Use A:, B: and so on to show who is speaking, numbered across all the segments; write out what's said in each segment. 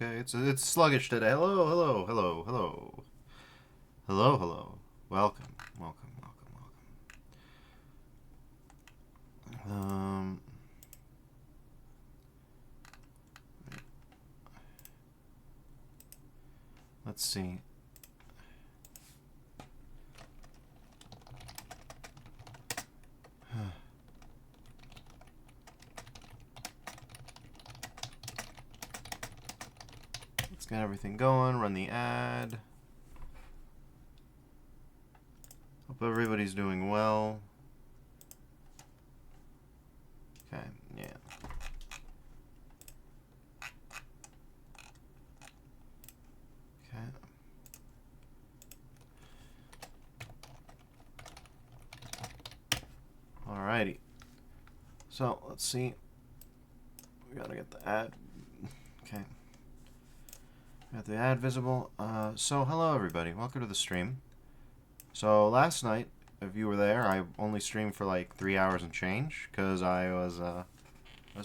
A: okay. It's sluggish today. Hello, hello, hello, hello. Hello, hello. Welcome, welcome, welcome, welcome. Let's see. Let's get everything going. Run the ad. Hope everybody's doing well. Okay, yeah. Okay. Alrighty. So, let's see. We gotta get the ad. Okay. Got the ad visible. So, hello everybody. Welcome to the stream. So, last night, if you were there, I only streamed for like 3 hours and change, because I was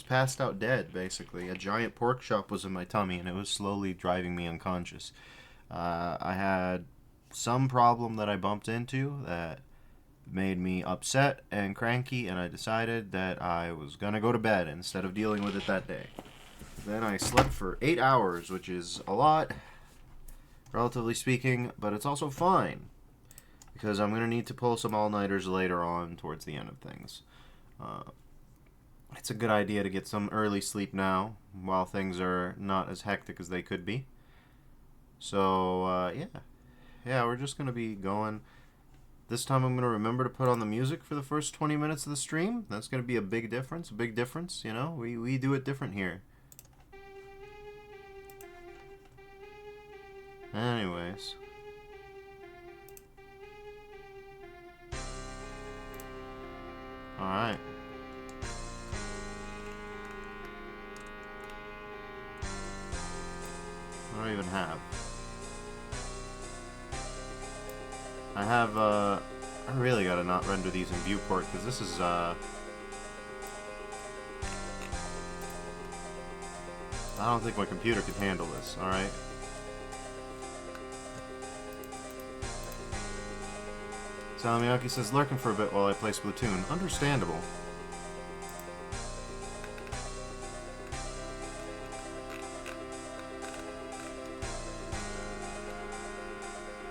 A: passed out dead, basically. A giant pork chop was in my tummy, and it was slowly driving me unconscious. I had some problem that I bumped into that made me upset and cranky, and I decided that I was gonna go to bed instead of dealing with it that day. Then I slept for 8 hours, which is a lot, relatively speaking, but it's also fine, because I'm gonna need to pull some all-nighters later on towards the end of things. It's a good idea to get some early sleep now, while things are not as hectic as they could be. So, yeah, we're just gonna be going. This time I'm going to remember to put on the music for the first 20 minutes of the stream. That's going to be a big difference, you know? We do it different here. Anyways. Alright. What do I even have? I really gotta not render these in viewport, because this is, I don't think my computer can handle this, alright? Salamiyaki says, lurking for a bit while I play Splatoon. Understandable.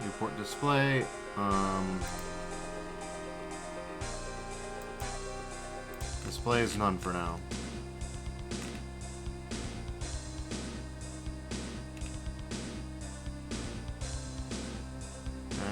A: Viewport display. Display is none for now. Okay.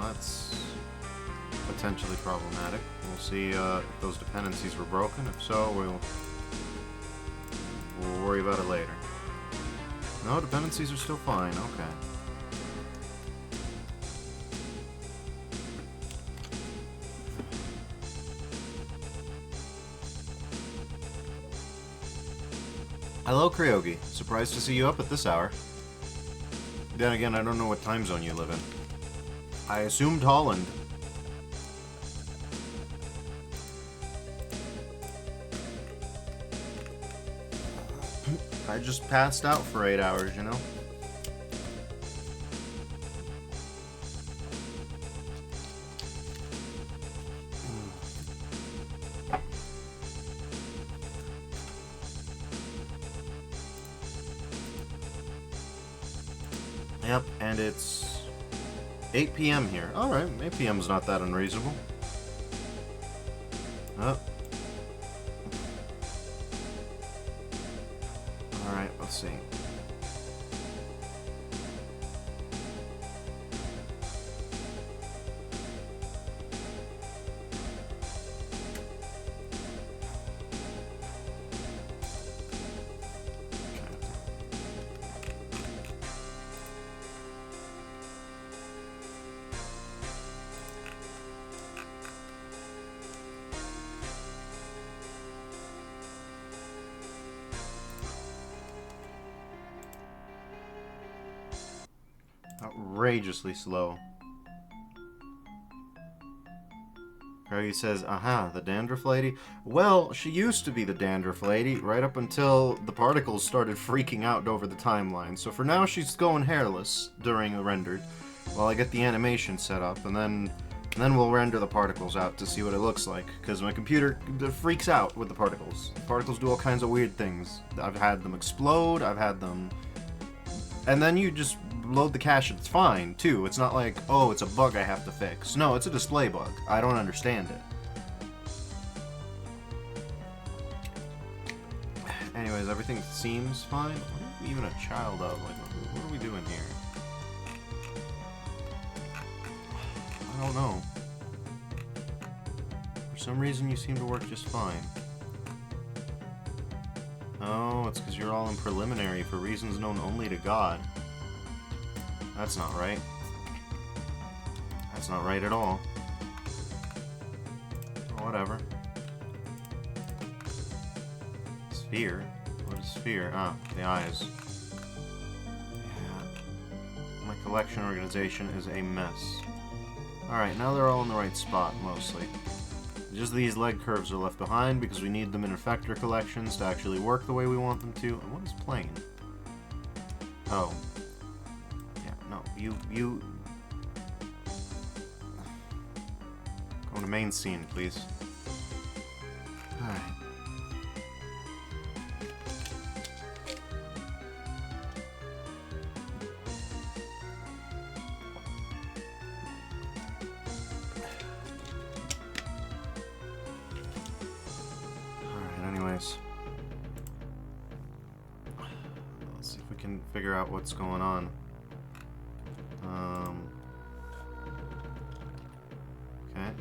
A: That's potentially problematic. We'll see if those dependencies were broken. If so, we'll worry about it later. No, dependencies are still fine. Okay. Hello, Kryogi. Surprised to see you up at this hour. Then again, I don't know what time zone you live in. I assumed Holland. I just passed out for 8 hours, you know? Yep, and it's 8 p.m. here. Alright, 8 p.m. is not that unreasonable. Oh. Alright, let's see. Outrageously slow. Harry says, aha, the dandruff lady? Well, she used to be the dandruff lady, right up until the particles started freaking out over the timeline. So for now, she's going hairless during the rendered, while I get the animation set up, and then we'll render the particles out to see what it looks like, because my computer freaks out with the particles. Particles do all kinds of weird things. I've had them explode, I've had them... And then you just load the cache, it's fine, too. It's not like, oh, it's a bug I have to fix. No, it's a display bug. I don't understand it. Anyways, everything seems fine. What are we even a child of? Like, what are we doing here? I don't know. For some reason, you seem to work just fine. Oh, it's because you're all in preliminary for reasons known only to God. That's not right. That's not right at all. Oh, whatever. Sphere? What is sphere? Ah, the eyes. Yeah. My collection organization is a mess. Alright, now they're all in the right spot, mostly. Just these leg curves are left behind because we need them in effector collections to actually work the way we want them to. And what is plane? Oh. Yeah, no, you... Go to main scene, please. Alright. Let's see if we can figure out what's going on. Okay.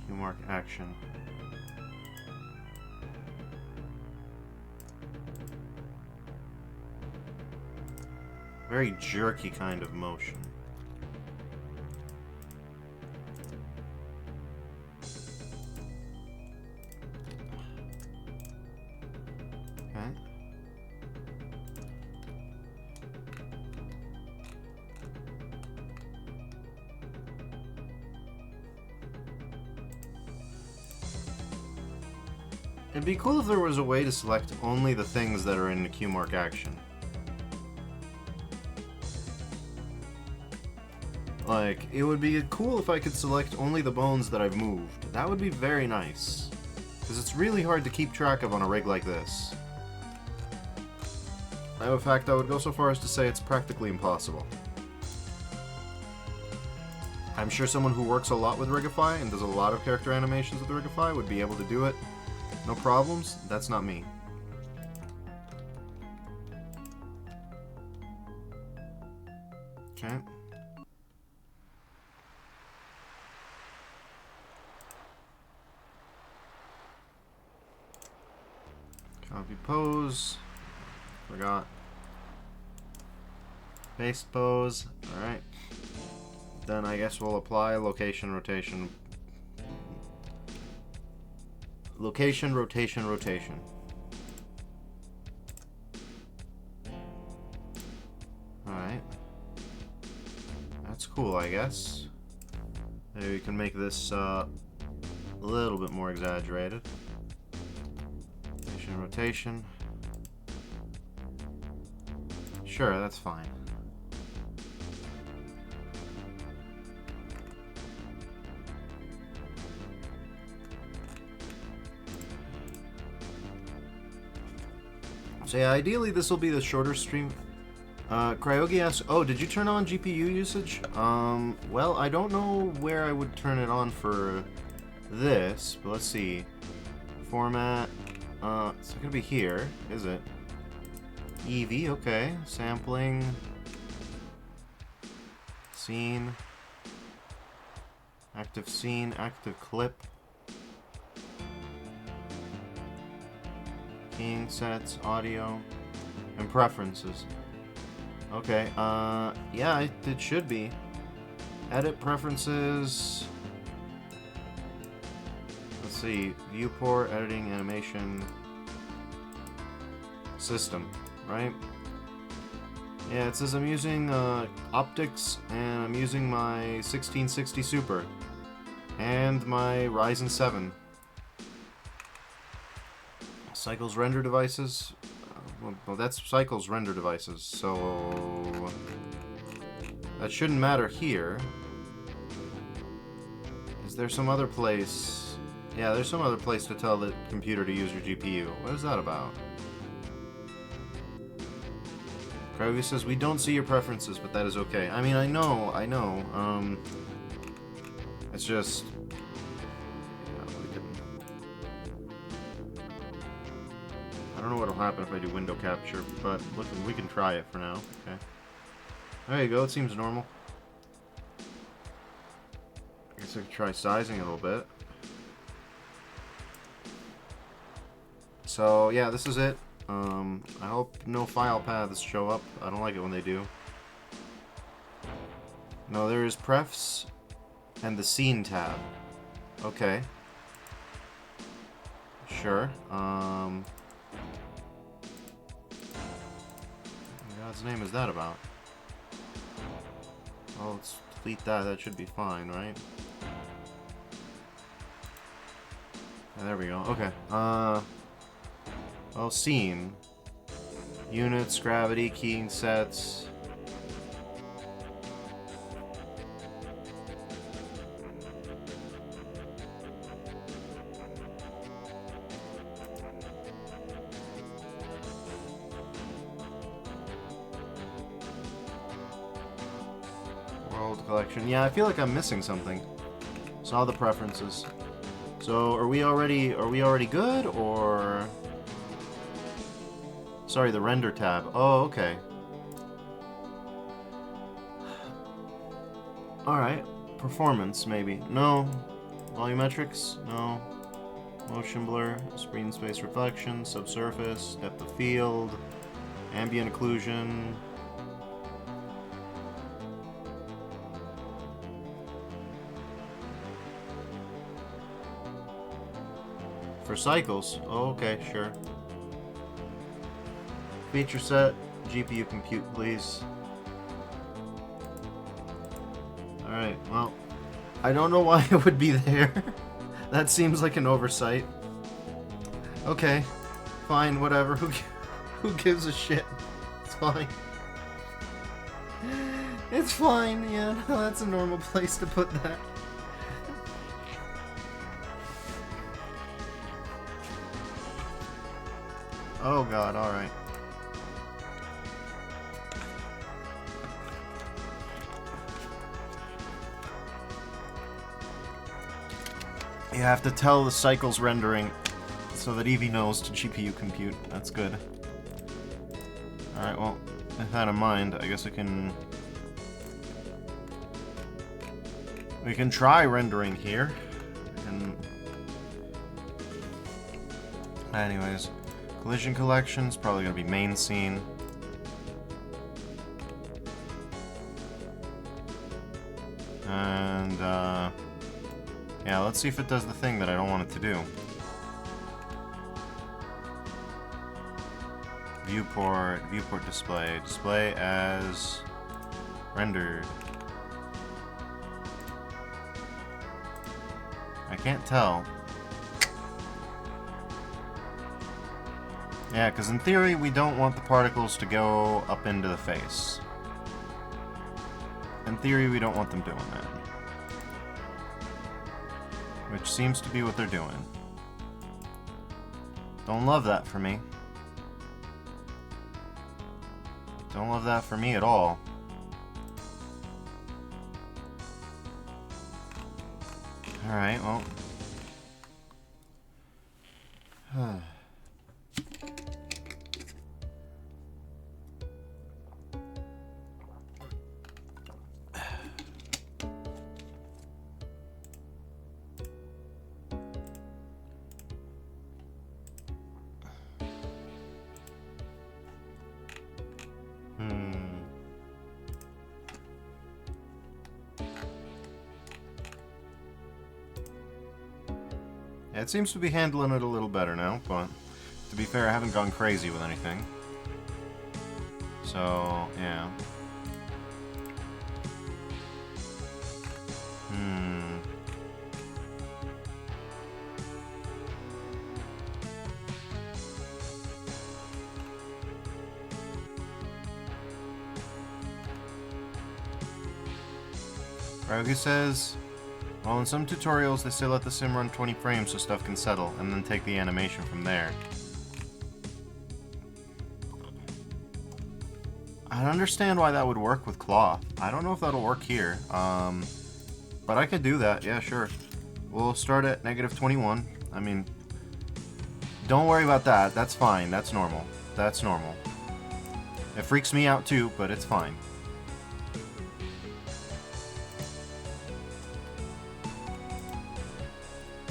A: Cue mark action. Very jerky kind of motion. It'd be cool if there was a way to select only the things that are in the cue mark action. Like, it would be cool if I could select only the bones that I've moved. That would be very nice. Because it's really hard to keep track of on a rig like this. In fact, I would go so far as to say it's practically impossible. I'm sure someone who works a lot with Rigify and does a lot of character animations with Rigify would be able to do it. No problems? That's not me. Okay. Copy pose. Forgot. Paste pose. Alright. Then I guess we'll apply location, rotation. Location, rotation, rotation. Alright. That's cool, I guess. Maybe we can make this a little bit more exaggerated. Rotation, rotation. Sure, that's fine. So yeah, ideally this will be the shorter stream. Cryogi asks, oh, did you turn on GPU usage? Well, I don't know where I would turn it on for this, but let's see. Format, it's not gonna be here, is it? EV, okay. Sampling. Scene. Active scene, active clip. Keying sets, audio, and preferences. Okay, yeah, it should be. Edit preferences. Let's see, viewport, editing, animation, system, right? Yeah, it says I'm using optics, and I'm using my 1660 Super, and my Ryzen 7. Cycles render devices. Well, that's Cycles render devices, so that shouldn't matter here. Is there some other place? Yeah, there's some other place to tell the computer to use your GPU. What is that about? Krogu says, we don't see your preferences, but that is okay. I mean, I know. It's just... I don't know what'll happen if I do window capture, but we can try it for now. Okay. There you go, it seems normal. I guess I could try sizing a little bit. So, yeah, this is it. I hope no file paths show up. I don't like it when they do. No, there is prefs and the scene tab. Okay. Sure. What God's name is that about? Oh, let's delete that. That should be fine, right? Yeah, there we go. Okay. Well, scene. Units, gravity, keying sets. World collection. Yeah, I feel like I'm missing something. Saw the preferences. So, are we already good, or... Sorry, the render tab. Oh, okay. Alright. Performance, maybe. No. Volumetrics? No. Motion blur. Screen space reflection. Subsurface. Depth of field. Ambient occlusion. For cycles? Oh, okay, sure. Feature set, GPU compute, please. Alright, well, I don't know why it would be there. That seems like an oversight. Okay, fine, whatever. Who gives a shit? It's fine. It's fine, yeah, no, that's a normal place to put that. Oh god, alright. You have to tell the cycles rendering so that Eevee knows to GPU compute. That's good. Alright, well, with that in mind, I guess we can try rendering here. Anyways, collision collection's probably gonna be main scene. And, yeah, let's see if it does the thing that I don't want it to do. Viewport display as rendered. I can't tell. Yeah, because in theory we don't want the particles to go up into the face. In theory we don't want them doing that. Which seems to be what they're doing. Don't love that for me. Don't love that for me at all. Alright, well. It seems to be handling it a little better now, but to be fair, I haven't gone crazy with anything. So, yeah. Ryogi says, well, in some tutorials, they say let the sim run 20 frames so stuff can settle, and then take the animation from there. I don't understand why that would work with cloth. I don't know if that'll work here. But I could do that. Yeah, sure. We'll start at -21. I mean, don't worry about that. That's fine. That's normal. That's normal. It freaks me out too, but it's fine.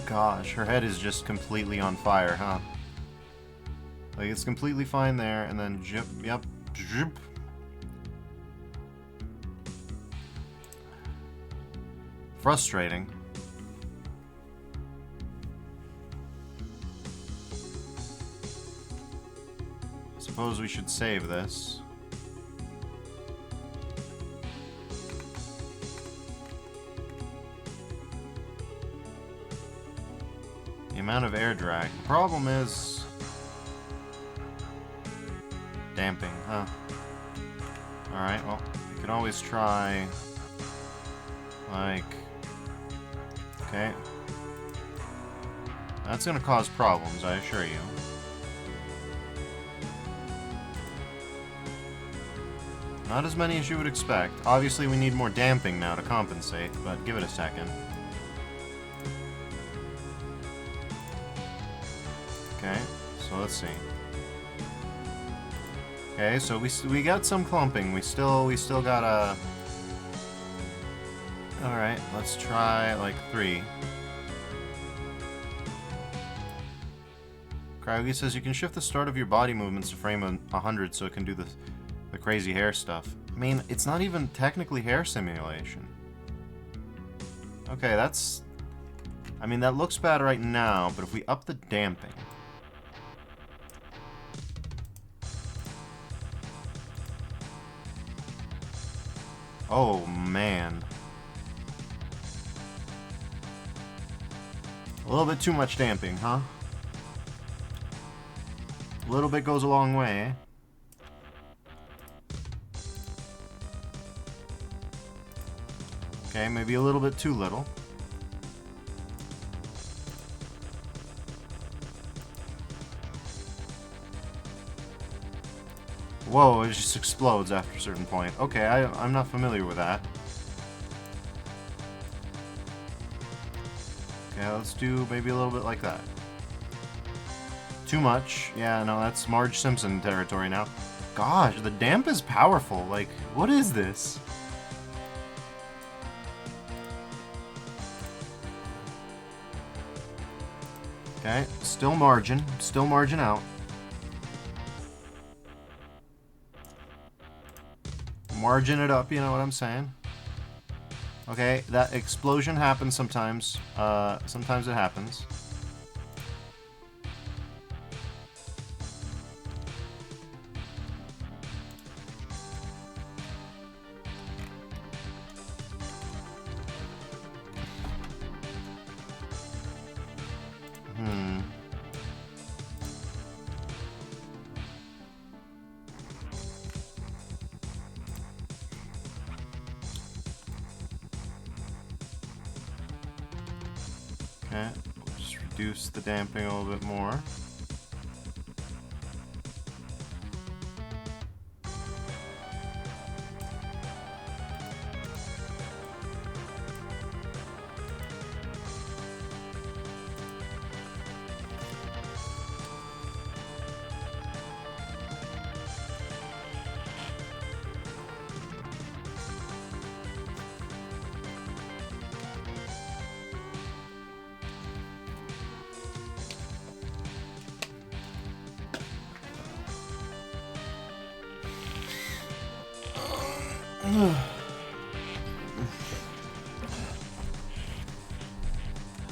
A: Gosh, her head is just completely on fire, huh? Like, it's completely fine there, and then jip, yep, jip. Frustrating. I suppose we should save this. The amount of air drag. The problem is damping, huh? Alright, well, you can always try, like, okay. That's gonna cause problems, I assure you. Not as many as you would expect. Obviously, we need more damping now to compensate, but give it a second. Okay, so let's see. Okay, so we got some clumping. We still got a. All right, let's try like 3. Cryogi says you can shift the start of your body movements to frame 100 so it can do the crazy hair stuff. I mean, it's not even technically hair simulation. Okay, that's. I mean, that looks bad right now, but if we up the damping. Oh, man. A little bit too much damping, huh? A little bit goes a long way, eh? Okay, maybe a little bit too little. Whoa, it just explodes after a certain point. Okay, I'm not familiar with that. Okay, let's do maybe a little bit like that. Too much. Yeah, no, that's Marge Simpson territory now. Gosh, the damp is powerful. Like, what is this? Okay, still margin out. Margin it up, you know what I'm saying? Okay, that explosion happens sometimes. Sometimes it happens. Okay, we'll just reduce the damping a little bit more.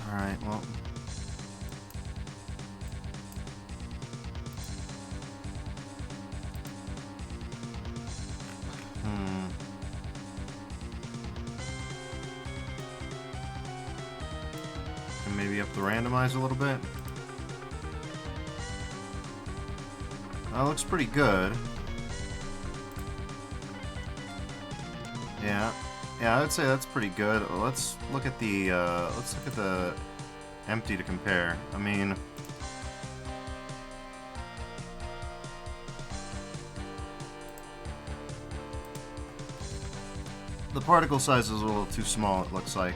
A: Alright, well. And maybe up the randomize a little bit. That looks pretty good. Yeah. Yeah, I would say that's pretty good. Let's look at the empty to compare. I mean, the particle size is a little too small, it looks like.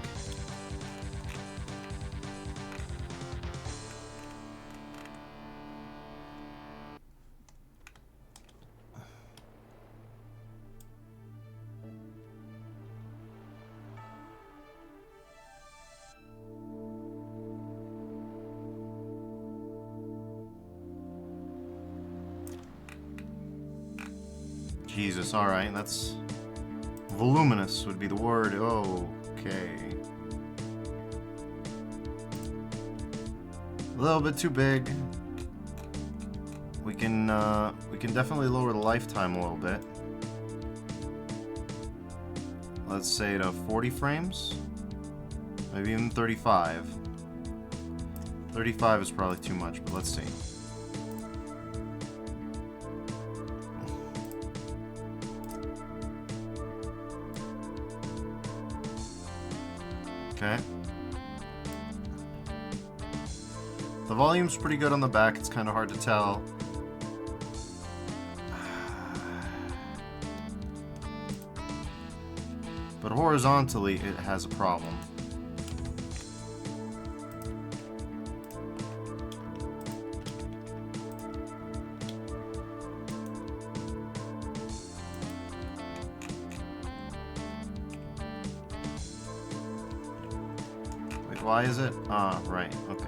A: Jesus, alright, that's... voluminous would be the word. Okay. A little bit too big. We can definitely lower the lifetime a little bit. Let's say to 40 frames? Maybe even 35. 35 is probably too much, but let's see. Okay. The volume's pretty good on the back, it's kind of hard to tell. But horizontally, it has a problem. Wait, why is it? Ah, right, okay.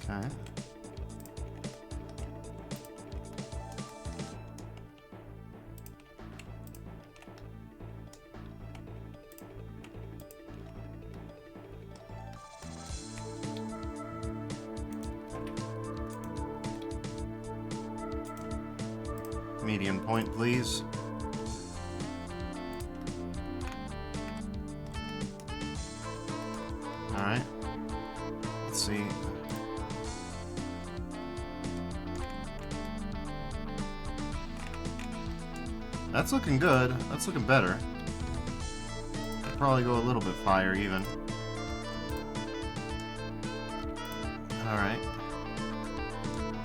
A: Okay. Median point, please. Alright. Let's see. That's looking good. That's looking better. I'll probably go a little bit higher even. Alright.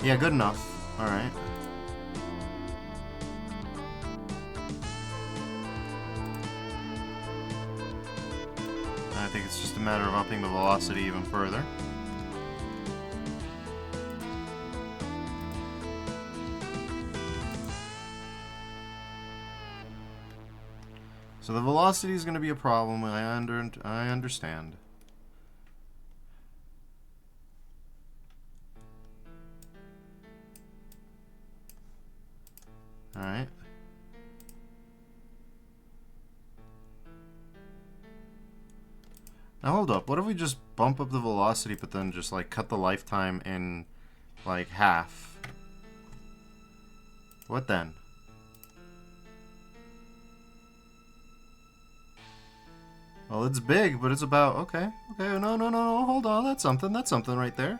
A: Yeah, good enough. Alright. I think it's just a matter of upping the velocity even further. So the velocity is going to be a problem, I understand. Alright. Now hold up, what if we just bump up the velocity but then just like cut the lifetime in like half? What then? Well, it's big, but it's about... Okay, no, hold on, that's something right there.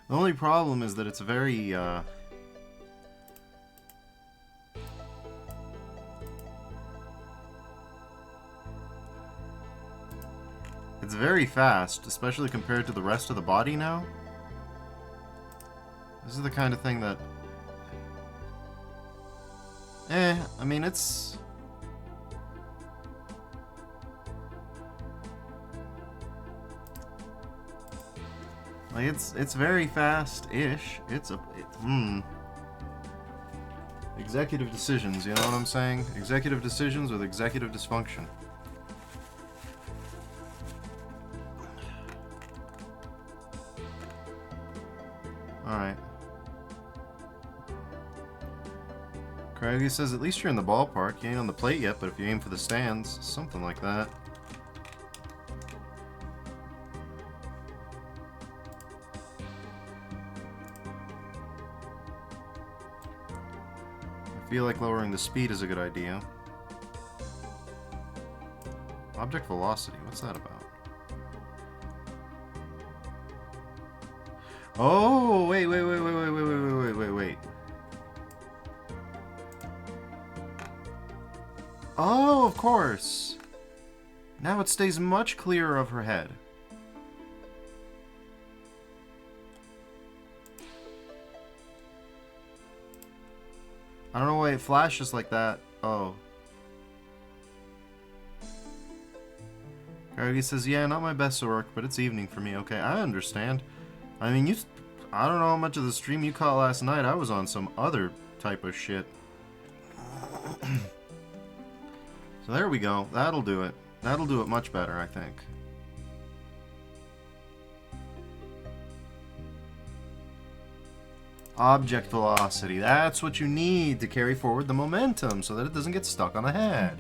A: The only problem is that it's very, it's very fast, especially compared to the rest of the body now. This is the kind of thing that... I mean, it's... Like, it's very fast-ish. Executive decisions, you know what I'm saying? Executive decisions with executive dysfunction. Alright. Craigie says, at least you're in the ballpark. You ain't on the plate yet, but if you aim for the stands, something like that. I feel like lowering the speed is a good idea. Object velocity, what's that about? Oh, wait. Oh, of course. Now it stays much clearer of her head. I don't know why it flashes like that. Oh. Karagi says, yeah, not my best work, but it's evening for me. Okay, I understand. I mean, I don't know how much of the stream you caught last night. I was on some other type of shit. So there we go. That'll do it. That'll do it much better, I think. Object velocity. That's what you need to carry forward the momentum so that it doesn't get stuck on the head.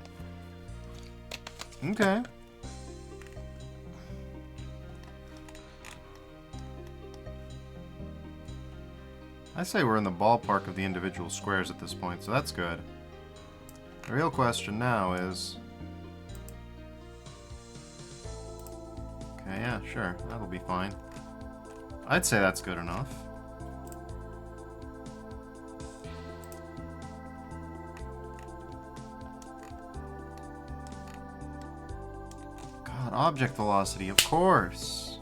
A: Okay. I say we're in the ballpark of the individual squares at this point, so that's good. The real question now is... Okay, yeah, sure. That'll be fine. I'd say that's good enough. God, object velocity, of course.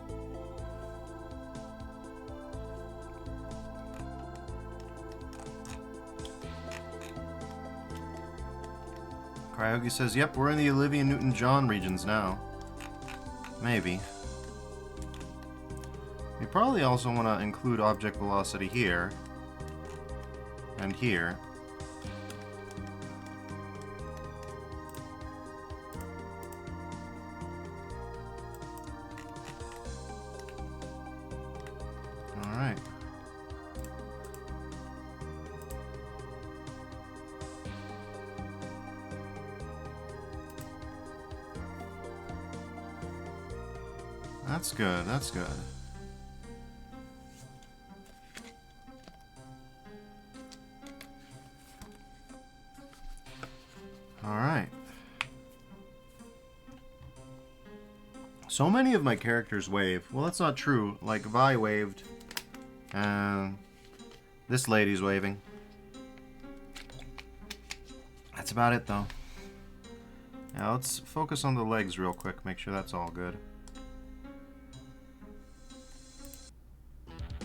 A: Cryogi says, yep, we're in the Olivia Newton-John regions now. Maybe. We probably also want to include object velocity here. And here. Alright. That's good, that's good. Alright. So many of my characters wave. Well, that's not true. Like, Vi waved. And this lady's waving. That's about it, though. Now, let's focus on the legs real quick. Make sure that's all good.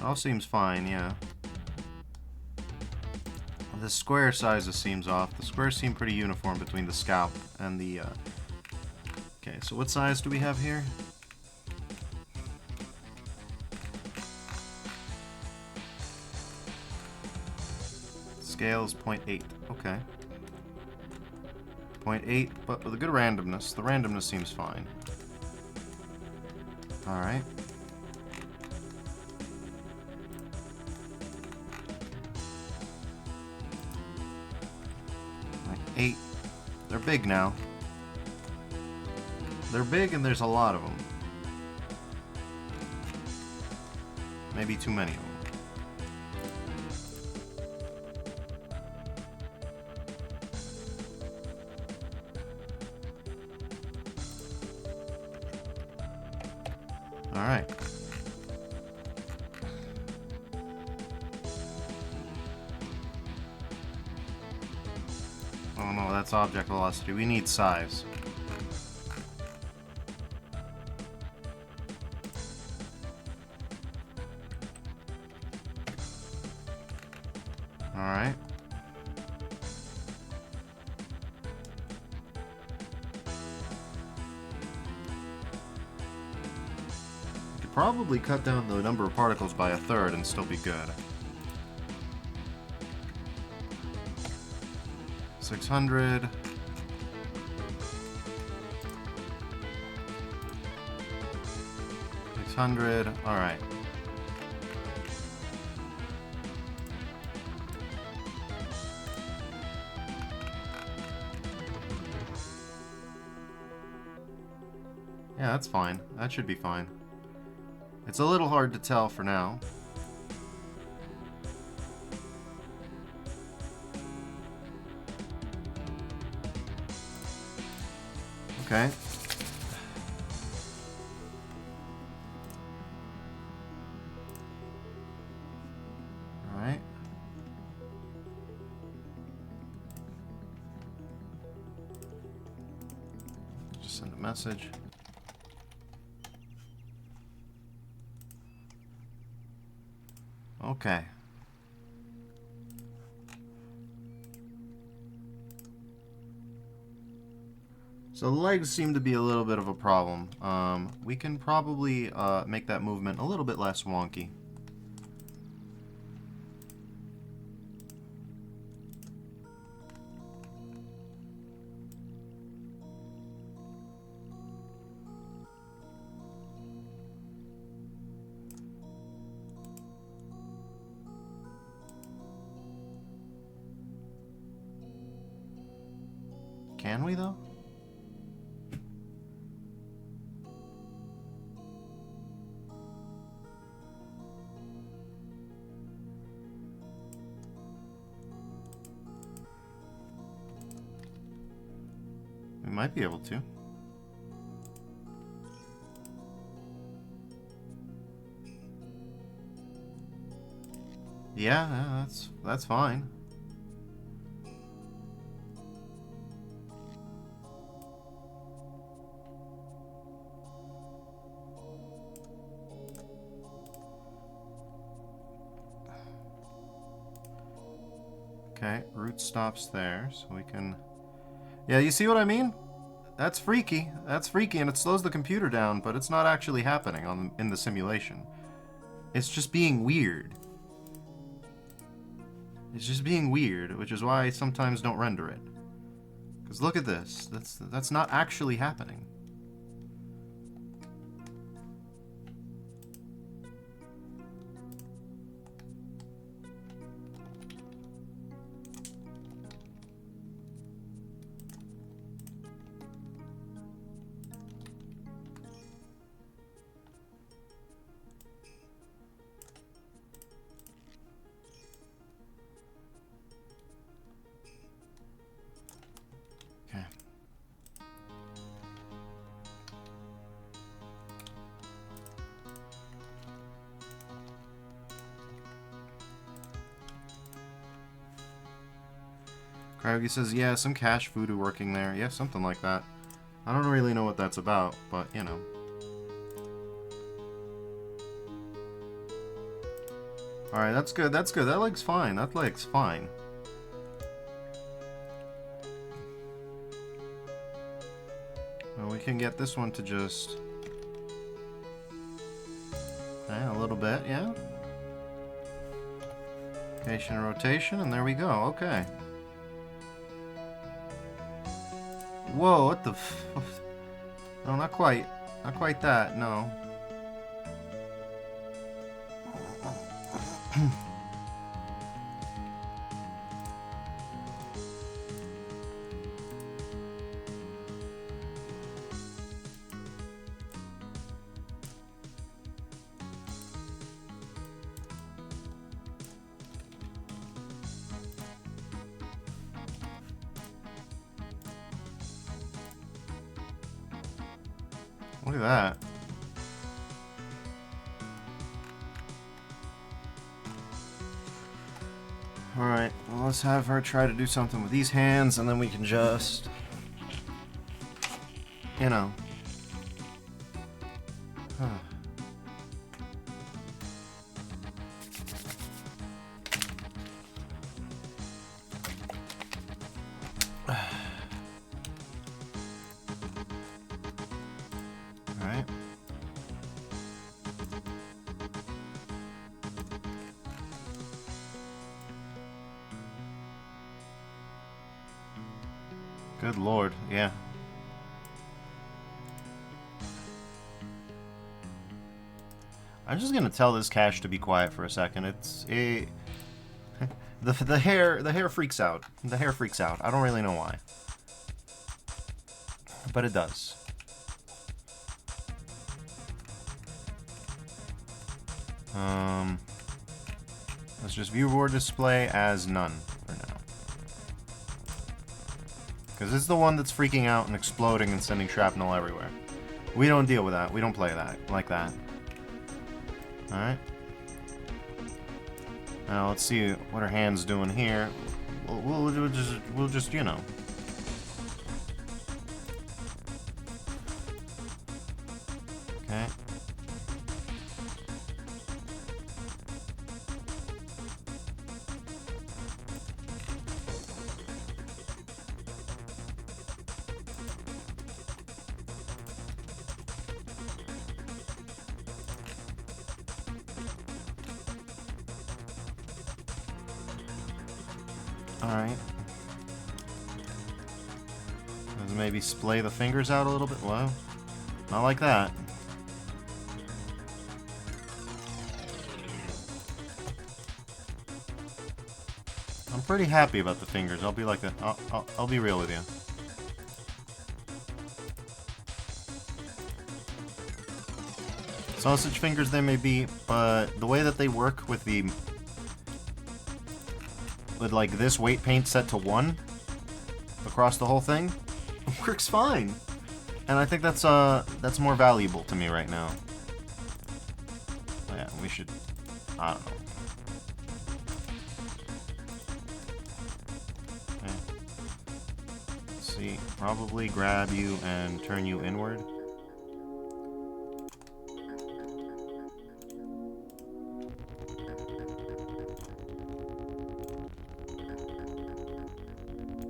A: All seems fine, yeah. The square sizes seems off. The squares seem pretty uniform between the scalp and the... Okay, so what size do we have here? Scale is 0.8. Okay. 0.8, but with a good randomness. The randomness seems fine. Alright. Like 8. They're big now. They're big and there's a lot of them. Maybe too many of them. Alright. Oh no, that's object velocity. We need size. Alright. probably cut down the number of particles by 1/3 and still be good. 600. All right. Yeah, that's fine. That should be fine. It's a little hard to tell for now. Okay. All right. Just send a message. Okay. So the legs seem to be a little bit of a problem. We can probably make that movement a little bit less wonky. Can we, though? We might be able to. Yeah, that's fine. Okay, root stops there, so we can... Yeah, you see what I mean? That's freaky. That's freaky, and it slows the computer down, but it's not actually happening in the simulation. It's just being weird. It's just being weird, which is why I sometimes don't render it. Because look at this. That's not actually happening. Cryogi says, yeah, some cache voodoo working there. Yeah, something like that. I don't really know what that's about, but, you know. Alright, that's good, that's good. That leg's fine. That leg's fine. Well, we can get this one to just... Okay, a little bit, yeah. Rotation and rotation, and there we go. Okay. Whoa, what the f... No, not quite. Not quite that, no. Look at that. Alright, well, let's have her try to do something with these hands, and then we can just... You know. Alright. Good lord, yeah. I'm just gonna tell this cache to be quiet for a second. It's a the hair freaks out. The hair freaks out. I don't really know why, but it does. Let's just view board display as none for now, because it's the one that's freaking out and exploding and sending shrapnel everywhere. We don't deal with that. We don't play that like that. Alright. Now let's see what our hand's doing here. We'll just, you know. Okay. Alright. Let's maybe splay the fingers out a little bit. Well, not like that. I'm pretty happy about the fingers. I'll be like that. I'll be real with you. Sausage fingers they may be, but the way that they work with like this weight paint set to 1 across the whole thing, works fine. And I think that's more valuable to me right now. Yeah, we should, I don't know. Okay. Let's see, probably grab you and turn you inward.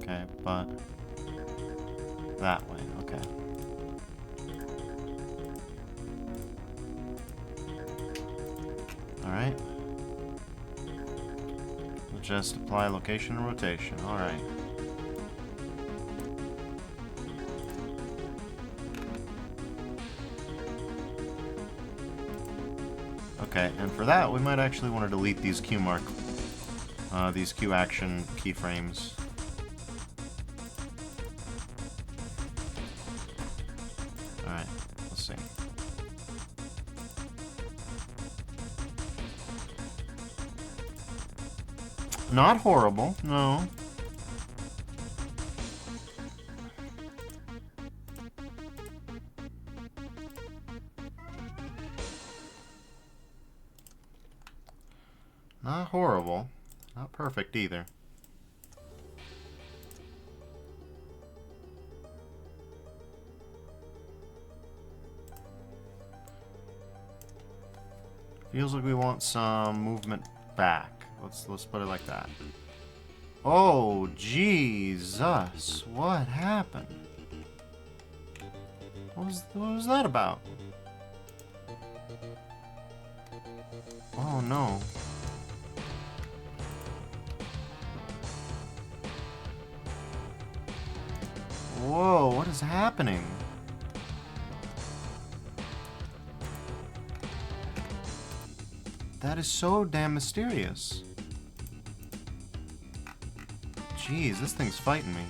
A: Okay, but that way, okay. Alright. We'll just apply location and rotation, alright. Okay, and for that, we might actually want to delete these Q action keyframes. Alright, let's see. Not horrible, no. Not horrible. Not perfect either. Feels like we want some movement back. Let's put it like that. Oh, Jesus. What happened? What was that about? Oh, no. Whoa, what is happening? That is so damn mysterious. Jeez, this thing's fighting me.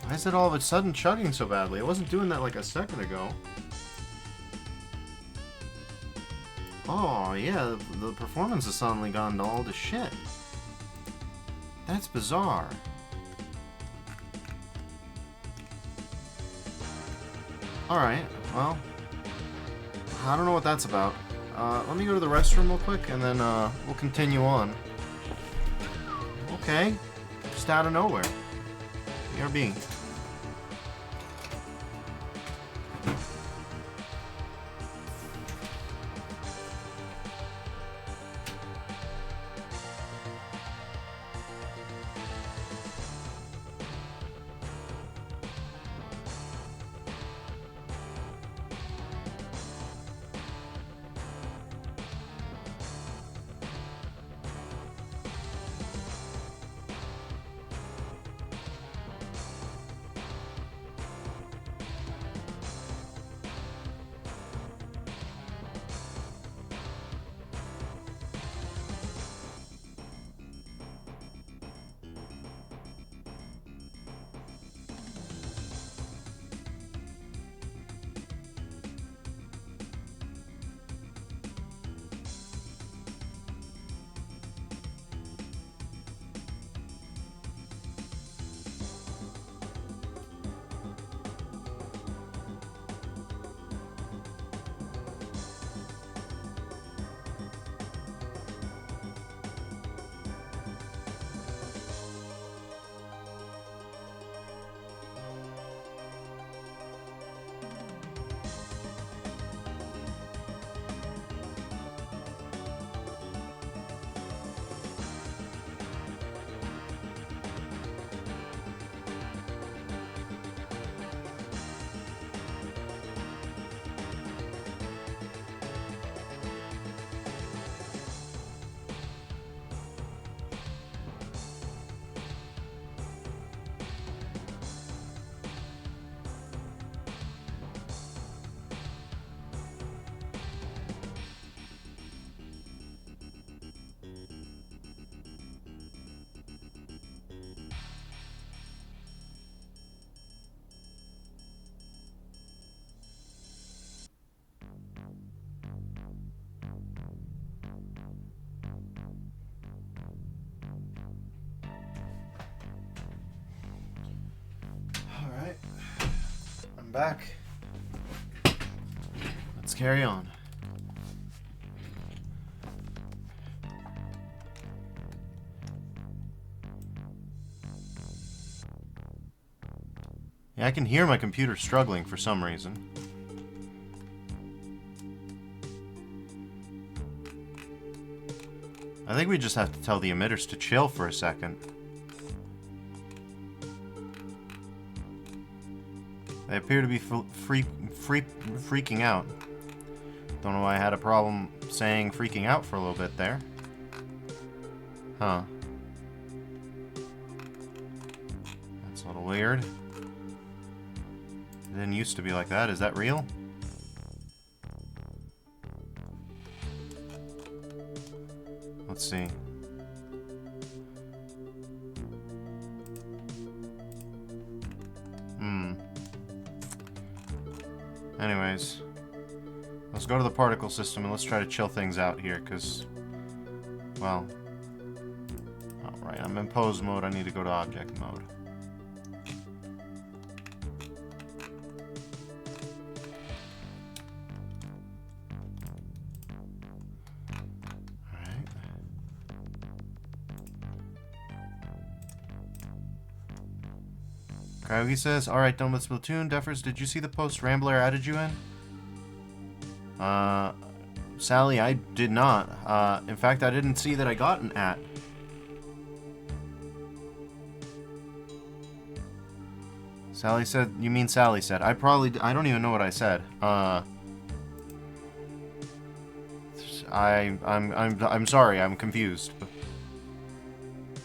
A: Why is it all of a sudden chugging so badly? It wasn't doing that like a second ago. Oh, yeah, the performance has suddenly gone to all to shit. That's bizarre. Alright, well, I don't know what that's about. Let me go to the restroom real quick, and then we'll continue on. Okay, just out of nowhere. BRB. back. Let's carry on. Yeah, I can hear my computer struggling for some reason. I think we just have to tell the emitters to chill for a second. They appear to be freaking out. Don't know why I had a problem saying freaking out for a little bit there. Huh. That's a little weird. It didn't used to be like that. Is that real? Let's see. Anyways, let's go to the particle system and let's try to chill things out here, because, well, alright, I'm in pose mode, I need to go to object mode. Alright. Coyote says, alright, done with Splatoon. Defers, did you see the post Rambler added you in? Sally, I did not. In fact, I didn't see that I got an @ Sally said, you mean Sally said. I don't even know what I said. I'm sorry, I'm confused.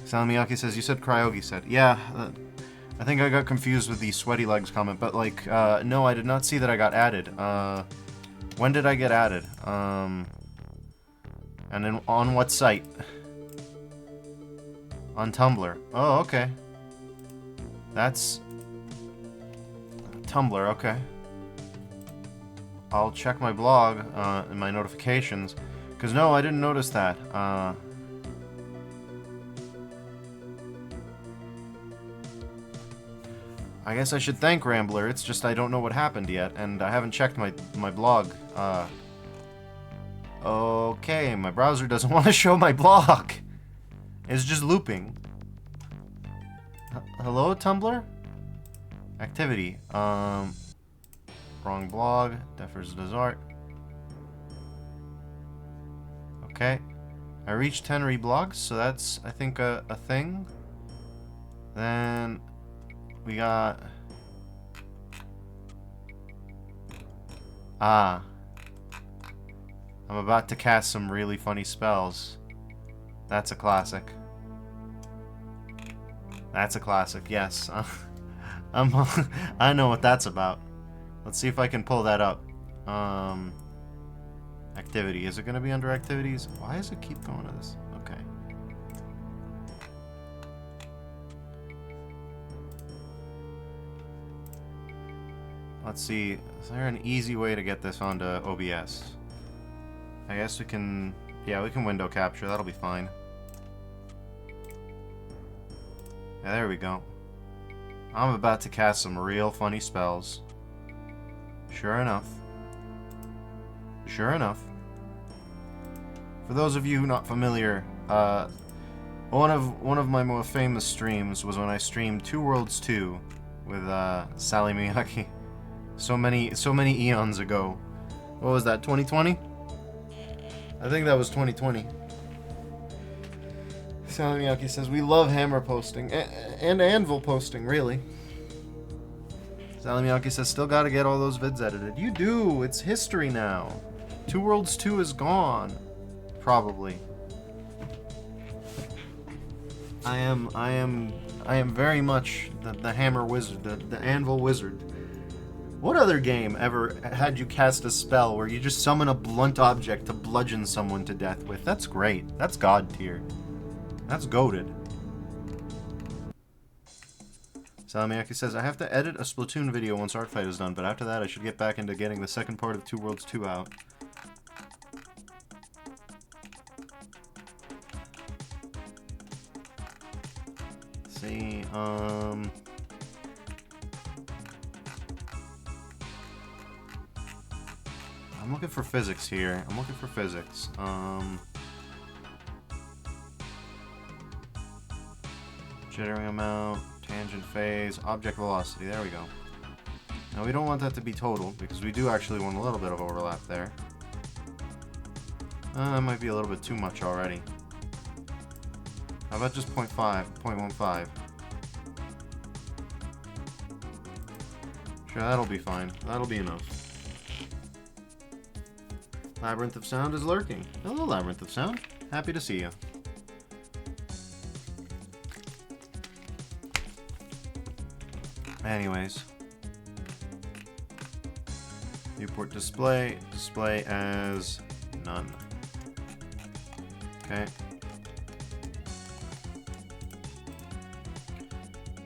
A: Sally Miyake says, you said Cryogi said. Yeah, I think I got confused with the sweaty legs comment, but like, no, I did not see that I got added. When did I get added? And then on what site? On Tumblr. Oh, okay. That's Tumblr, okay. I'll check my blog, and my notifications, because no, I didn't notice that. I guess I should thank Rambler, it's just I don't know what happened yet, and I haven't checked my blog. Okay, my browser doesn't want to show my blog. It's just looping. Hello, Tumblr? Activity. Wrong blog. Defers does art. Okay. I reached 10 reblogs, so that's, I think, a thing. Then we got... I'm about to cast some really funny spells. That's a classic. That's a classic, yes. I know what that's about. Let's see if I can pull that up. Activity. Is it going to be under activities? Why does it keep going to this? Okay. Let's see. Is there an easy way to get this onto OBS? I guess we can... Yeah, we can window capture. That'll be fine. Yeah, there we go. I'm about to cast some real funny spells. Sure enough. Sure enough. For those of you not familiar, one of my more famous streams was when I streamed Two Worlds 2 with Sally Miyake. So many eons ago. What was that? 2020? I think that was 2020. Sally Miyake says, we love hammer posting. And anvil posting, really. Sally Miyake says, still gotta get all those vids edited. You do! It's history now. Two Worlds 2 is gone. Probably. I am very much the hammer wizard, the anvil wizard. What other game ever had you cast a spell where you just summon a blunt object to bludgeon someone to death with? That's great. That's god tier. That's goated. Salamiyaki says, I have to edit a Splatoon video once Artfight is done, but after that I should get back into getting the second part of Two Worlds 2 out. Let's see, I'm looking for physics here. I'm looking for physics. Jittering amount, tangent phase, object velocity. There we go. Now we don't want that to be total because we do actually want a little bit of overlap there. That might be a little bit too much already. How about just 0.15? Sure, that'll be fine. That'll be enough. Labyrinth of Sound is lurking. Hello, Labyrinth of Sound. Happy to see you. Anyways. Viewport display. Display as none. Okay.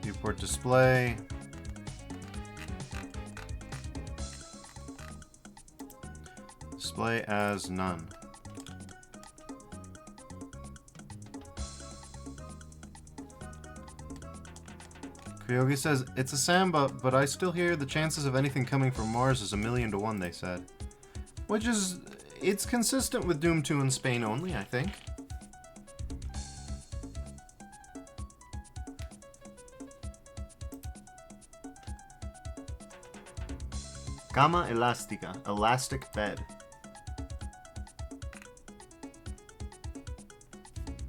A: Viewport display. Display as none. Kyogi says, it's a samba, but I still hear the chances of anything coming from Mars is 1,000,000 to 1, they said. Which is, it's consistent with Doom 2 in Spain only, I think. Cama elástica, elastic bed.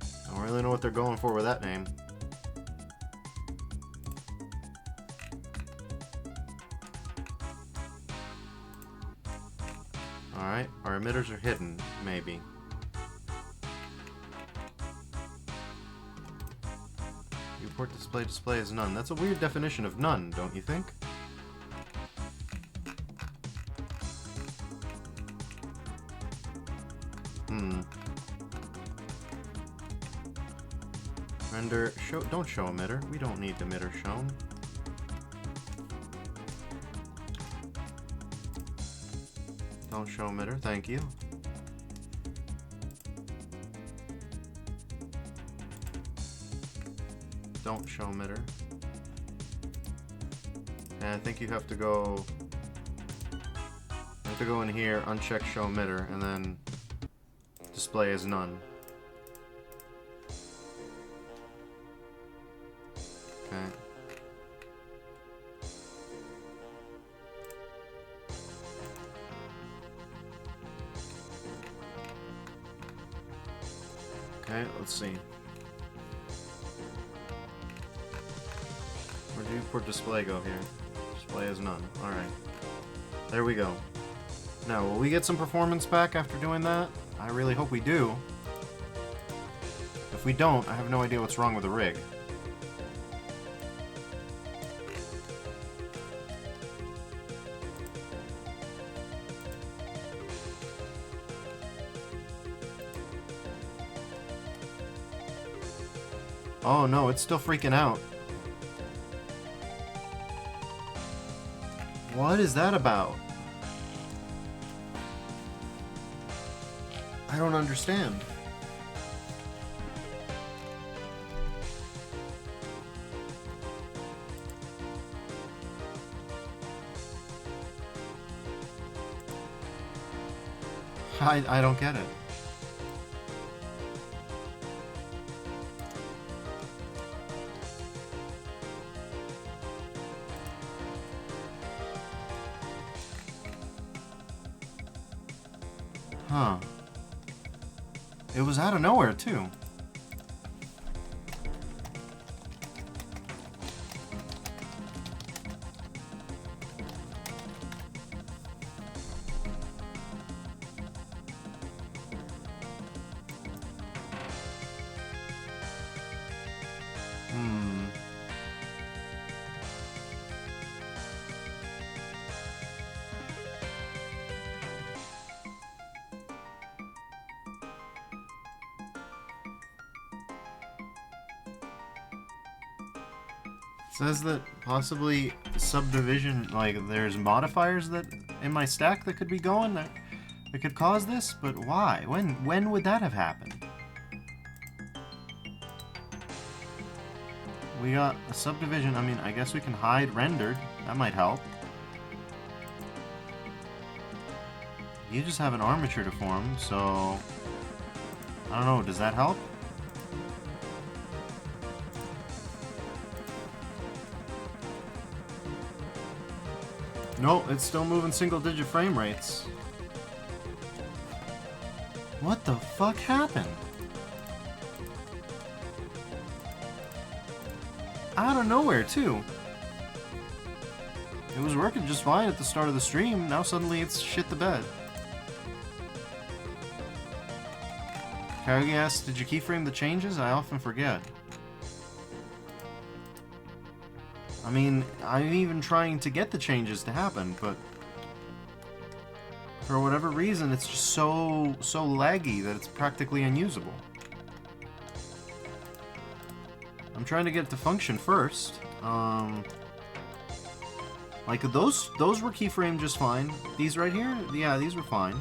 A: I don't really know what they're going for with that name. Alright, our emitters are hidden, maybe. Viewport display is none. That's a weird definition of none, don't you think? Render, don't show emitter. We don't need the emitter shown. Don't show emitter, thank you. Don't show emitter. And I think you have to go... in here, uncheck show emitter, and then display as none. Okay. Okay, let's see. Where do viewport display go here? Display as none. Alright. There we go. Now, will we get some performance back after doing that? I really hope we do. If we don't, I have no idea what's wrong with the rig. Oh no, it's still freaking out. What is that about? I don't understand. I don't get it. Huh. It was out of nowhere, too. Says that possibly subdivision, like there's modifiers that in my stack that could be going that could cause this, but why? When would that have happened? We got a subdivision. I mean, I guess we can hide rendered. That might help. You just have an armature deformed, so... I don't know, does that help? No, it's still moving single-digit frame rates. What the fuck happened? Out of nowhere, too. It was working just fine at the start of the stream, now suddenly it's shit the bed. Karagi asks, did you keyframe the changes? I often forget. I mean, I'm even trying to get the changes to happen, but... for whatever reason, it's just so laggy that it's practically unusable. I'm trying to get it to function first. Like, those were keyframed just fine. These right here? Yeah, these were fine.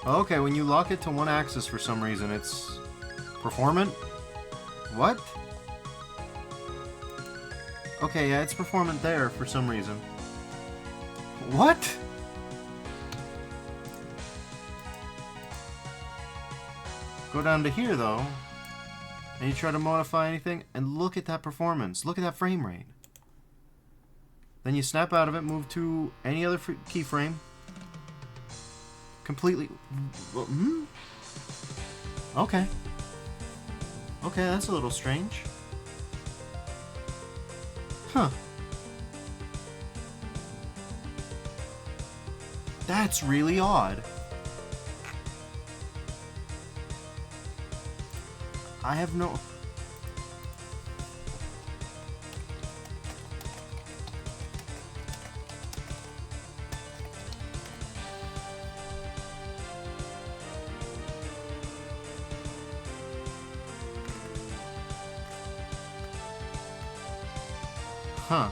A: Okay, when you lock it to one axis for some reason, it's performant? What? Okay, yeah, it's performant there for some reason. What? Go down to here, though, and you try to modify anything, and look at that performance. Look at that frame rate. Then you snap out of it, move to any other keyframe. Completely... Okay. Okay, that's a little strange. Huh. That's really odd. I have no... Huh.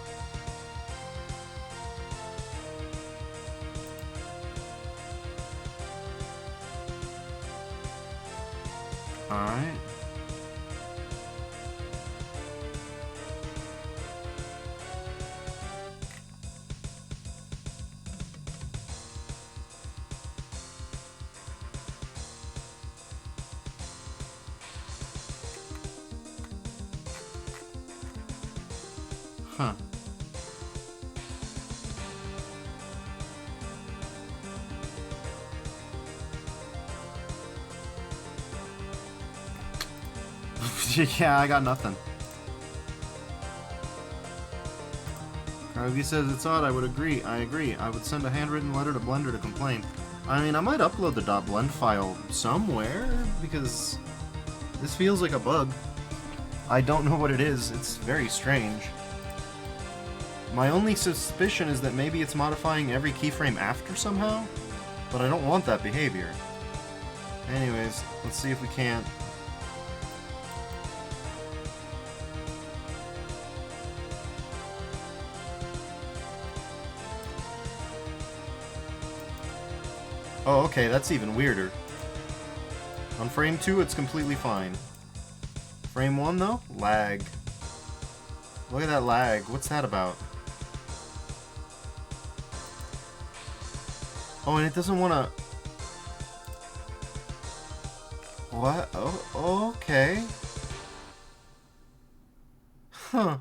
A: Alright. Huh. Yeah, I got nothing. Karagi says it's odd, I would agree. I agree. I would send a handwritten letter to Blender to complain. I mean, I might upload the .blend file somewhere, because this feels like a bug. I don't know what it is. It's very strange. My only suspicion is that maybe it's modifying every keyframe after somehow, but I don't want that behavior. Anyways, let's see if we can't. Oh, okay, that's even weirder. On frame 2, it's completely fine. Frame 1, though? Lag. Look at that lag. What's that about? Oh, and it doesn't want to... What? Oh, okay. Huh.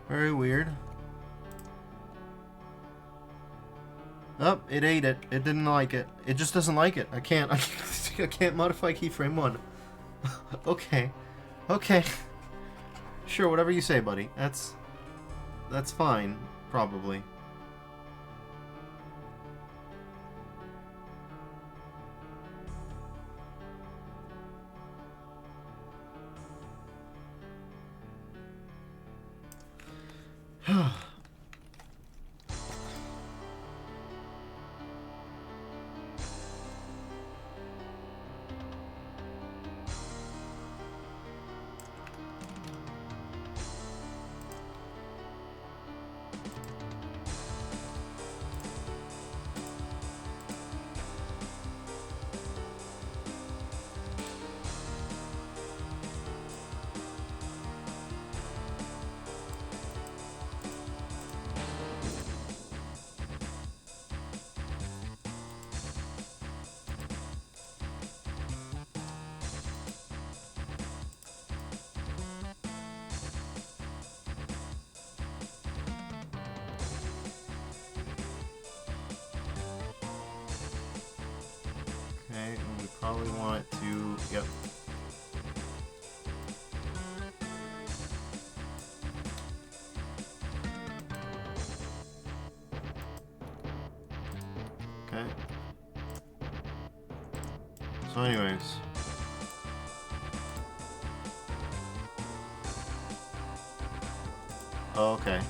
A: Very weird. Oh, it ate it. It didn't like it. It just doesn't like it. I can't modify keyframe 1. Okay. Okay. Sure, whatever you say, buddy. That's fine, probably. probably want it to, yep. Okay. So anyways. Oh, okay.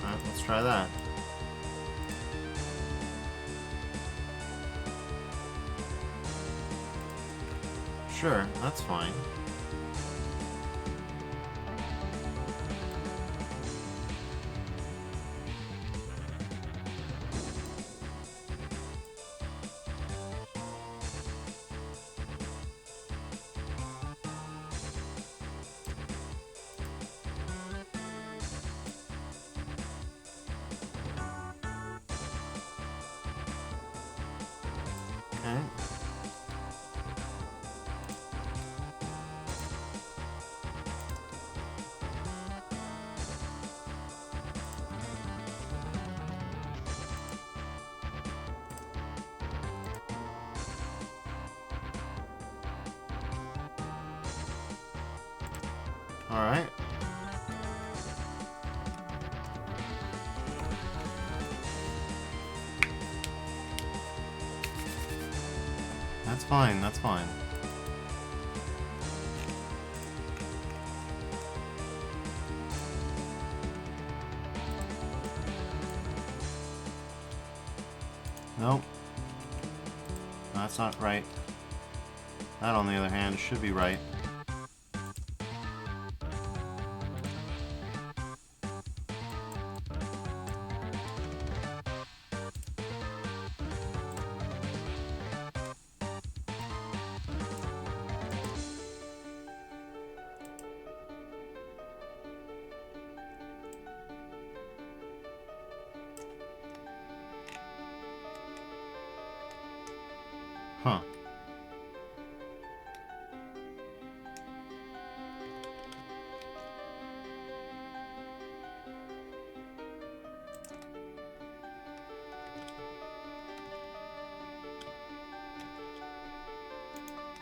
A: Alright, let's try that. Sure, that's fine. Okay. Alright. That's fine, that's fine. Nope. That's not right. That, on the other hand, should be right. Huh.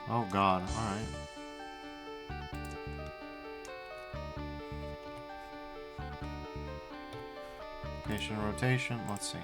A: Oh god, alright. Location rotation, let's see.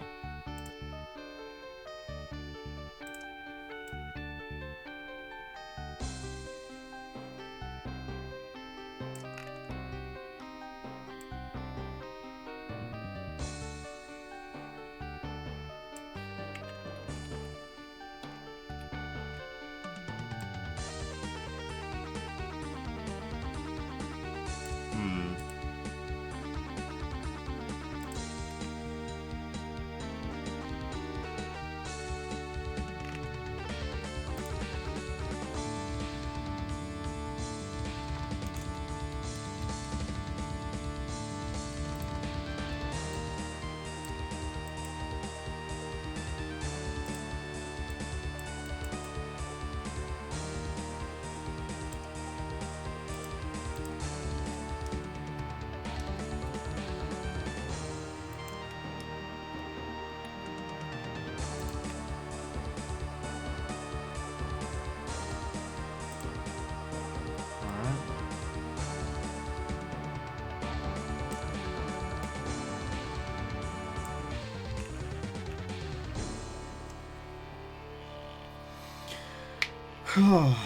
A: Alright.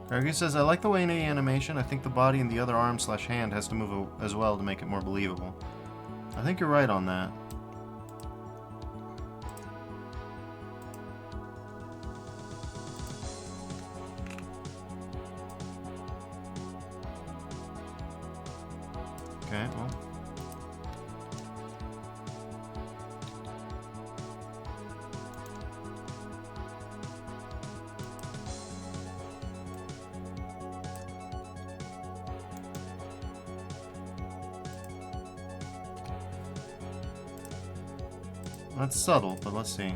A: Argy says, I like the way in the animation. I think the body and the other arm/hand has to move as well to make it more believable. I think you're right on that. Okay, well. That's subtle, but let's see.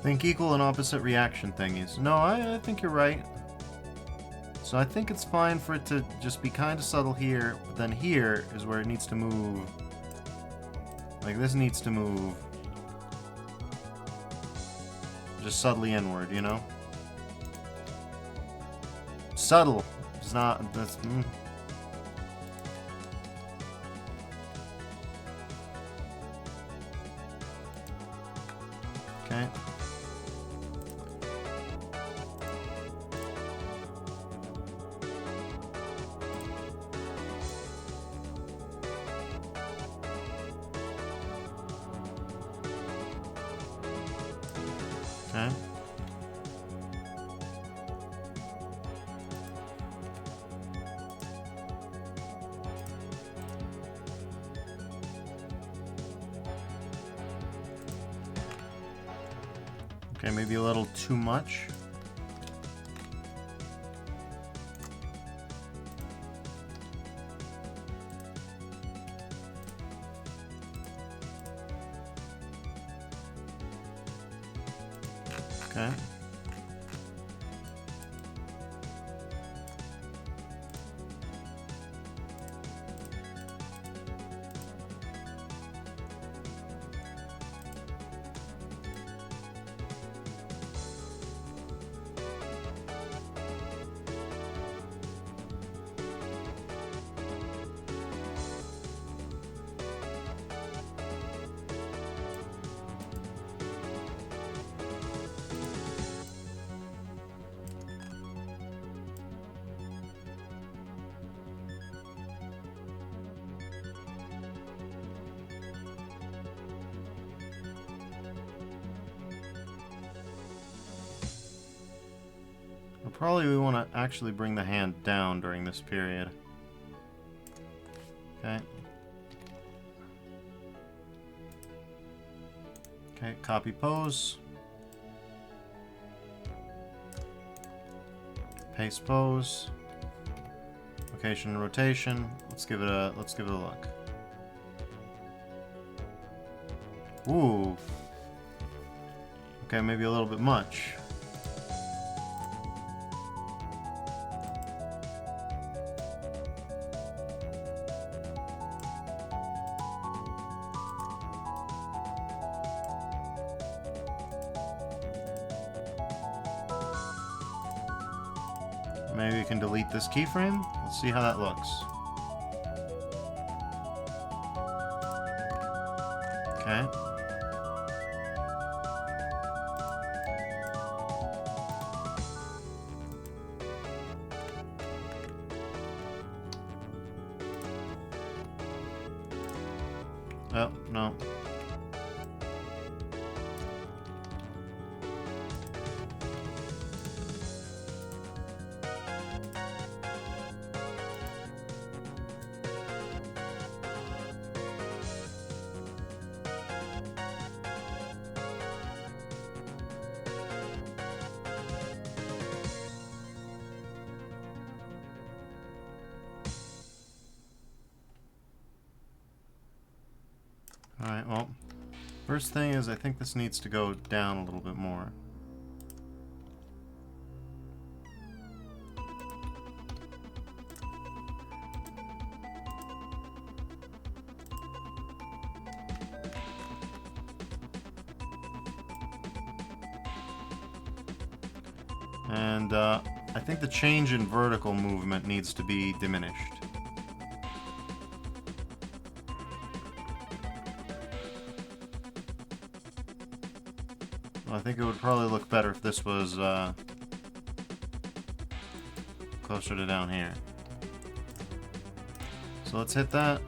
A: Think equal and opposite reaction thingies. No, I think you're right. So I think it's fine for it to just be kind of subtle here, but then here is where it needs to move. Like this needs to move just subtly inward, you know? Subtle. It's not, that's... Okay. Okay. Okay, maybe a little too much. Okay. Probably we want to actually bring the hand down during this period. Okay. Okay, copy pose. Paste pose. Location and rotation. Let's give it a look. Ooh. Okay, maybe a little bit much. Maybe we can delete this keyframe. Let's see how that looks. Okay. Oh, no. Alright, well, first thing is I think this needs to go down a little bit more. And I think the change in vertical movement needs to be diminished. think it would probably look better if this was closer to down here. So let's hit that.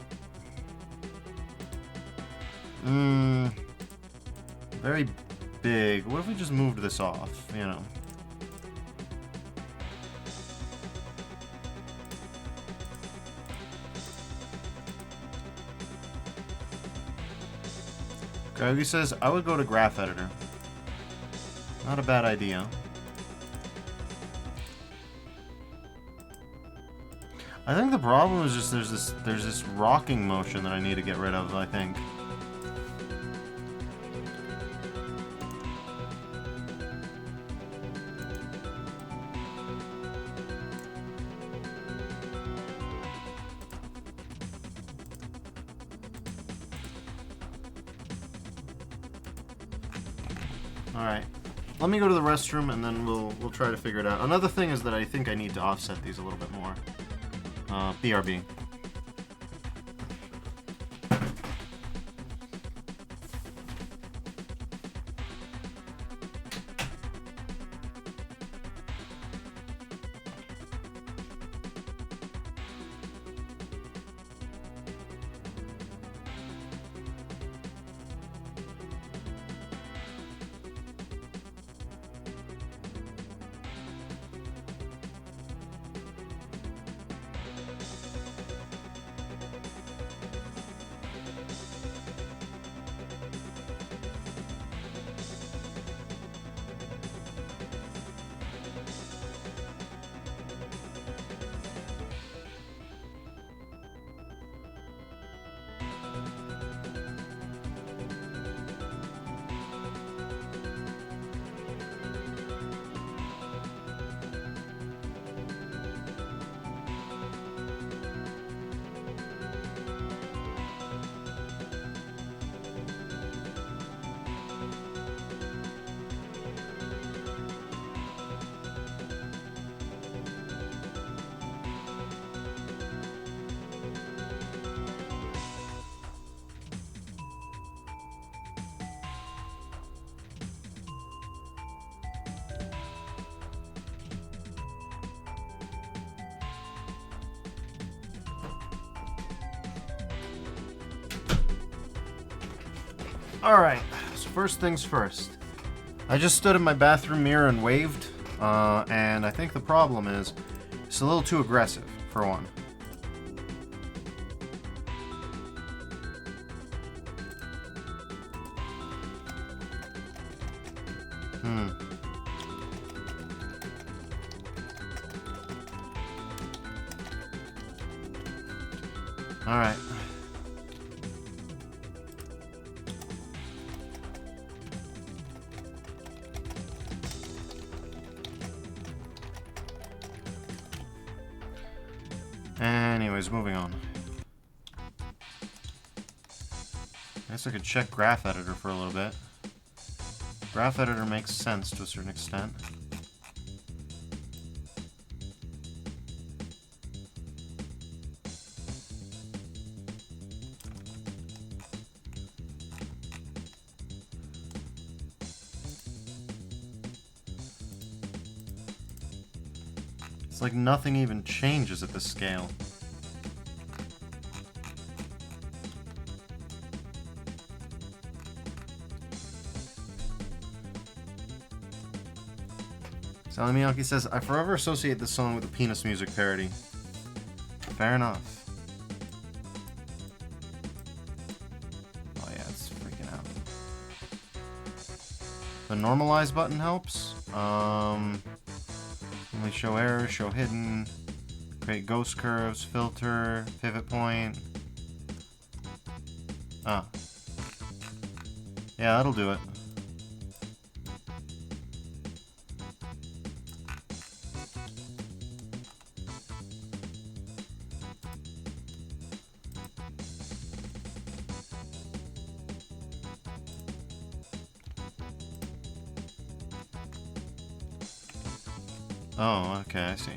A: Very big. What if we just moved this off, you know? Greggy says, I would go to graph editor. Not a bad idea. I think the problem is just there's this rocking motion that I need to get rid of, I think. Alright. Let me go to the restroom and then we'll try to figure it out. Another thing is that I think I need to offset these a little bit more. BRB. Alright, so first things first. I just stood in my bathroom mirror and waved, and I think the problem is it's a little too aggressive, for one. Alright. Anyways, moving on. I guess I could check Graph Editor for a little bit. Graph Editor makes sense to a certain extent. It's like nothing even changes at this scale. Sally Miyake says, I forever associate this song with a penis music parody. Fair enough. Oh yeah, it's freaking out. The normalize button helps. Only show error, show hidden, create ghost curves, filter, pivot point. Ah. Yeah, that'll do it. Oh, okay, I see.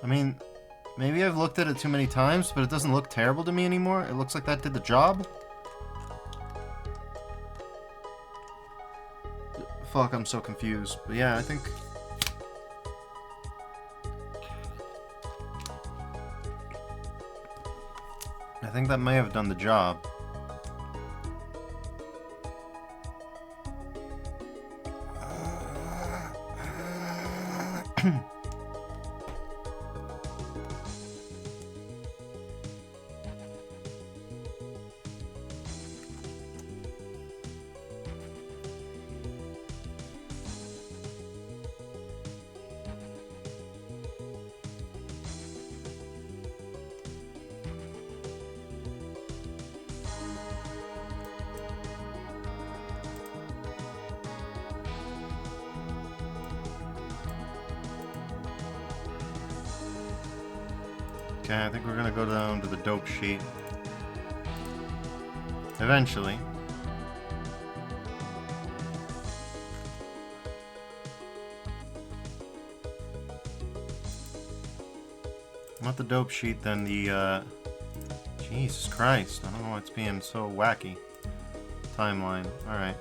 A: I mean, maybe I've looked at it too many times, but it doesn't look terrible to me anymore. It looks like that did the job. Fuck, I'm so confused. But yeah, I think that may have done the job. Okay, I think we're gonna go down to the dope sheet. Eventually. Not the dope sheet, then the, Jesus Christ, I don't know why it's being so wacky. Timeline, alright.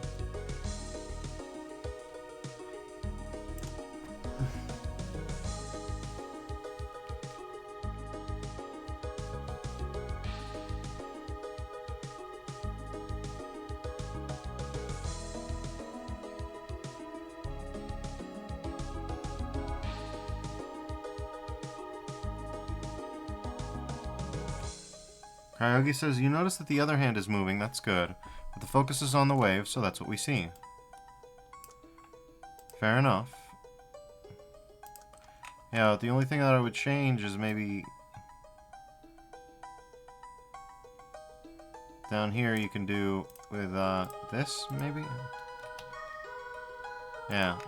A: Kyogi says, you notice that the other hand is moving, that's good. But the focus is on the wave, so that's what we see. Fair enough. Yeah, the only thing that I would change is maybe... down here you can do with, this, maybe? Yeah.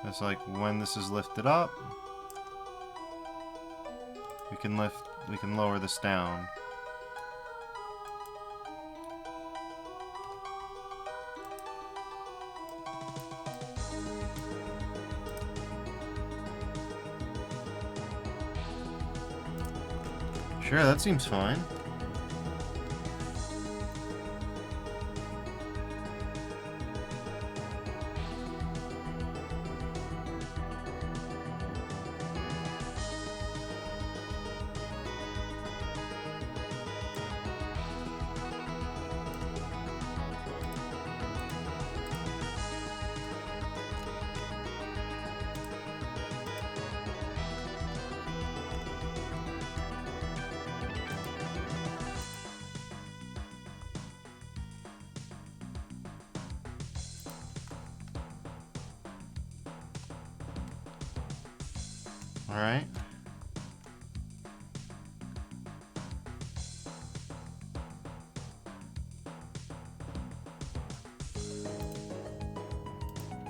A: It's like, when this is lifted up, we can lower this down. Sure, that seems fine. Alright.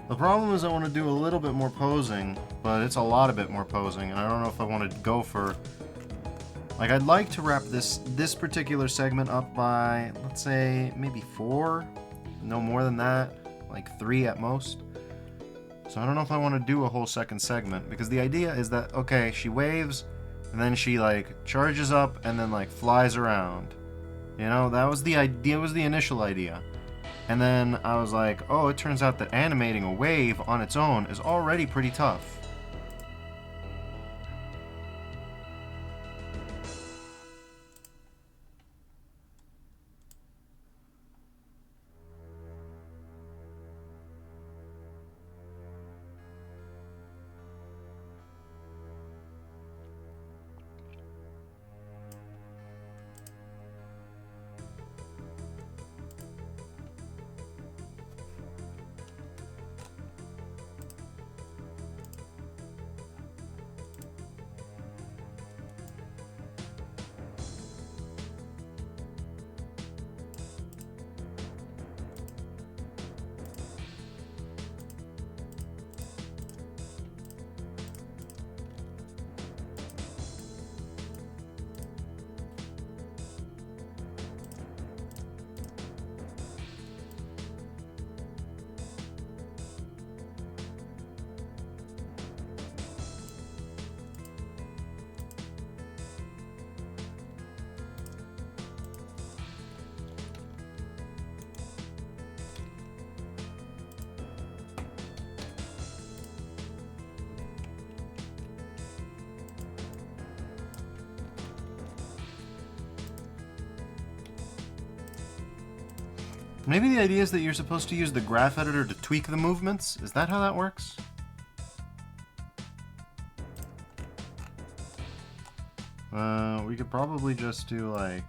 A: The problem is I want to do a little bit more posing, but it's a lot of bit more posing, and I don't know if I want to go for... Like, I'd like to wrap this particular segment up by, let's say, maybe 4? No more than that. Like 3 at most. So I don't know if I want to do a whole second segment, because the idea is that, okay, she waves, and then she, like, charges up, and then, like, flies around. You know, that was the idea, was the initial idea. And then I was like, oh, it turns out that animating a wave on its own is already pretty tough. Maybe the idea is that you're supposed to use the graph editor to tweak the movements? Is that how that works? We could probably just do like...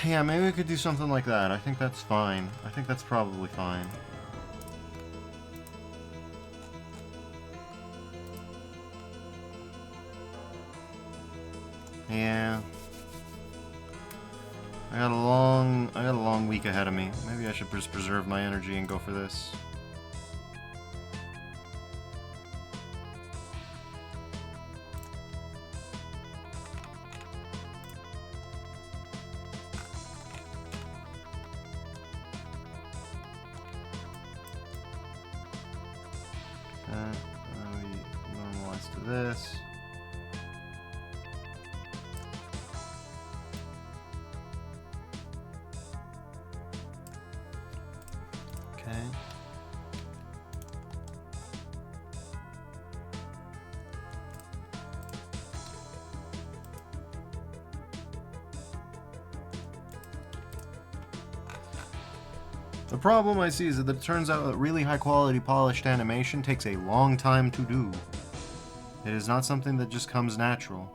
A: Yeah, maybe we could do something like that. I think that's fine. I think that's probably fine. Yeah. I got a long week ahead of me. Maybe I should just preserve my energy and go for this. We normalize to this. Okay. The problem I see is that it turns out that really high quality polished animation takes a long time to do. It is not something that just comes natural.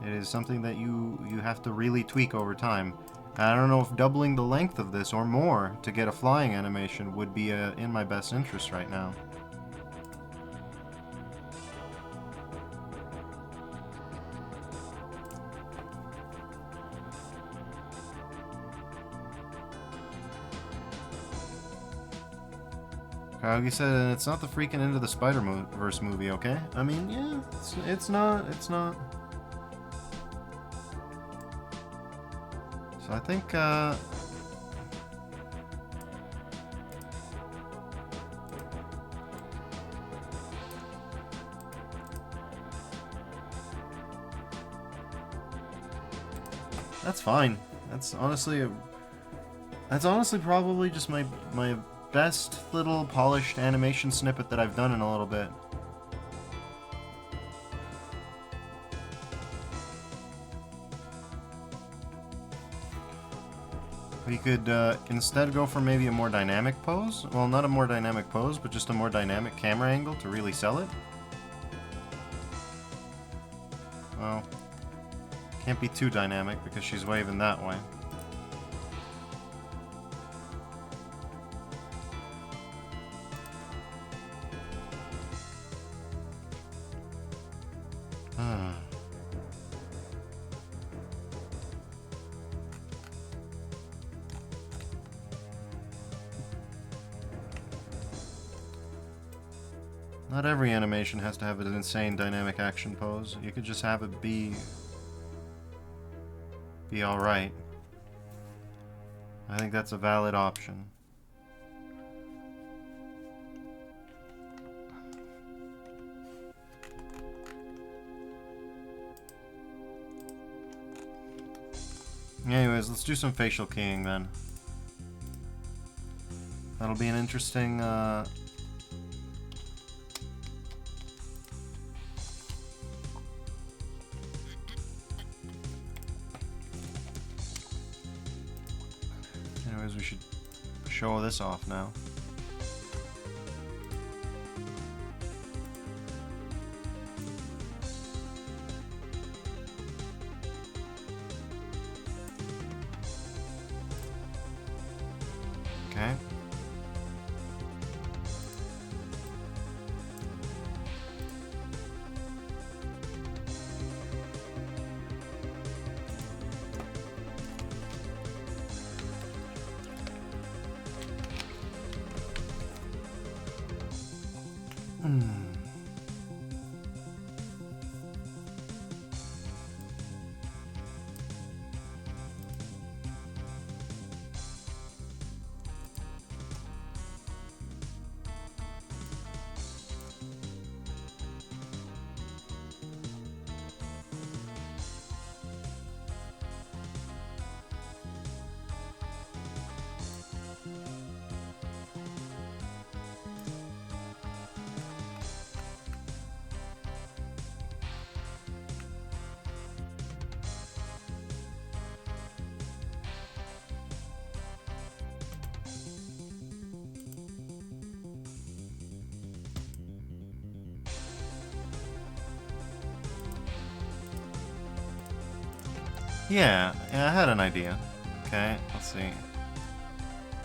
A: It is something that you have to really tweak over time. I don't know if doubling the length of this or more to get a flying animation would be in my best interest right now. Like you said, and it's not the freaking Into the Spider-Verse movie, okay? I mean, yeah, it's not. So I think, that's fine. That's honestly probably just my best little polished animation snippet that I've done in a little bit. We could instead go for maybe a more dynamic pose. Well, not a more dynamic pose, but just a more dynamic camera angle to really sell it. Well, can't be too dynamic because she's waving that way. Not every animation has to have an insane dynamic action pose. You could just have it be alright. I think that's a valid option. Anyways, let's do some facial keying then. That'll be an interesting, Anyways, we should show this off now. Okay. Yeah, I had an idea. Okay, let's see.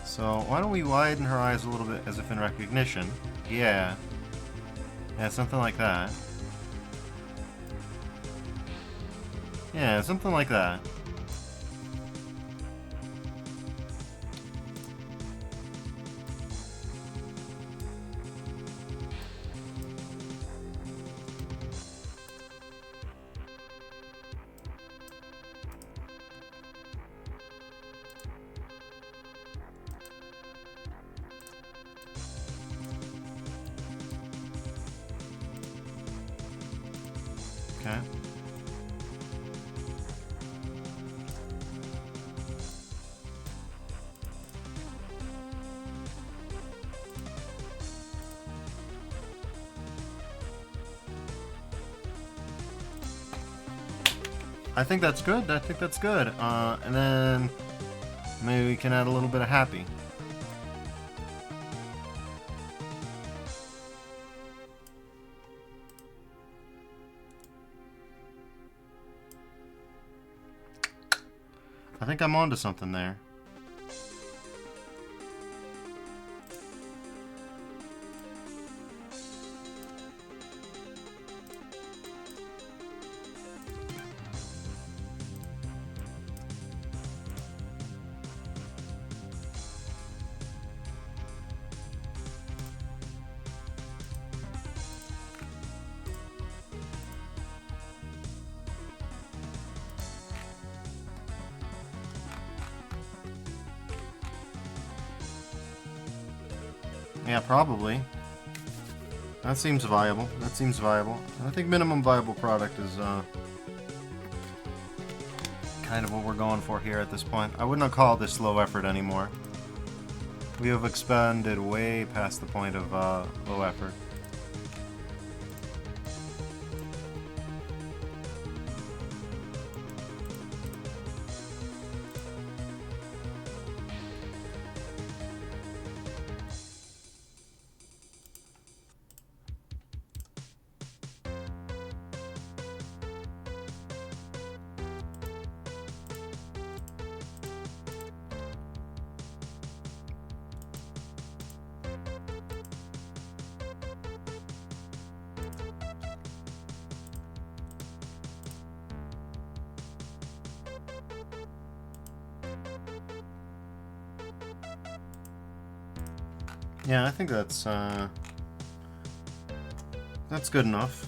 A: So, why don't we widen her eyes a little bit as if in recognition? Yeah. Yeah, something like that. Yeah, something like that. Okay. I think that's good. I think that's good. And then maybe we can add a little bit of happy. I think I'm onto something there. Yeah, probably. That seems viable. That seems viable. I think minimum viable product is kind of what we're going for here at this point. I wouldn't call this low effort anymore. We have expanded way past the point of low effort. Yeah, I think that's good enough.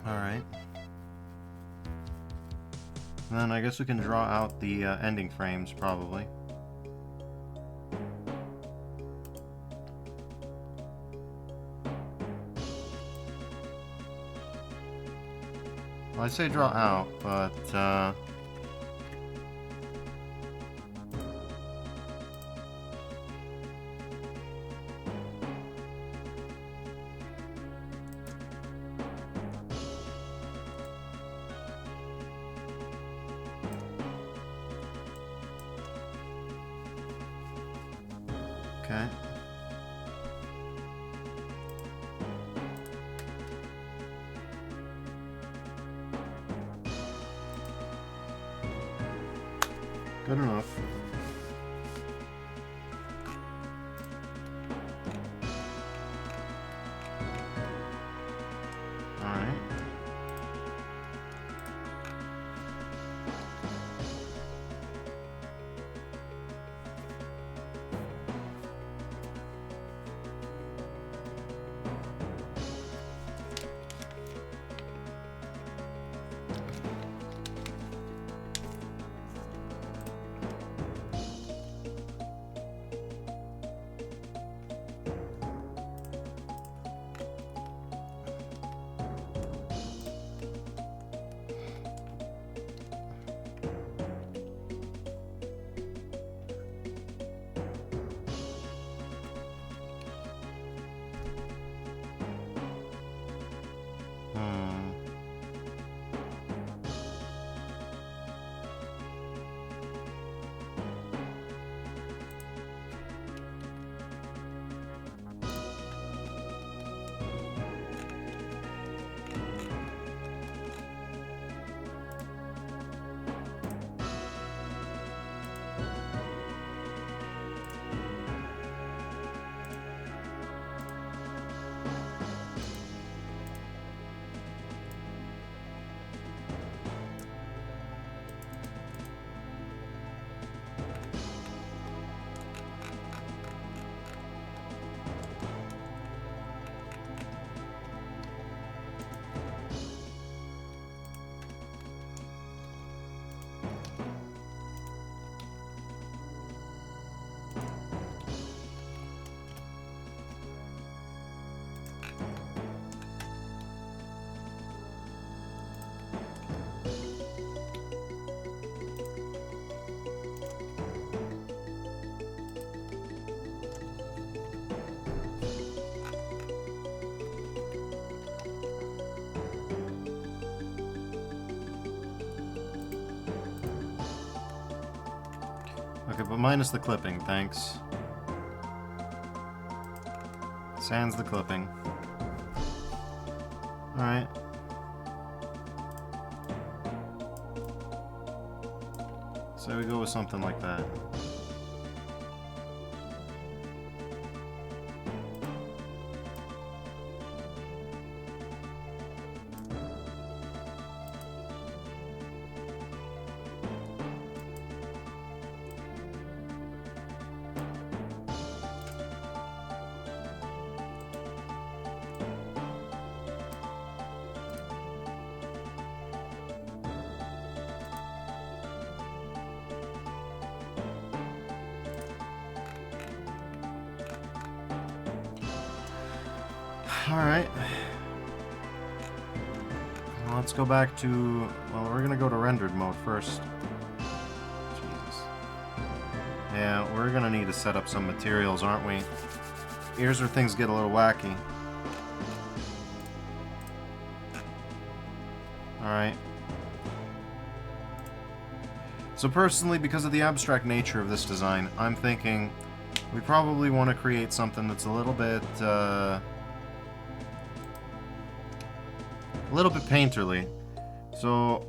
A: All right. And then I guess we can draw out the ending frames, probably. Well, I say draw out, but okay. Good enough. All right. Okay, but minus the clipping, thanks. Sans the clipping. Alright. So we go with something like that. Alright. Well, let's go back to... Well, we're gonna go to rendered mode first. Jesus. Yeah, we're gonna need to set up some materials, aren't we? Here's where things get a little wacky. Alright. So personally, because of the abstract nature of this design, I'm thinking we probably want to create something that's a little bit painterly. So,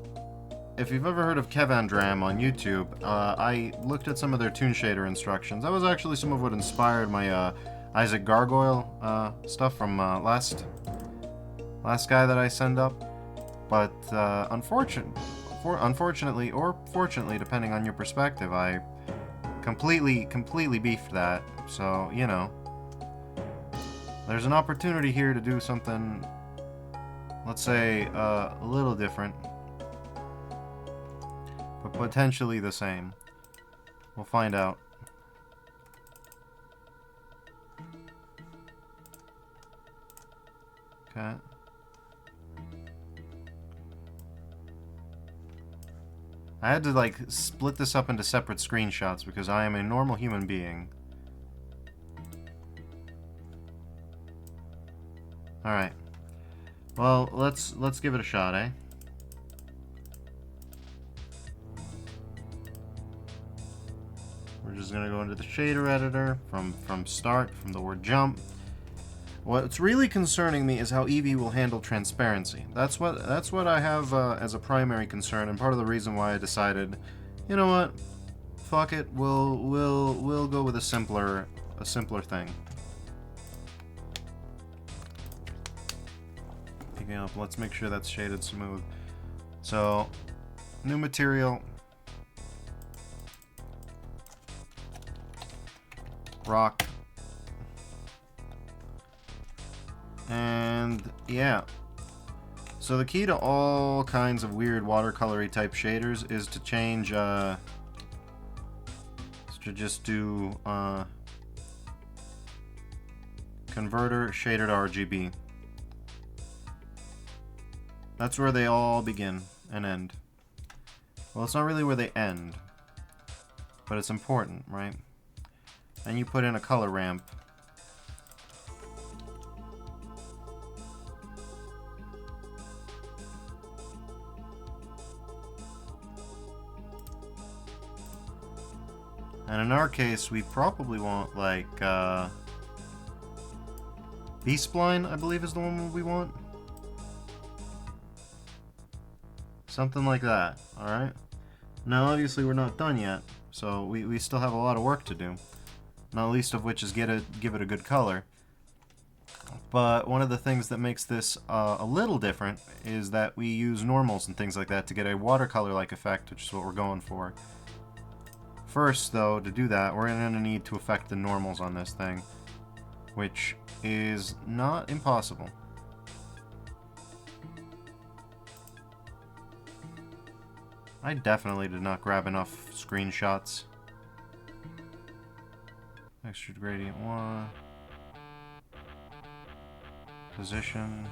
A: if you've ever heard of Kevandram on YouTube, I looked at some of their Toon Shader instructions. That was actually some of what inspired my Isaac Gargoyle stuff from last guy that I send up. But unfortunately, or fortunately, depending on your perspective, I completely beefed that. So, you know, there's an opportunity here to do something, let's say, a little different, but potentially the same. We'll find out. Okay. I had to, like, split this up into separate screenshots because I am a normal human being. Alright. Well, let's give it a shot, eh? We're just gonna go into the shader editor from start, from the word jump. What's really concerning me is how Eevee will handle transparency. That's what I have as a primary concern, and part of the reason why I decided, you know what, fuck it, we'll go with a simpler thing. Picking up, let's make sure that's shaded smooth. So, new material, rock. And yeah, so the key to all kinds of weird watercolory type shaders is to change, to just do converter shader to RGB. That's where they all begin and end. Well, it's not really where they end, but it's important, right? And you put in a color ramp. And in our case, we probably want, like, B-spline, I believe is the one we want. Something like that, alright? Now, obviously, we're not done yet, so we still have a lot of work to do. Not least of which is give it a good color. But one of the things that makes this a little different is that we use normals and things like that to get a watercolor-like effect, which is what we're going for. First, though, to do that, we're going to need to affect the normals on this thing, which is not impossible. I definitely did not grab enough screenshots. Extrude gradient 1. Position.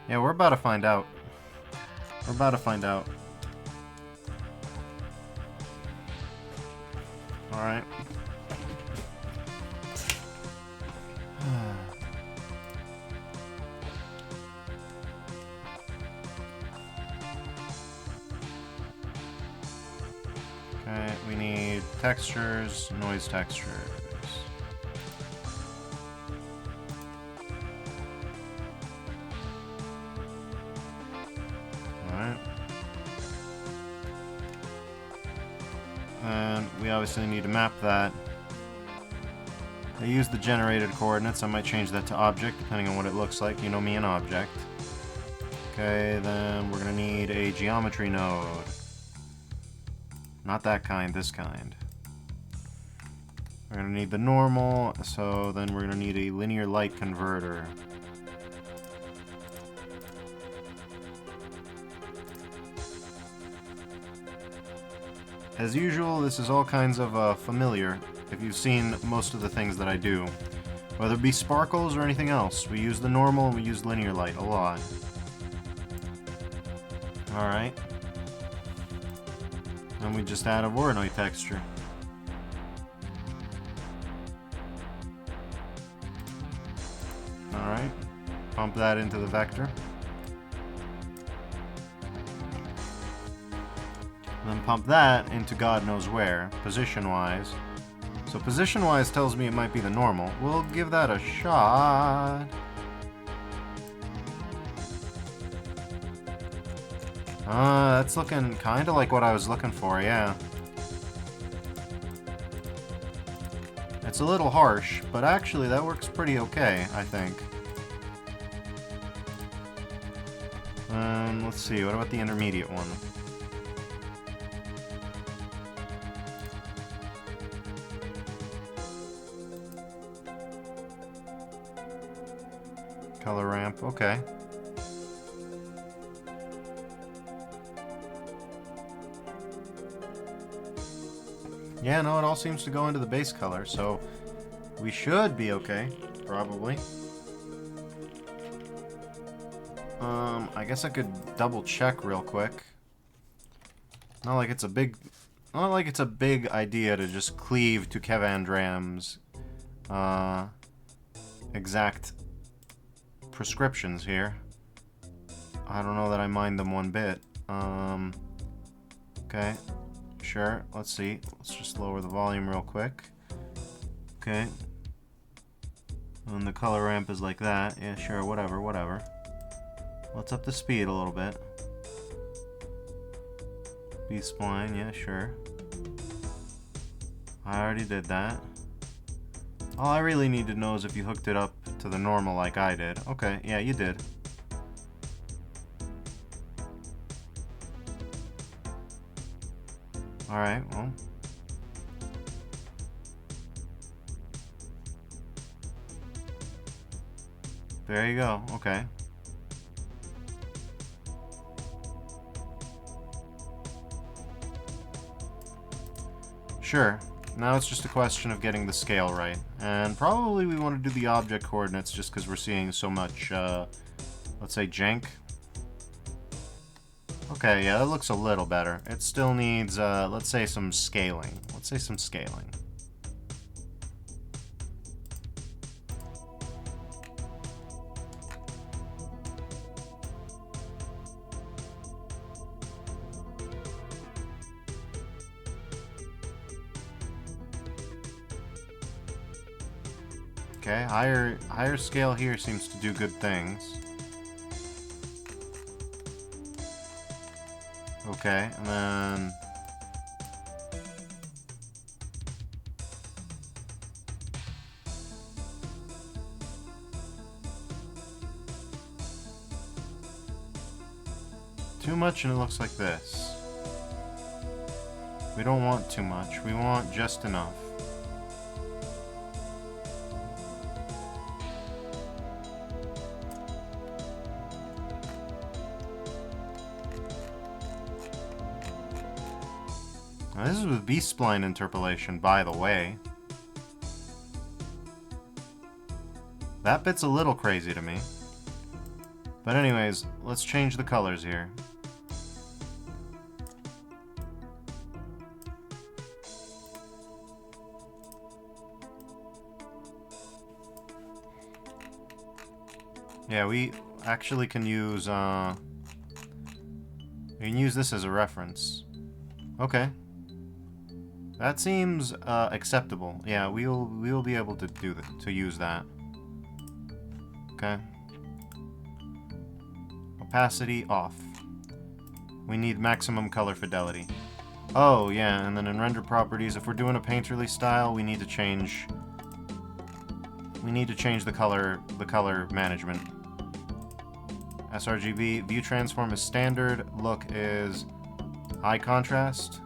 A: Yeah, we're about to find out. We're about to find out. Alright. we need textures, noise textures. Alright. And we obviously need to map that. I use the generated coordinates. I might change that to object, depending on what it looks like. You know me, an object. Okay, then we're going to need a geometry node. Not that kind, this kind. We're going to need the normal, so then we're going to need a linear light converter. As usual, this is all kinds of familiar, if you've seen most of the things that I do. Whether it be sparkles or anything else, we use the normal and we use linear light a lot. Alright. And we just add a Voronoi texture. Alright. Pump that into the vector. Then pump that into God knows where, position-wise. So position-wise tells me it might be the normal. We'll give that a shot. That's looking kind of like what I was looking for, yeah. It's a little harsh, but actually that works pretty okay, I think. Let's see, what about the intermediate one? Color ramp, okay. Yeah, no, it all seems to go into the base color, so we should be okay, probably. I guess I could double check real quick. Not like it's a big idea to just cleave to Kevandram's exact prescriptions here. I don't know that I mind them one bit. Okay. Sure, let's see. Let's just lower the volume real quick. Okay. And the color ramp is like that. Yeah, sure, whatever, whatever. Let's up the speed a little bit. B-spline, yeah, sure. I already did that. All I really need to know is if you hooked it up to the normal like I did. Okay, yeah, you did. Alright, well. There you go, okay. Sure. Now it's just a question of getting the scale right. And probably we want to do the object coordinates just because we're seeing so much, let's say, jank. Okay, yeah, that looks a little better. It still needs, let's say, some scaling. Let's say some scaling. Okay, higher scale here seems to do good things. Okay, and then too much and it looks like this. We don't want too much, we want just enough. Now, this is with B-spline interpolation, by the way. That bit's a little crazy to me. But anyways, let's change the colors here. Yeah, we actually can use, we can use this as a reference. Okay. That seems acceptable. Yeah, we'll be able to use that. Okay. Opacity off. We need maximum color fidelity. Oh yeah, and then in render properties, if we're doing a painterly style, we need to change the color management. sRGB view transform is standard. Look is high contrast.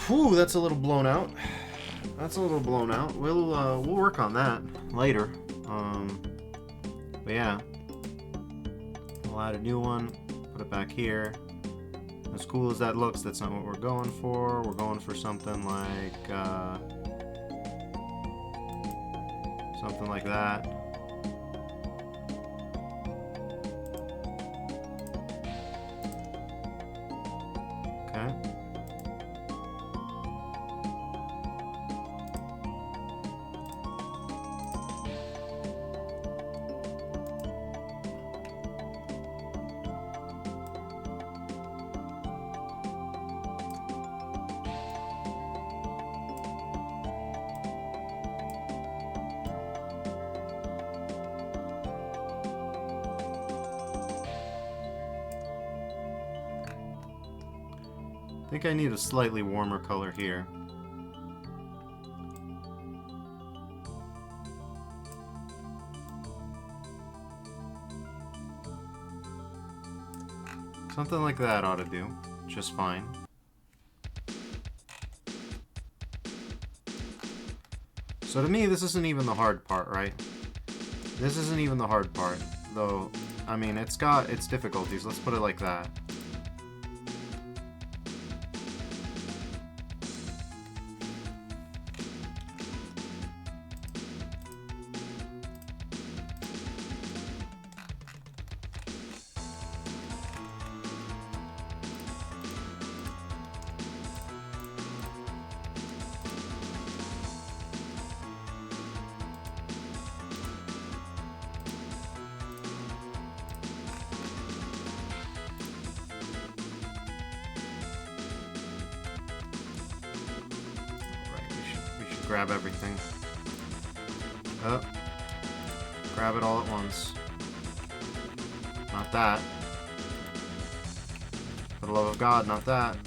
A: Whew, that's a little blown out. That's a little blown out. We'll work on that later. But yeah, we'll add a new one. Put it back here. As cool as that looks, that's not what we're going for. We're going for something like that. Okay. I think I need a slightly warmer color here. Something like that ought to do just fine. So to me, this isn't even the hard part, right? This isn't even the hard part, though. I mean, it's got its difficulties. Let's put it like that. Grab everything. Oh. Grab it all at once. Not that. For the love of God, not that.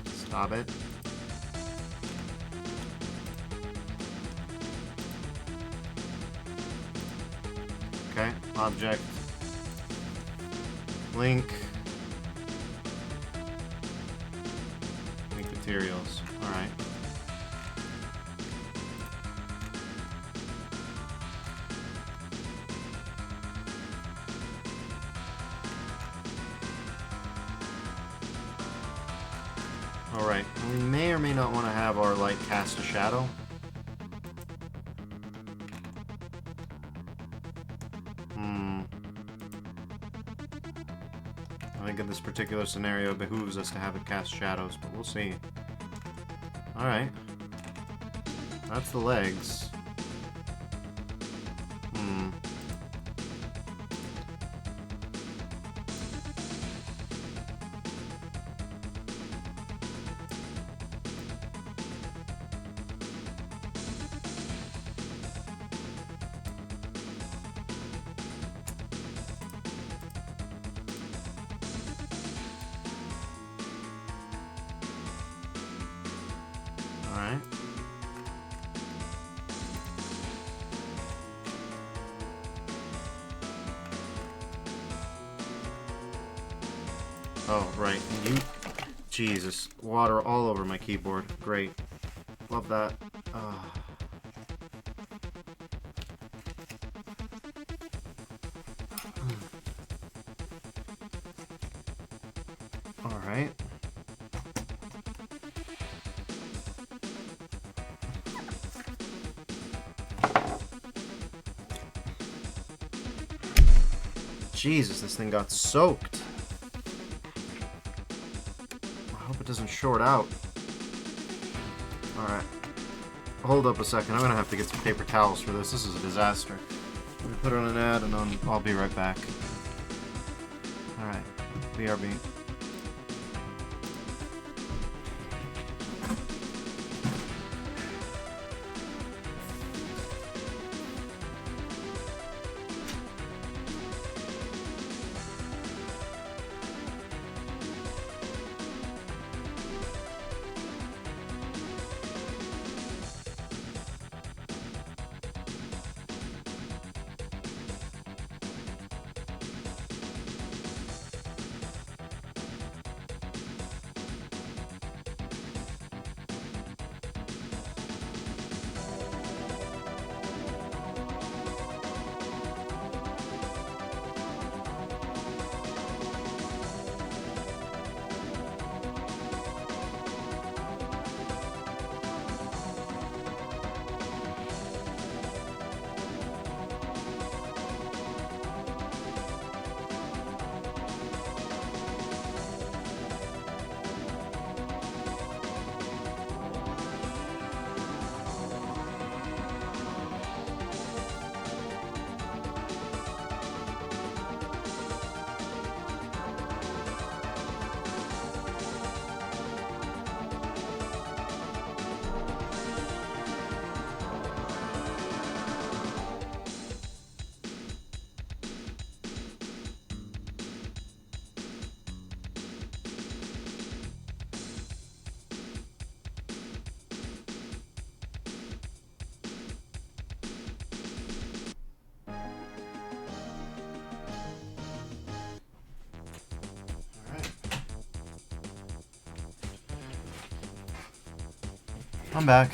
A: Stop it. Okay, object. Link. Materials. Alright. Alright. We may or may not want to have our light cast a shadow. I think in this particular scenario it behooves us to have it cast shadows, but we'll see. Alright. That's the legs. Alright. Oh, right. You... Jesus. Water all over my keyboard. Great. Love that. Alright. Jesus, this thing got soaked. I hope it doesn't short out. Alright. Hold up a second. I'm gonna have to get some paper towels for this. This is a disaster. Let me put on an ad and I'll be right back. Alright, BRB. I'm back.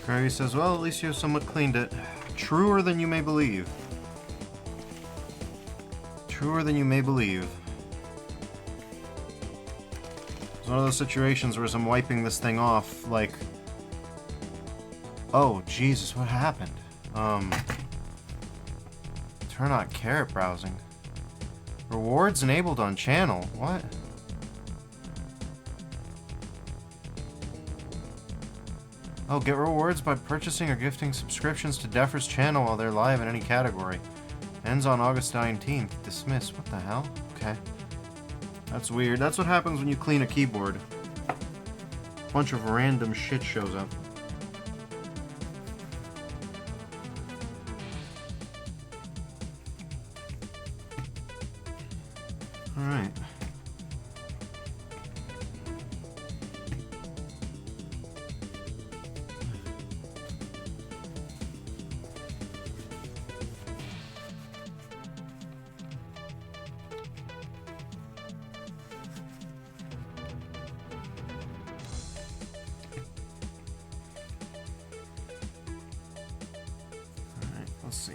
A: Gravy says, well, at least you somewhat cleaned it. Truer than you may believe. Truer than you may believe. It's one of those situations where as I'm wiping this thing off, like... Oh, Jesus, what happened? Turn on carrot browsing. Rewards enabled on channel. What? Oh, get rewards by purchasing or gifting subscriptions to Deffer's channel while they're live in any category. Ends on August 19th. Dismiss. What the hell? Okay. That's weird. That's what happens when you clean a keyboard. A bunch of random shit shows up. Alright. Let's see.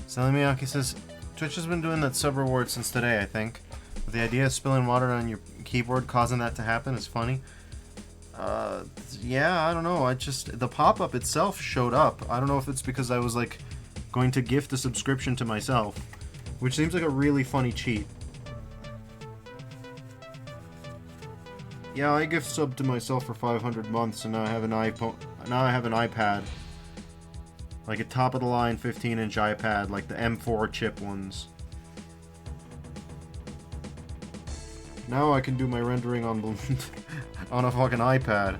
A: Sally Miyake says, Twitch has been doing that sub reward since today, I think. But the idea of spilling water on your keyboard causing that to happen is funny. Yeah, I don't know. The pop-up itself showed up. I don't know if it's because I was, like, going to gift a subscription to myself. Which seems like a really funny cheat. Yeah, I gift subbed to myself for 500 months, and now I have an iPad. Like a top-of-the-line 15-inch iPad, like the M4 chip ones. Now I can do my rendering on on a fucking iPad.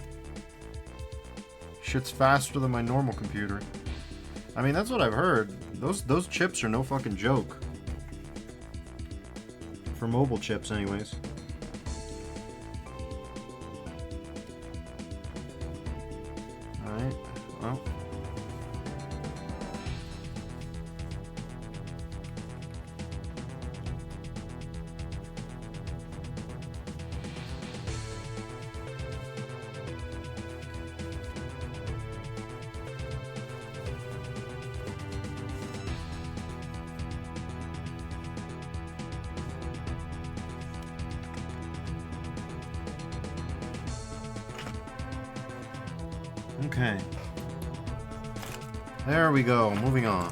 A: Shit's faster than my normal computer. I mean, that's what I've heard. Those chips are no fucking joke. For mobile chips, anyways. Alright, well. Okay. There we go. Moving on.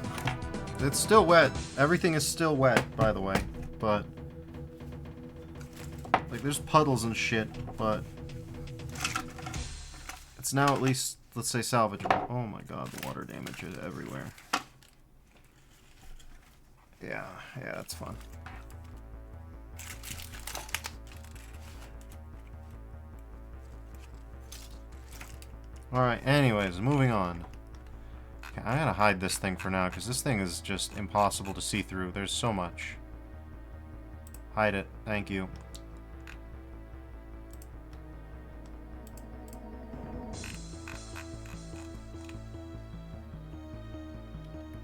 A: It's still wet. Everything is still wet, by the way. But... like, there's puddles and shit, but... it's now at least, let's say, salvageable. Oh my god, the water damage is everywhere. Yeah, it's fun. Alright, anyways, moving on. Okay, I gotta hide this thing for now, because this thing is just impossible to see through. There's so much. Hide it. Thank you.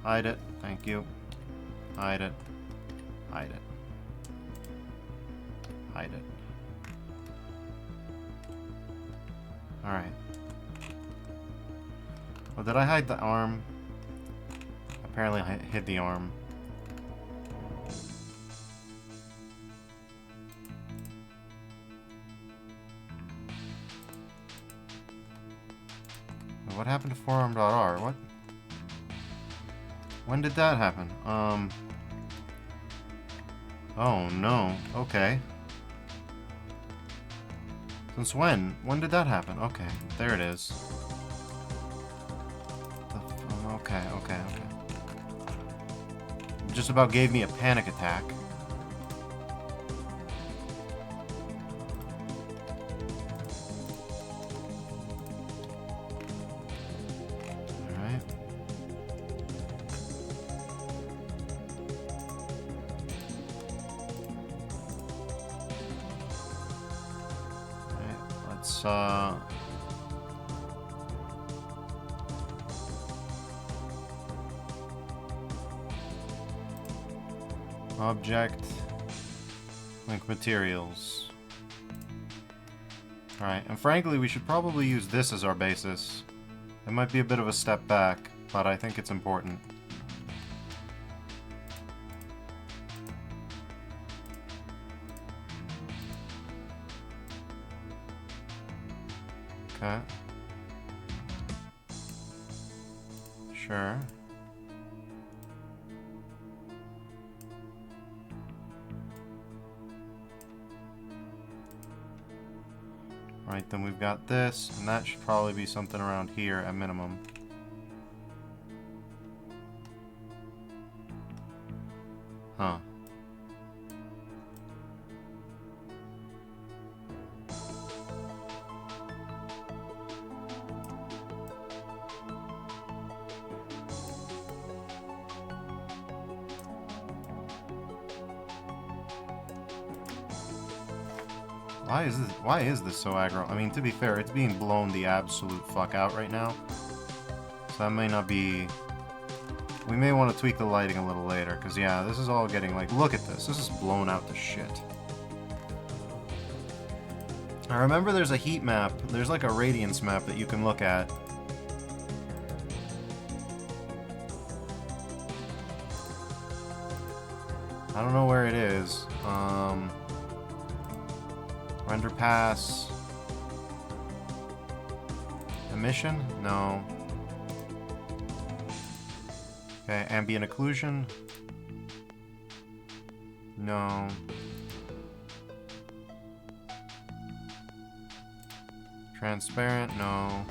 A: Hide it. Thank you. Hide it. Hide it. Hide it. Alright. Well, did I hide the arm? Apparently I hid the arm. What happened to forearm.r? What? When did that happen? Oh no. Okay. Since when? When did that happen? Okay. There it is. Okay. Just about gave me a panic attack. Object, link materials. Alright, and frankly, we should probably use this as our basis. It might be a bit of a step back, but I think it's important. Okay. Sure. Right, then we've got this, and that should probably be something around here at minimum. Huh. Why is this so aggro? I mean, to be fair, it's being blown the absolute fuck out right now. So that may not be... we may want to tweak the lighting a little later, because yeah, this is all getting like, look at this. This is blown out to shit. I remember there's a heat map. There's like a radiance map that you can look at. I don't know where it is. Render pass. Emission? No. Okay, ambient occlusion? No. Transparent? No.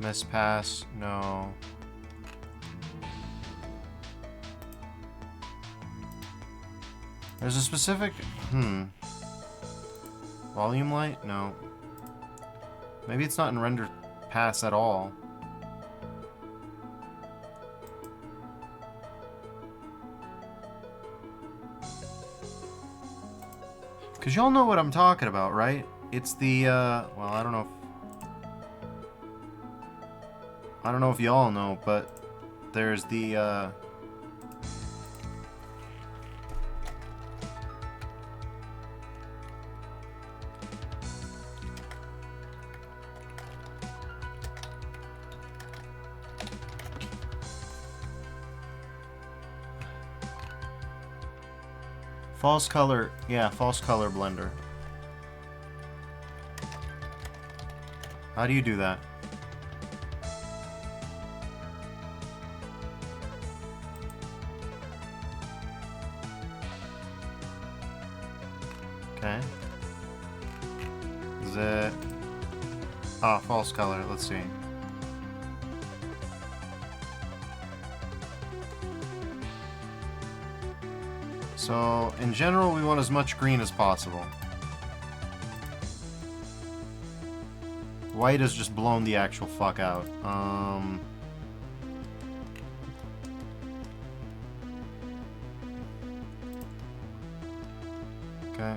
A: Mist pass? No. There's a specific... Volume light? No. Maybe it's not in render pass at all. Because y'all know what I'm talking about, right? It's the, well, I don't know if y'all know, but there's the, false color, yeah, false color blender. How do you do that? Okay. Is it... Ah, false color. Let's see. So, in general, we want as much green as possible. White has just blown the actual fuck out. Okay.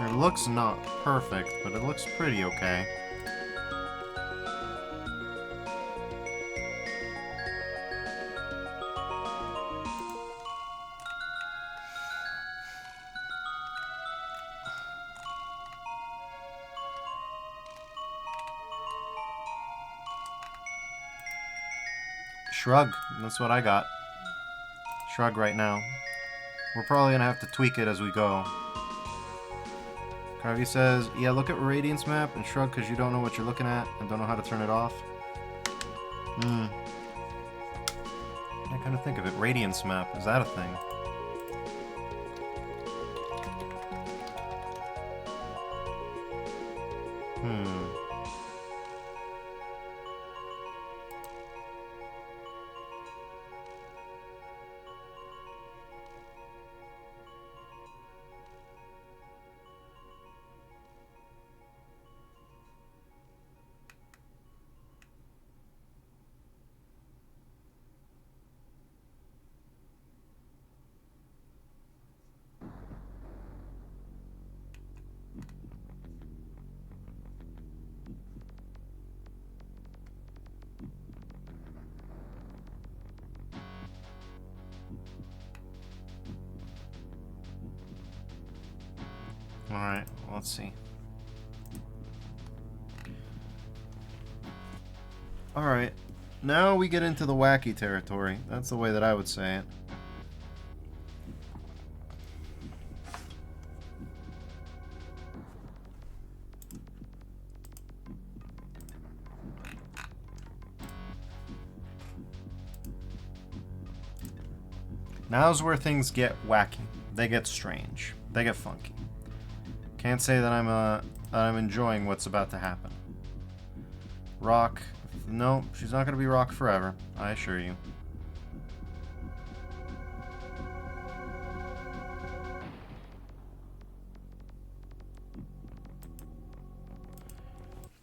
A: It looks not perfect, but it looks pretty okay. Shrug. That's what I got. Shrug right now. We're probably gonna have to tweak it as we go. Carvey says, yeah, look at Radiance map and shrug because you don't know what you're looking at and don't know how to turn it off. I kind of think of it. Radiance map. Is that a thing? Alright, let's see. Alright, now we get into the wacky territory. That's the way that I would say it. Now's where things get wacky. They get strange. They get funky. Can't say that I'm enjoying what's about to happen. Rock. No, she's not gonna be Rock forever, I assure you.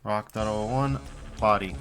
A: Rock.01 body.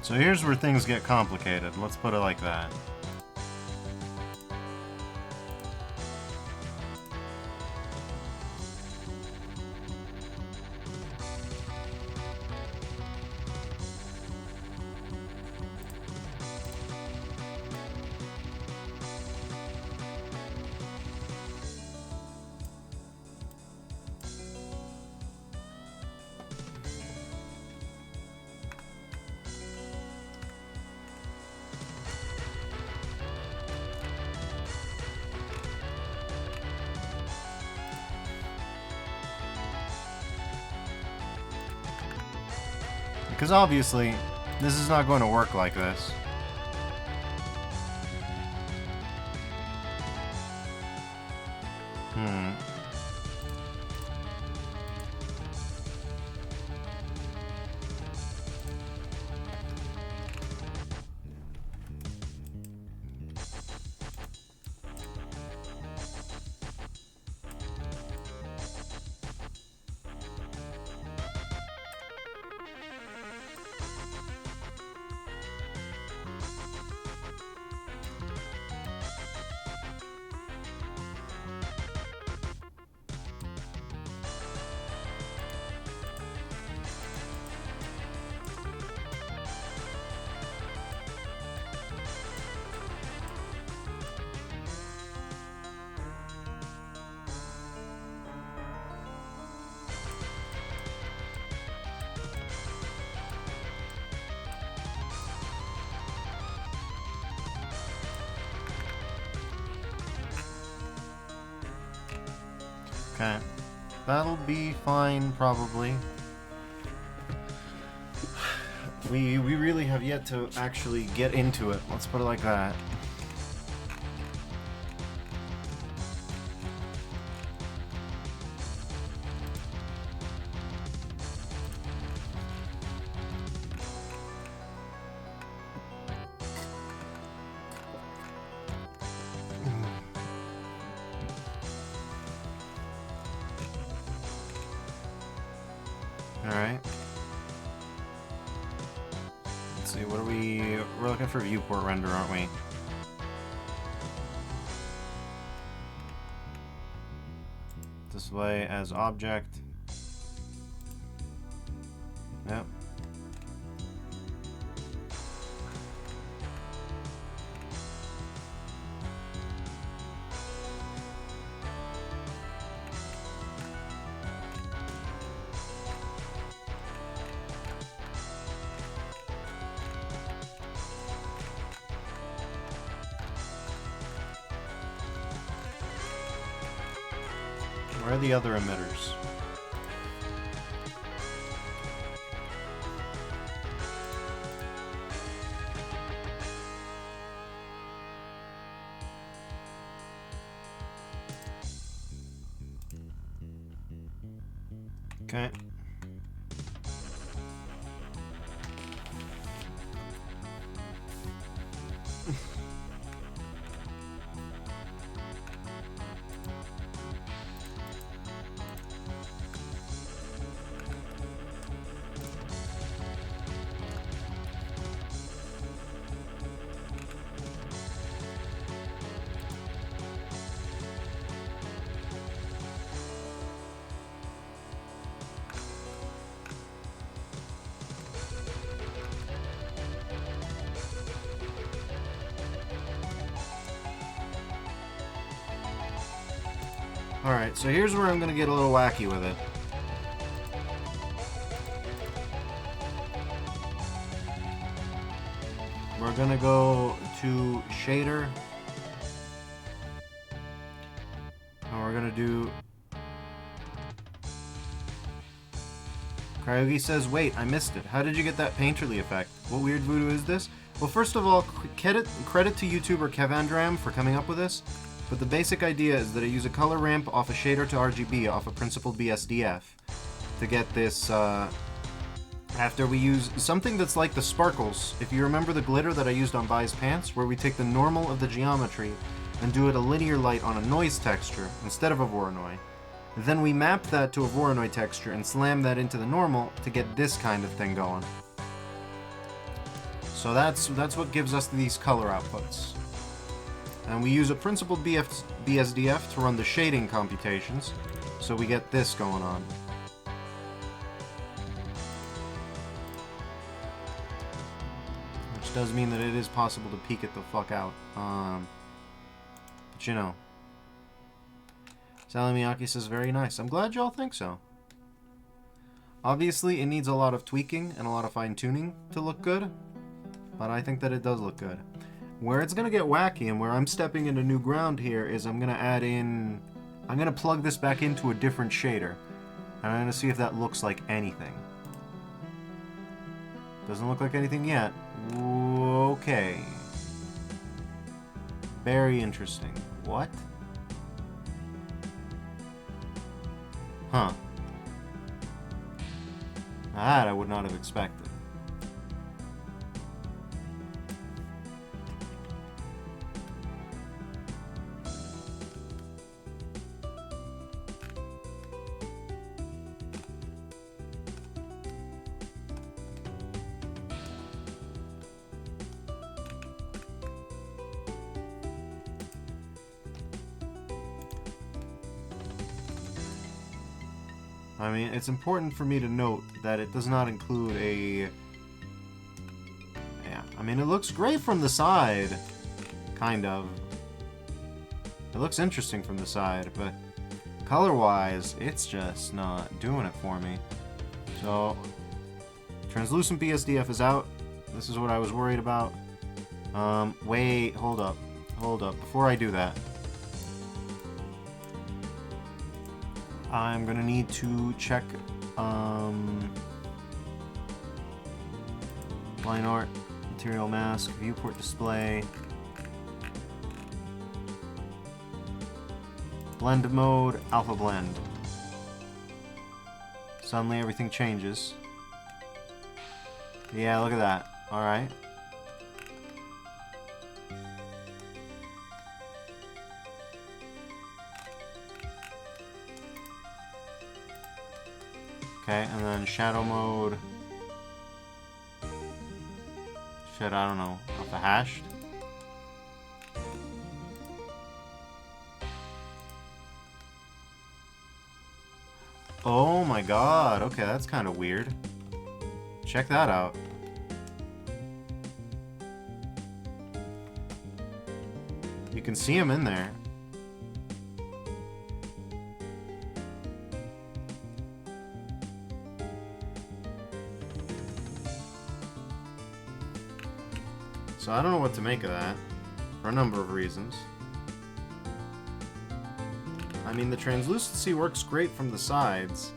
A: So here's where things get complicated. Let's put it like that. Because obviously, this is not going to work like this. Okay. That'll be fine, probably. We really have yet to actually get into it. Let's put it like that. Alright. Let's see, what are we... We're looking for viewport render, aren't we? Display as object. Yep. Where are the other emitters? Okay. Alright, so here's where I'm going to get a little wacky with it. We're going to go to shader. And we're going to do... Kryogi says, wait, I missed it. How did you get that painterly effect? What weird voodoo is this? Well, first of all, credit to YouTuber Kevandram for coming up with this. But the basic idea is that I use a color ramp off a shader to RGB off a principled BSDF to get this, after we use something that's like the sparkles. If you remember the glitter that I used on Bai's pants, where we take the normal of the geometry and do it a linear light on a noise texture instead of a Voronoi. Then we map that to a Voronoi texture and slam that into the normal to get this kind of thing going. So that's what gives us these color outputs. And we use a principled BSDF to run the shading computations, so we get this going on. Which does mean that it is possible to peek it the fuck out. But you know. Sally Miyake says, very nice. I'm glad y'all think so. Obviously, it needs a lot of tweaking and a lot of fine-tuning to look good, but I think that it does look good. Where it's going to get wacky and where I'm stepping into new ground here is I'm going to add in... I'm going to plug this back into a different shader. And I'm going to see if that looks like anything. Doesn't look like anything yet. Okay. Very interesting. What? Huh. That I would not have expected. I mean, it's important for me to note that it does not include a... Yeah, I mean, it looks great from the side. Kind of. It looks interesting from the side, but color-wise, it's just not doing it for me. So, translucent BSDF is out. This is what I was worried about. Wait, hold up. Hold up. Before I do that, I'm gonna need to check line art, material mask, viewport display, blend mode, alpha blend. Suddenly everything changes. Yeah, look at that. Alright. Okay, and then shadow mode. Shit, I don't know. Alpha hashed? Oh my god, okay, that's kind of weird. Check that out. You can see him in there. So I don't know what to make of that, for a number of reasons. I mean, the translucency works great from the sides.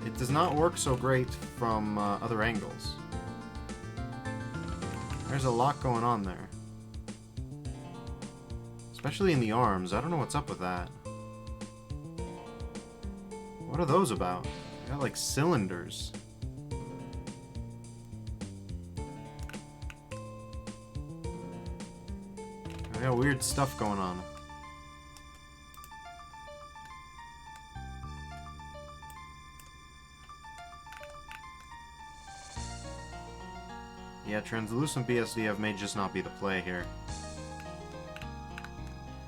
A: It does not work so great from other angles. There's a lot going on there. Especially in the arms. I don't know what's up with that. What are those about? They got like cylinders. They got weird stuff going on. Yeah, translucent BSDF may just not be the play here.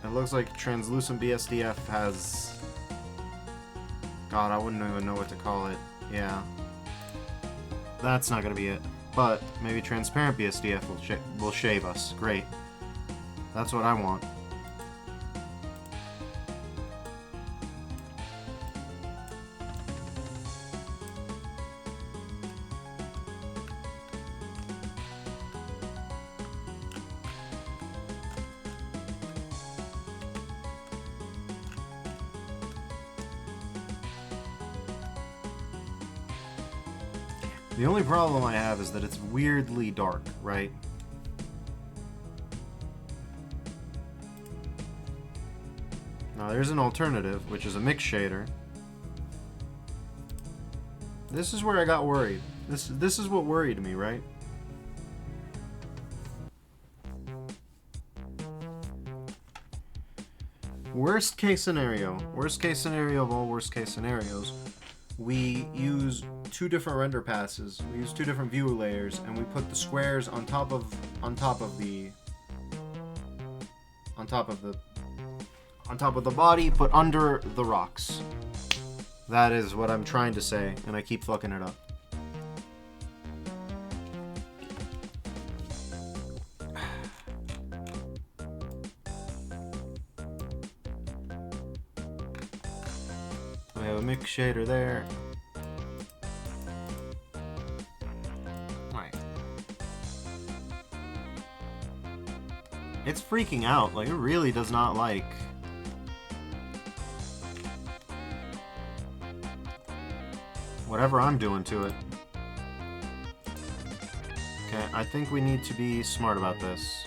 A: It looks like translucent BSDF has... God, I wouldn't even know what to call it. Yeah. That's not gonna be it. But maybe transparent BSDF will shave us. Great. That's what I want. The only problem I have is that it's weirdly dark, right? Now there's an alternative, which is a mix shader. This is where I got worried. This is what worried me, right? Worst case scenario of all worst case scenarios, we use two different render passes. We use two different view layers, and we put the squares on top of the body, but under the rocks. That is what I'm trying to say, and I keep fucking it up. We have a mix shader there. Right. It's freaking out. Like, it really does not like... whatever I'm doing to it. Okay, I think we need to be smart about this.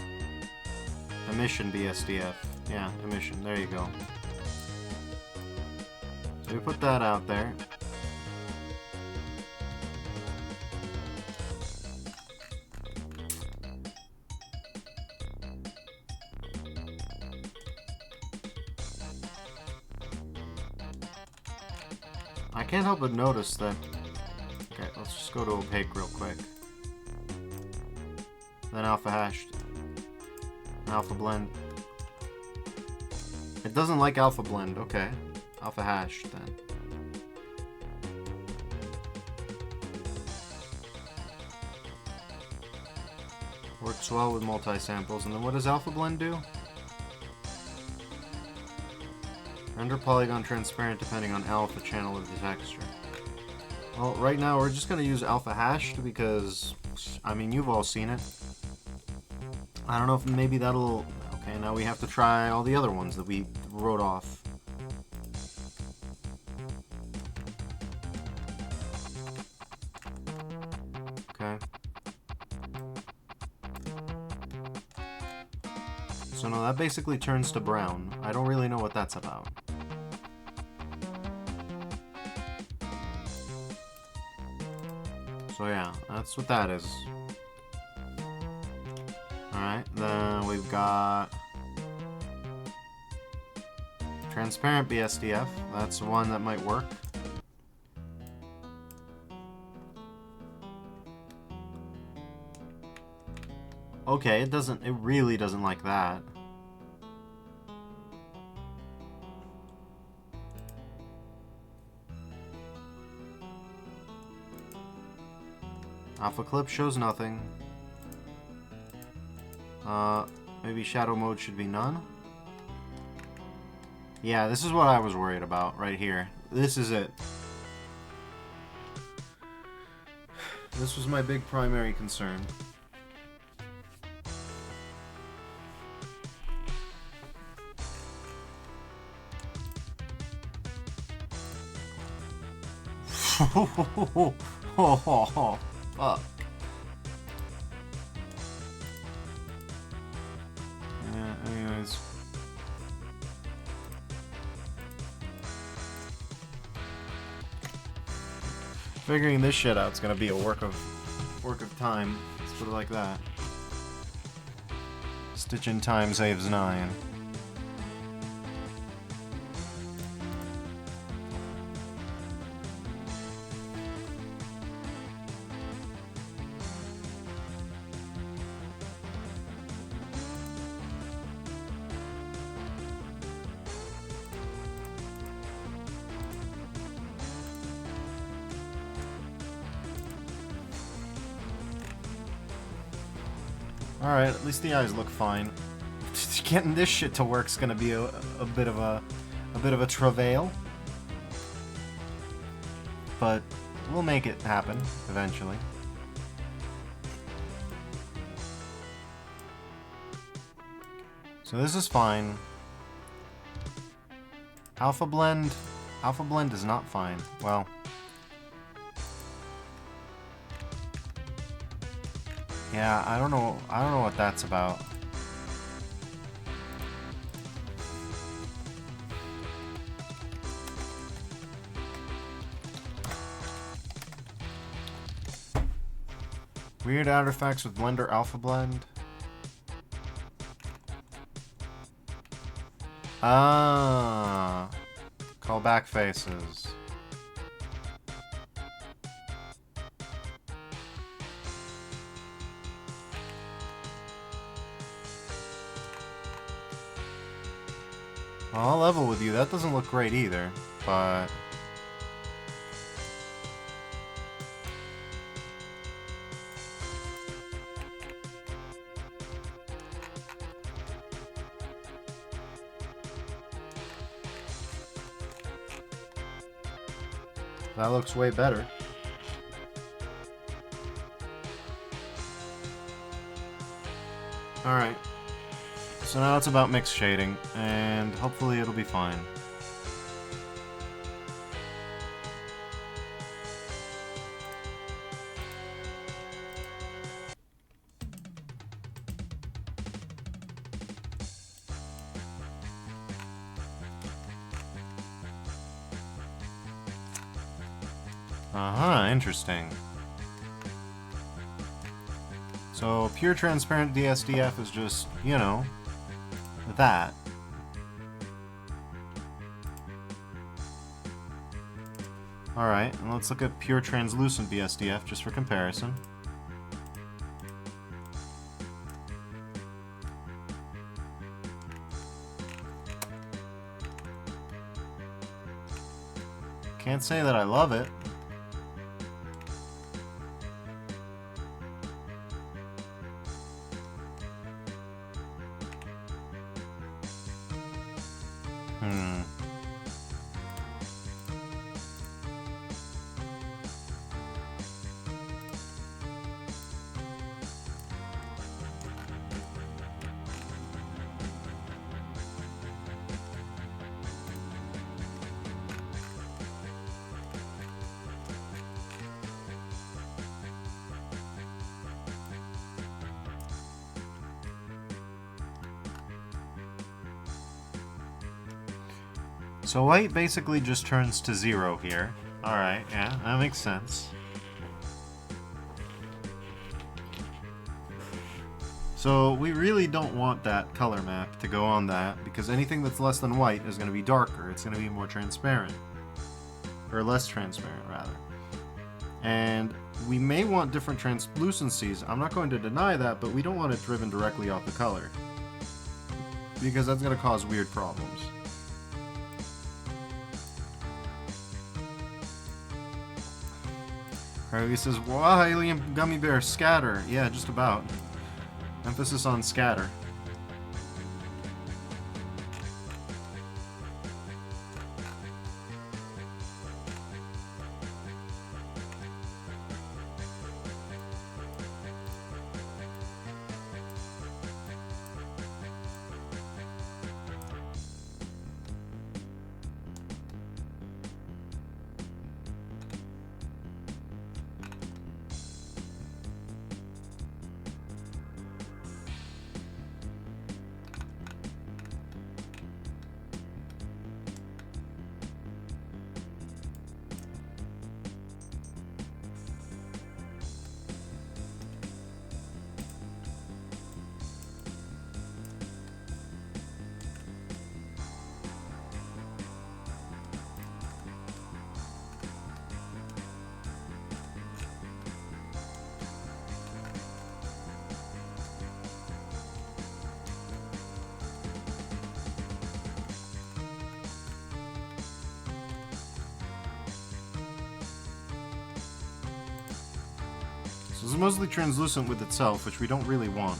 A: Emission BSDF. Yeah, emission. There you go. So we put that out there. I can't help but notice that... Okay, let's just go to opaque real quick. Then alpha hashed. Alpha blend. It doesn't like alpha blend, okay. Alpha hashed then. Works well with multi-samples. And then what does alpha blend do? Render polygon transparent depending on alpha channel of the texture. Well, right now we're just going to use alpha hashed because, I mean, you've all seen it. I don't know if maybe that'll... Okay, now we have to try all the other ones that we wrote off. Okay. So no, that basically turns to brown. I don't really know what that's about. So yeah, that's what that is. Alright, then we've got transparent BSDF. That's one that might work. Okay, it really doesn't like that. Alpha clip shows nothing. Maybe shadow mode should be none. Yeah, this is what I was worried about right here. This is it. This was my big primary concern. Fuck. Yeah, anyways. Figuring this shit out's gonna be a work of time. Let's put it like that. Stitch in time saves 9. Alright, at least the eyes look fine. Getting this shit to work's gonna be a bit of a travail. But we'll make it happen eventually. So this is fine. Alpha blend is not fine. Well, Yeah, I don't know what that's about. Weird artifacts with Blender Alpha Blend. Ah, call back faces. Well, I'll level with you. That doesn't look great either, but that looks way better. Alright. So now it's about mix shading, and hopefully it'll be fine. Uh-huh, interesting. So, pure transparent DSDF is just, you know, that. Alright, and let's look at pure translucent BSDF just for comparison. Can't say that I love it. So white basically just turns to 0 here. Alright, yeah, that makes sense. So we really don't want that color map to go on that, because anything that's less than white is going to be darker. It's going to be more transparent. Or less transparent, rather. And we may want different translucencies. I'm not going to deny that, but we don't want it driven directly off the color, because that's going to cause weird problems. He says, wow, alien gummy bear, scatter. Yeah, just about. Emphasis on scatter. So this is mostly translucent with itself, which we don't really want.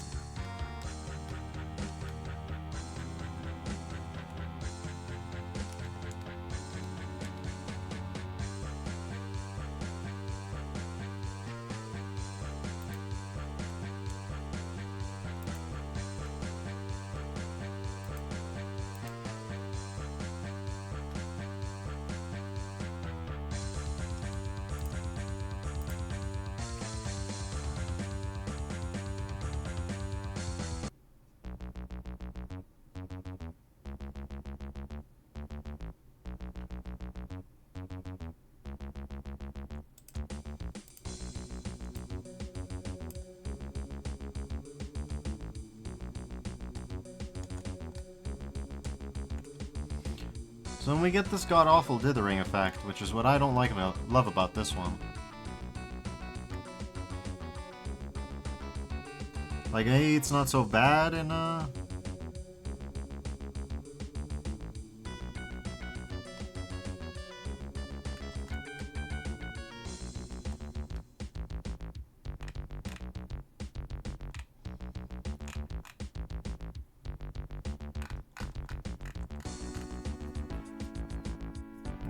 A: So then we get this god-awful dithering effect, which is what I don't love about this one. Like, hey, it's not so bad in,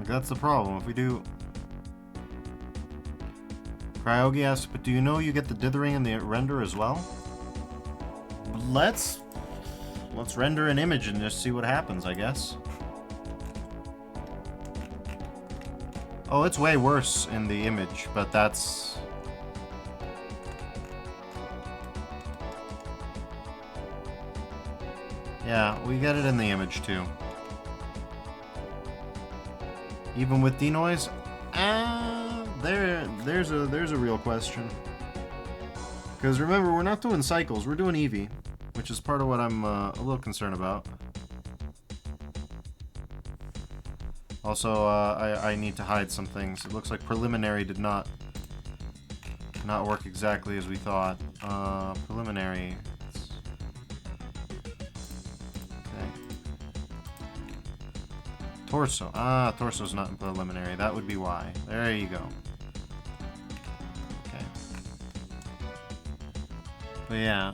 A: That's the problem. If we do... Cryogi asks, but do you know you get the dithering in the render as well? Let's render an image and just see what happens, I guess. Oh, it's way worse in the image, but that's... Yeah, we get it in the image too. Even with denoise? There's a real question. Because remember, we're not doing cycles, we're doing Eevee, which is part of what I'm a little concerned about. Also, I need to hide some things. It looks like preliminary did not work exactly as we thought. Preliminary. Torso. Ah, torso's not in preliminary. That would be why. There you go. Okay. But yeah.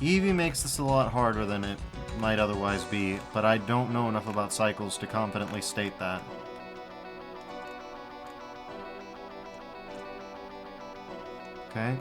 A: Eevee makes this a lot harder than it might otherwise be, but I don't know enough about cycles to confidently state that. Okay.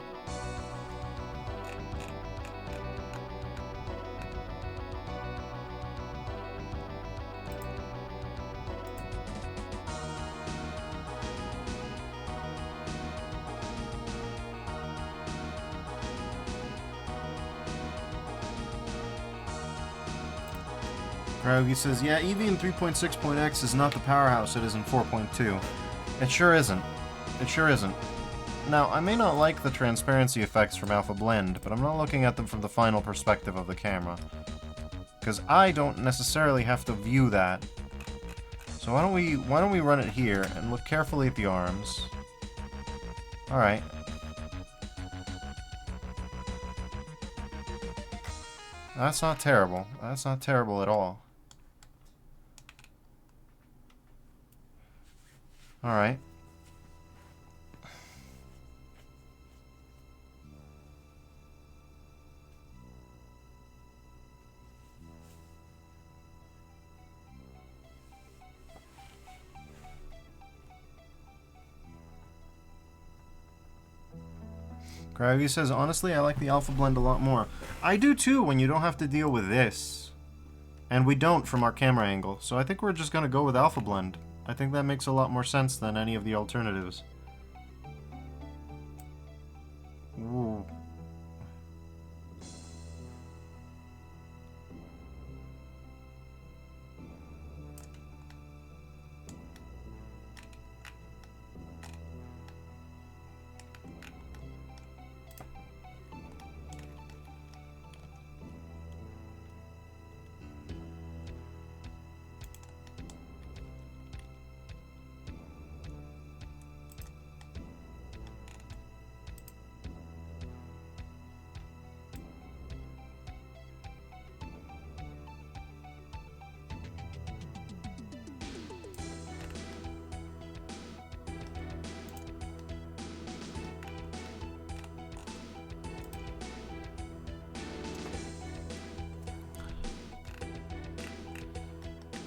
A: Cryogi says, yeah, Eevee in 3.6.x is not the powerhouse it is in 4.2. It sure isn't. It sure isn't. Now, I may not like the transparency effects from Alpha Blend, but I'm not looking at them from the final perspective of the camera. Because I don't necessarily have to view that. So why don't we run it here and look carefully at the arms. Alright. That's not terrible. That's not terrible at all. Alright. Gravity says, honestly, I like the Alpha Blend a lot more. I do too, when you don't have to deal with this. And we don't from our camera angle, so I think we're just gonna go with Alpha Blend. I think that makes a lot more sense than any of the alternatives. Ooh.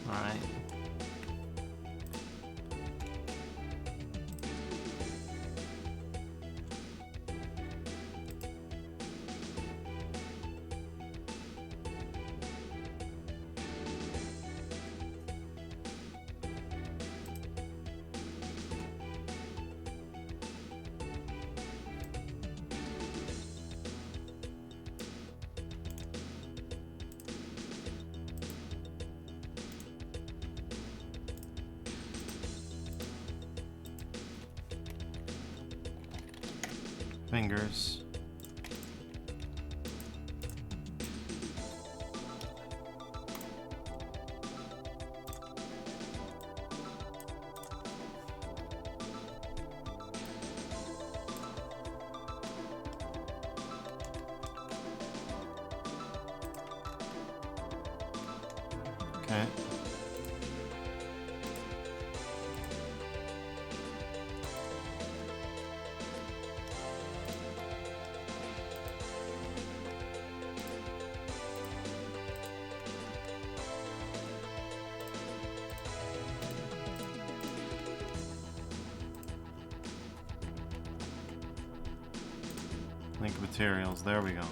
A: Alright. Fingers. Okay. Link materials, there we go.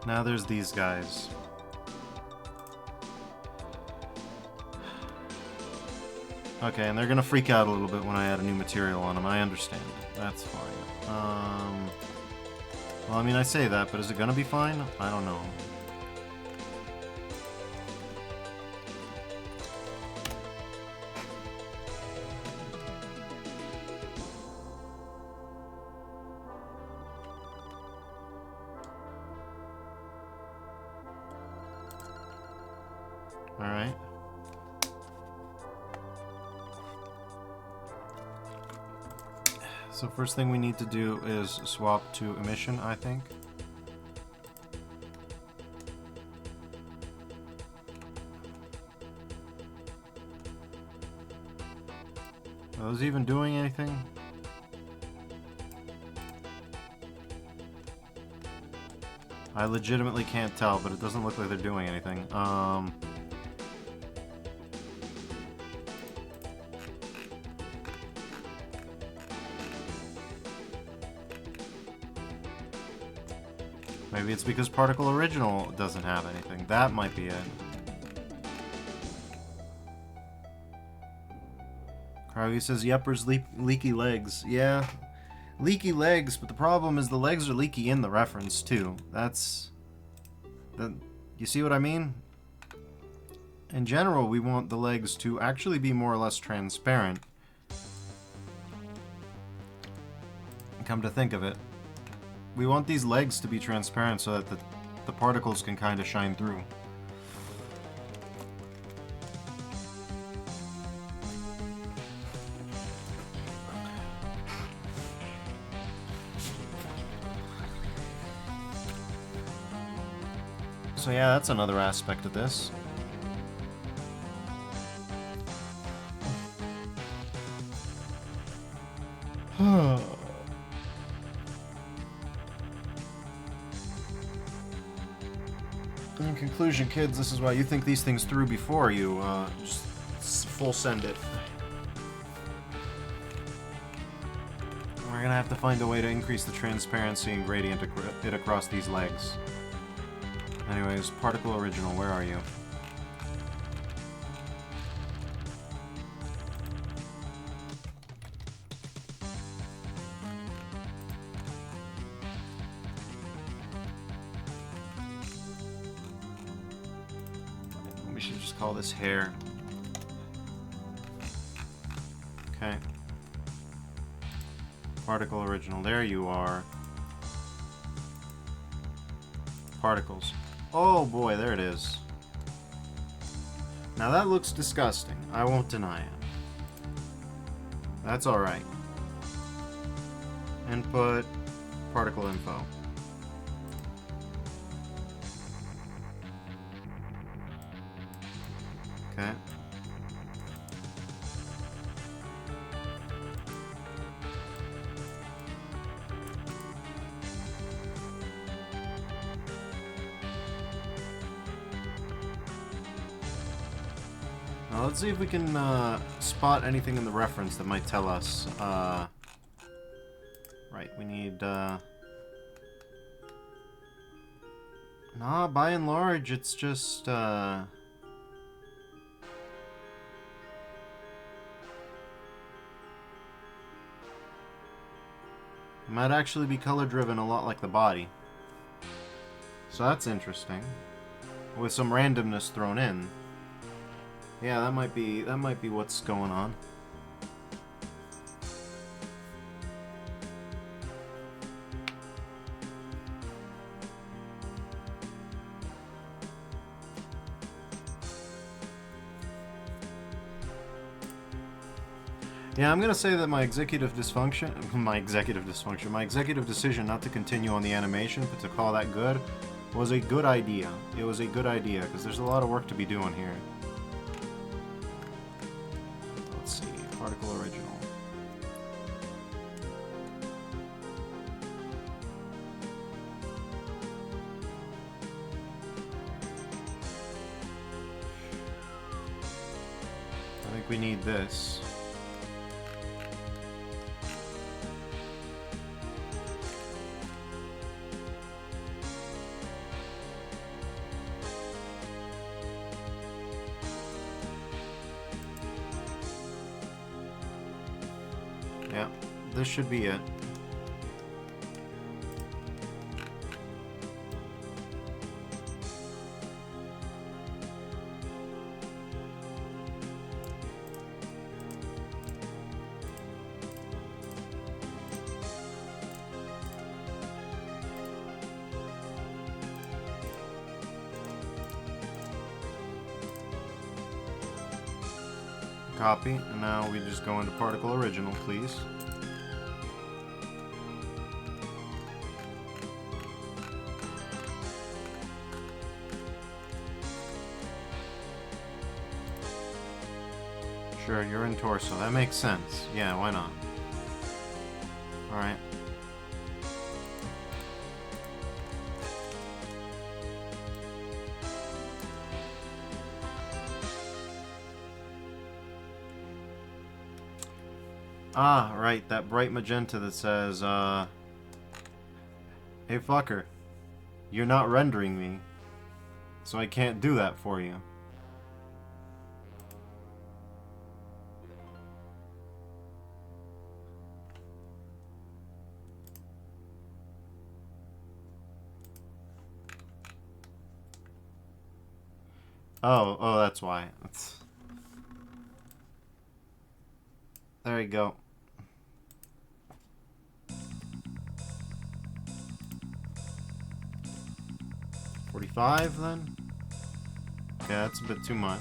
A: Now there's these guys. Okay, and they're gonna freak out a little bit when I add a new material on them. I understand. That's fine. Well, I mean, I say that, but is it gonna be fine? I don't know. Alright. So first thing we need to do is swap to emission, I think. Are those even doing anything? I legitimately can't tell, but it doesn't look like they're doing anything. Maybe it's because Particle Original doesn't have anything. That might be it. Crowley says, Yepper's leaky legs. Yeah, leaky legs, but the problem is the legs are leaky in the reference, too. That's... You see what I mean? In general, we want the legs to actually be more or less transparent. Come to think of it. We want these legs to be transparent so that the particles can kind of shine through. So yeah, that's another aspect of this. In conclusion, kids, this is why you think these things through before you just full send it. We're gonna have to find a way to increase the transparency and gradient it across these legs. Anyways, Particle Original, where are you? We should just call this hair. Okay. Particle Original, there you are. Particles. Oh boy, there it is. Now that looks disgusting. I won't deny it. That's alright. Input, particle info. Okay. Now let's see if we can spot anything in the reference that might tell us. Right, we need... Nah, by and large, it's just... It might actually be color-driven a lot like the body. So that's interesting. with some randomness thrown in. Yeah, that might be what's going on. Yeah, I'm gonna say that my executive decision not to continue on the animation, but to call that good, was a good idea. It was a good idea, because there's a lot of work to be doing here. Let's see, particle original. I think we need this. Yeah, this should be it. Copy, and now we just go into particle original, please. Sure, you're in torso. That makes sense. Yeah, why not? Alright. Ah, right, that bright magenta that says, hey fucker, you're not rendering me, so I can't do that for you. Oh, that's why. There you go. $45 then? Okay, that's a bit too much.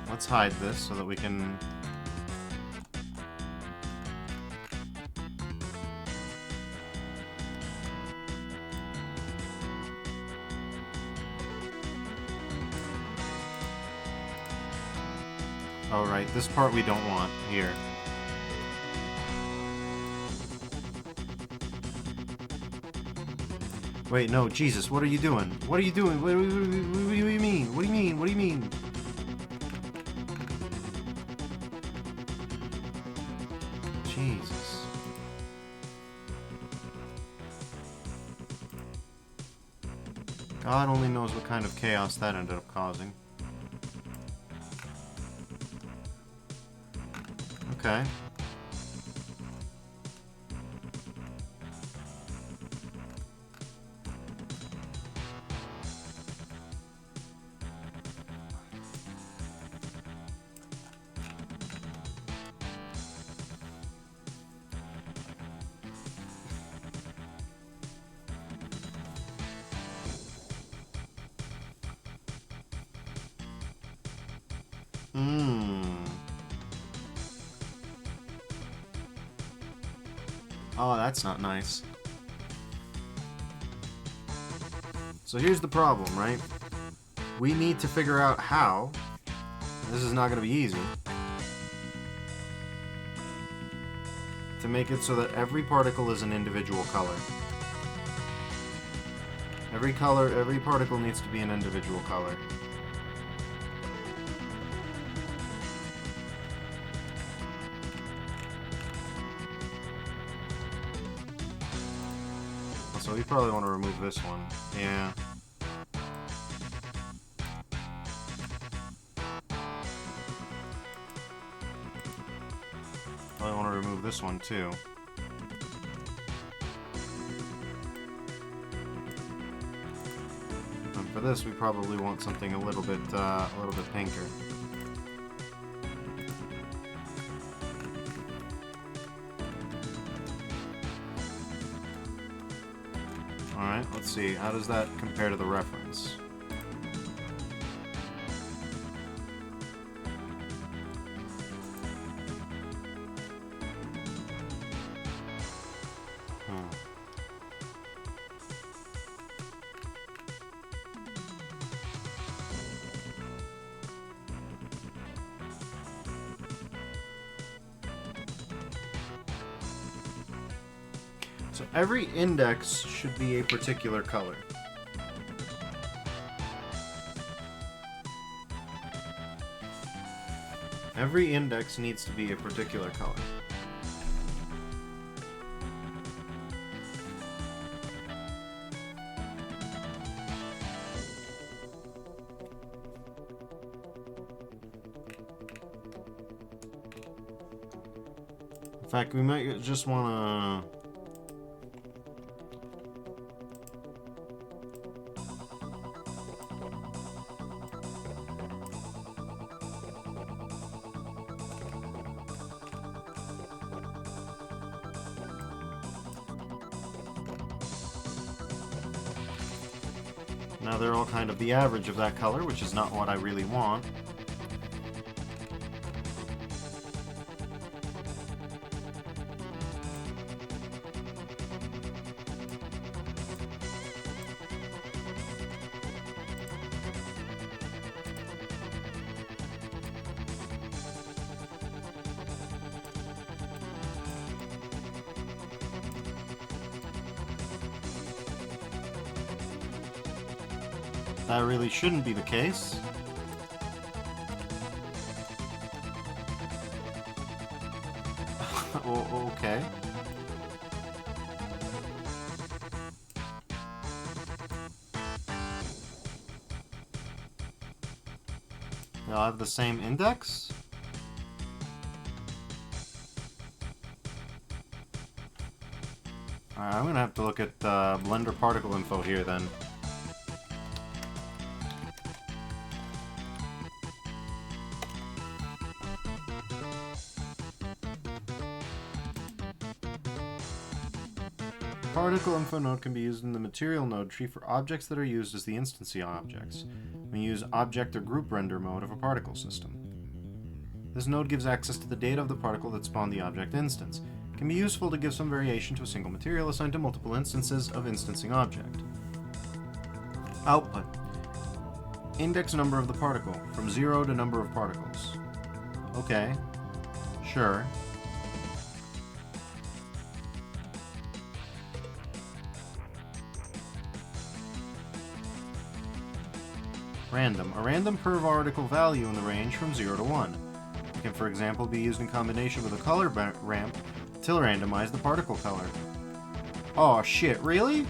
A: Let's hide this so that we can... Oh, right, this part we don't want here. Wait, no, Jesus, what are you doing? What are you doing? What do you mean? What do you mean? What do you mean? Jesus. God only knows what kind of chaos that ended up causing. Okay. Oh, that's not nice. So here's the problem, right? We need to figure out how. This is not going to be easy. To make it so that every particle is an individual color. Every particle needs to be an individual color. So we probably want to remove this one. Yeah. I want to remove this one too. And for this, we probably want something a little bit pinker. All right, let's see. How does that compare to the reference? So every index should be a particular color. Every index needs to be a particular color. In fact, we might just want to... Now they're all kind of the average of that color, which is not what I really want. That really shouldn't be the case. Oh, okay. They'll have the same index? Alright, I'm gonna have to look at Blender particle info here then. Particle info node can be used in the material node tree for objects that are used as the instancing objects when you use object or group render mode of a particle system. This node gives access to the data of the particle that spawned the object instance. It can be useful to give some variation to a single material assigned to multiple instances of instancing object. Output. Index number of the particle, from 0 to number of particles. Okay. Sure. Random. A random per particle value in the range from 0 to 1. It can, for example, be used in combination with a color ramp to randomize the particle color. Aw, shit, really?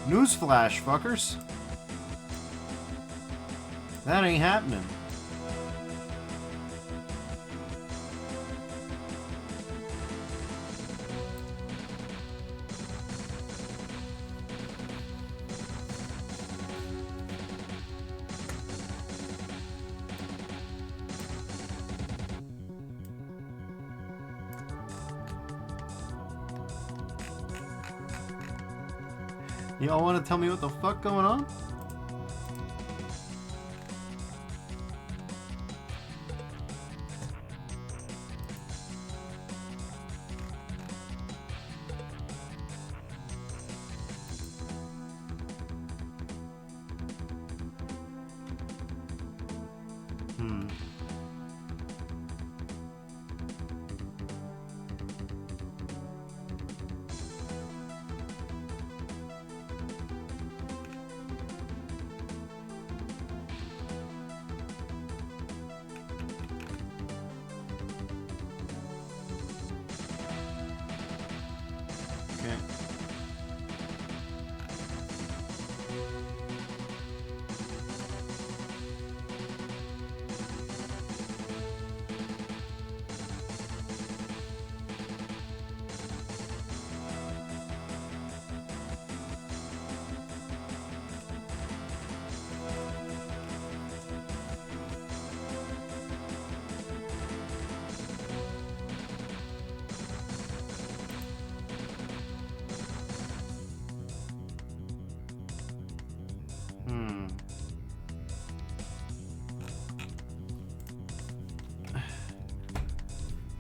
A: Newsflash, fuckers. That ain't happening. Y'all want to tell me what the fuck going on?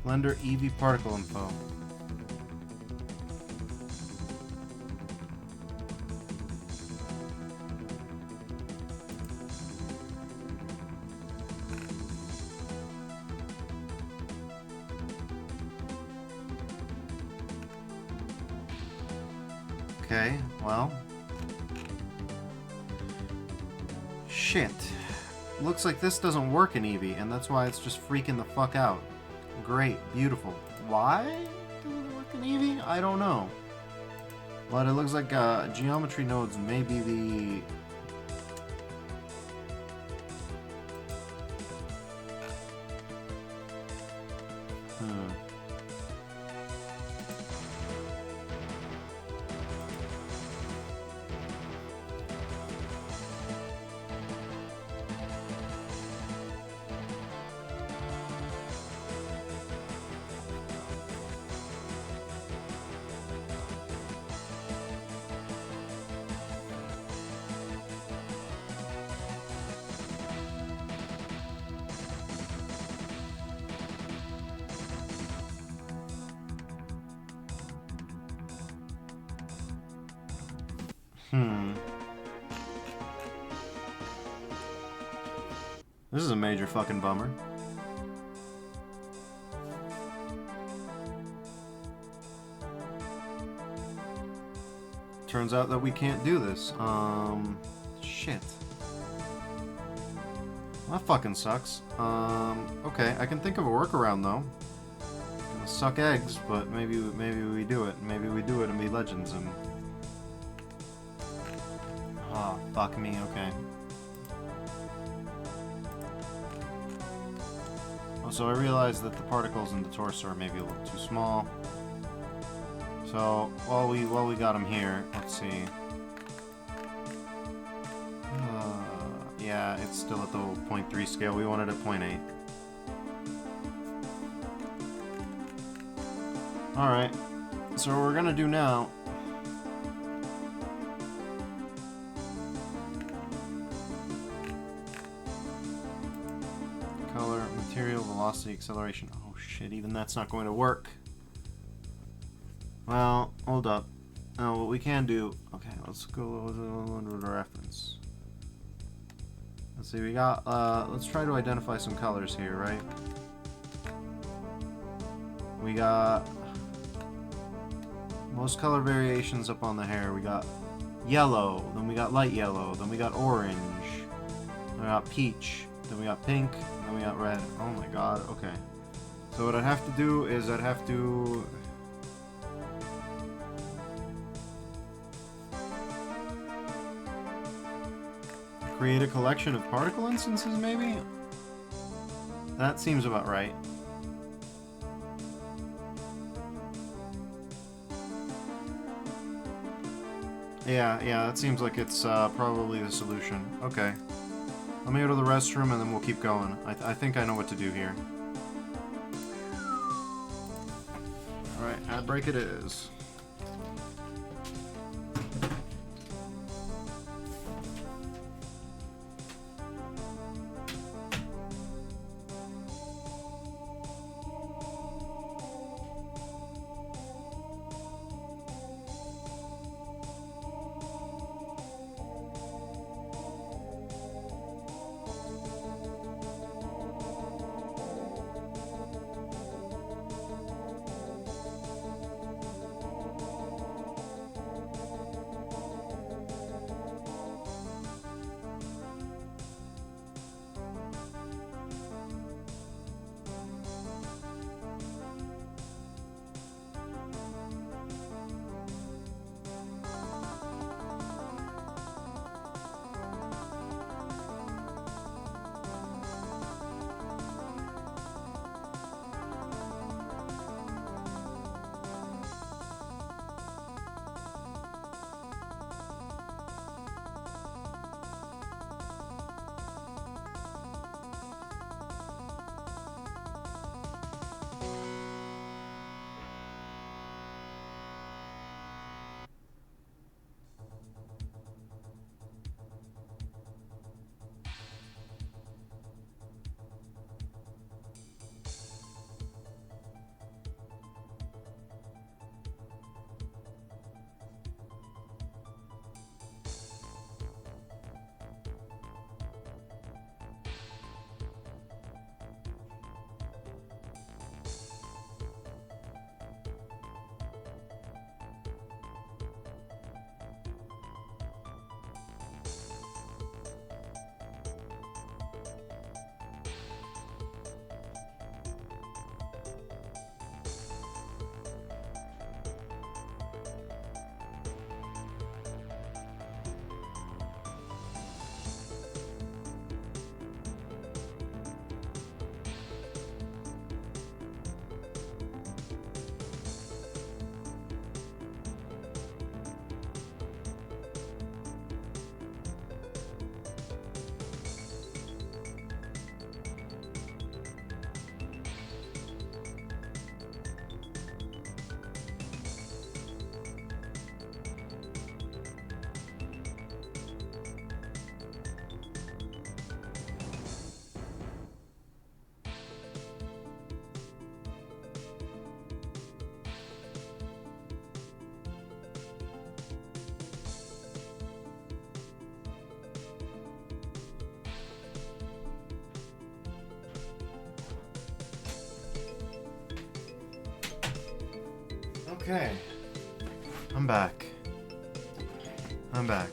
A: Blender Eevee particle info. Okay, well. Shit. Looks like this doesn't work in Eevee, and that's why it's just freaking the fuck out. Great, beautiful. Why doesn't it work in Eevee? I don't know. But it looks like geometry nodes may be the... This is a major fucking bummer. Turns out that we can't do this. Shit. That fucking sucks. Okay, I can think of a workaround though. Gonna suck eggs, but maybe we do it. Maybe we do it and be legends and... Oh, fuck me, okay. So I realized that the particles in the torso are maybe a little too small. So while we got them here, let's see. Yeah, it's still at the 0.3 scale. We want it at 0.8. All right. So what we're gonna do now. Color, material, velocity, acceleration. Oh shit, even that's not going to work. Well, hold up. Now what we can do... Okay, let's go under the reference. Let's see, we got... let's try to identify some colors here, right? We got... most color variations up on the hair. We got yellow, then we got light yellow, then we got orange, then we got peach, then we got pink, then we got red. Oh my god, okay. So what I'd have to do is I'd have to... create a collection of particle instances, maybe? That seems about right. Yeah, that seems like it's probably the solution. Okay. Let me go to the restroom and then we'll keep going. I think I know what to do here. Alright, ad break it is. Okay. I'm back. I'm back.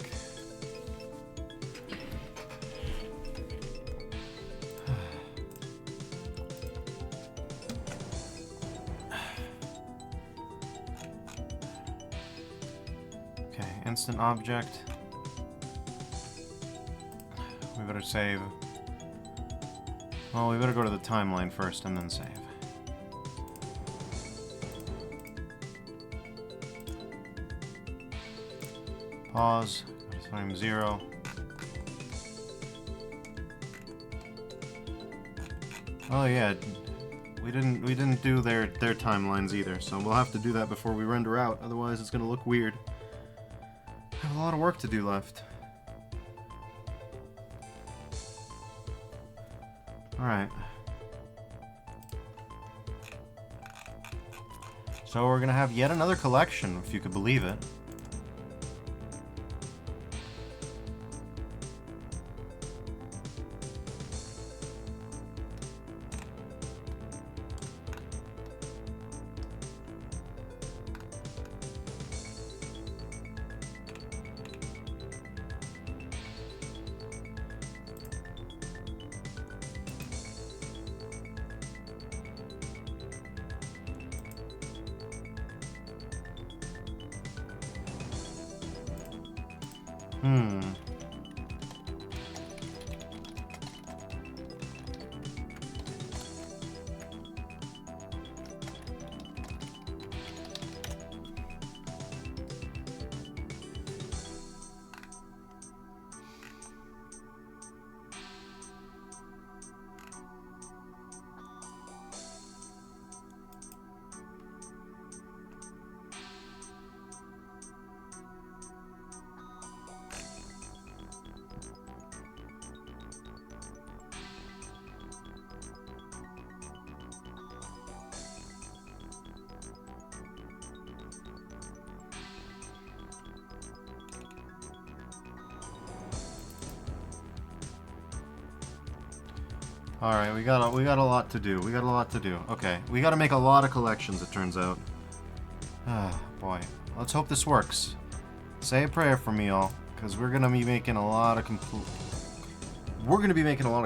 A: Okay, instant object. We better save. Well, we better go to the timeline first and then save. Pause. Time 0. Oh yeah, we didn't do their timelines either, so we'll have to do that before we render out. Otherwise, it's gonna look weird. I have a lot of work to do left. All right. So we're gonna have yet another collection, if you could believe it. Alright, we got a lot to do. We got a lot to do. Okay, we gotta make a lot of collections, it turns out. Ah, boy. Let's hope this works. Say a prayer for me, all, because we're gonna be making a lot of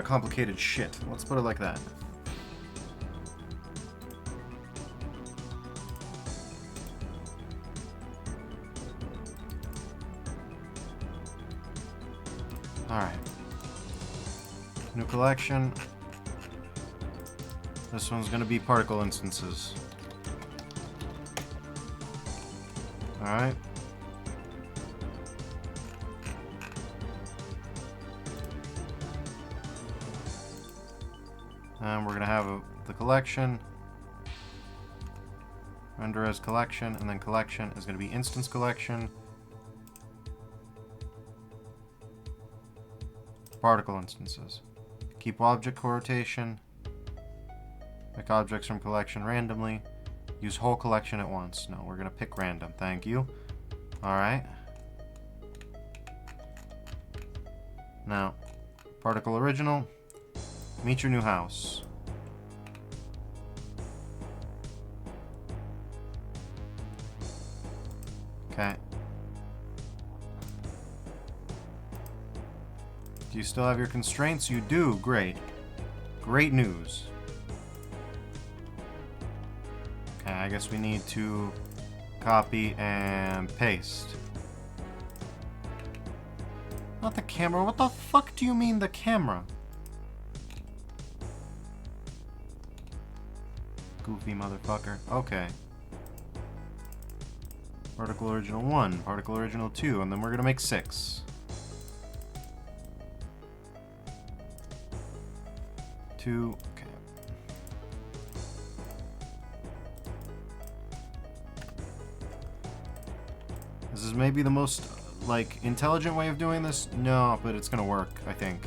A: complicated shit. Let's put it like that. Alright. New collection. This one's gonna be particle instances. Alright. And we're gonna have the collection. Render as collection, and then collection is gonna be instance collection. Particle instances. Keep object rotation. Pick objects from collection randomly. Use whole collection at once. No, we're going to pick random. Thank you. Alright. Now, particle original. Meet your new house. Okay. Do you still have your constraints? You do. Great. Great news. Okay, I guess we need to copy and paste. Not the camera. What the fuck do you mean the camera? Goofy motherfucker. Okay. Particle original 1, particle original 2, and then we're gonna make 6. 2, okay. This is maybe the most, like, intelligent way of doing this? No, but it's gonna work, I think.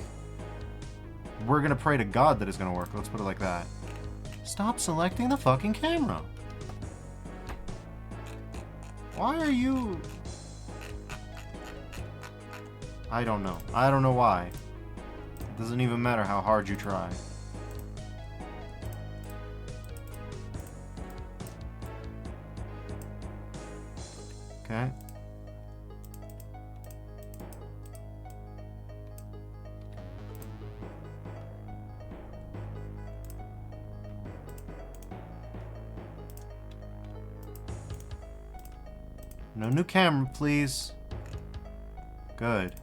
A: We're gonna pray to God that it's gonna work, let's put it like that. Stop selecting the fucking camera! Why are you... I don't know. I don't know why. It doesn't even matter how hard you try. Okay. No new camera, please. Good.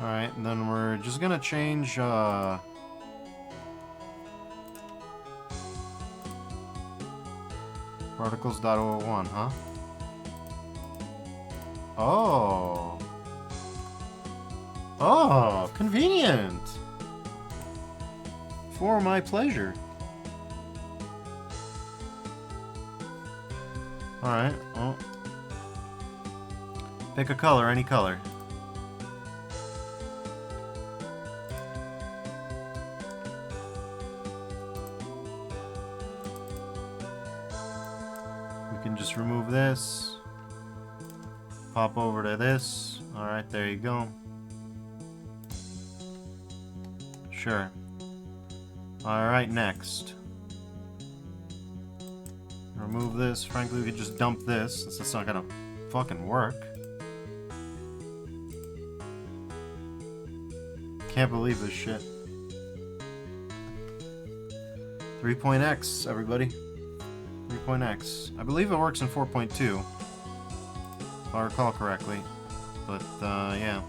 A: Alright, and then we're just gonna change, particles.001, huh? Oh. Oh, convenient. For my pleasure. Alright, well. Pick a color, any color. We can just remove this. Pop over to this. Alright, there you go. Sure. Alright, next. Remove this. Frankly, we could just dump this, since it's not gonna fucking work. Can't believe this shit. 3.x, everybody. 3.x. I believe it works in 4.2. If I recall correctly. But, yeah.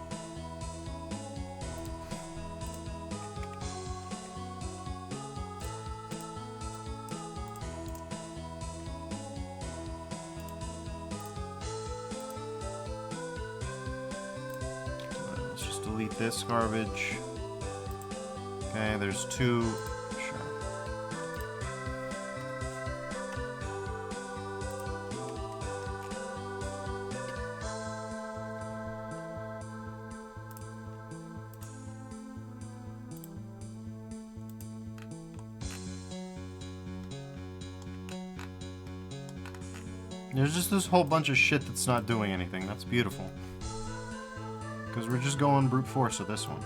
A: Let's just delete this garbage. Okay, there's two. Sure. There's just this whole bunch of shit that's not doing anything. That's beautiful. Because we're just going brute force with this one.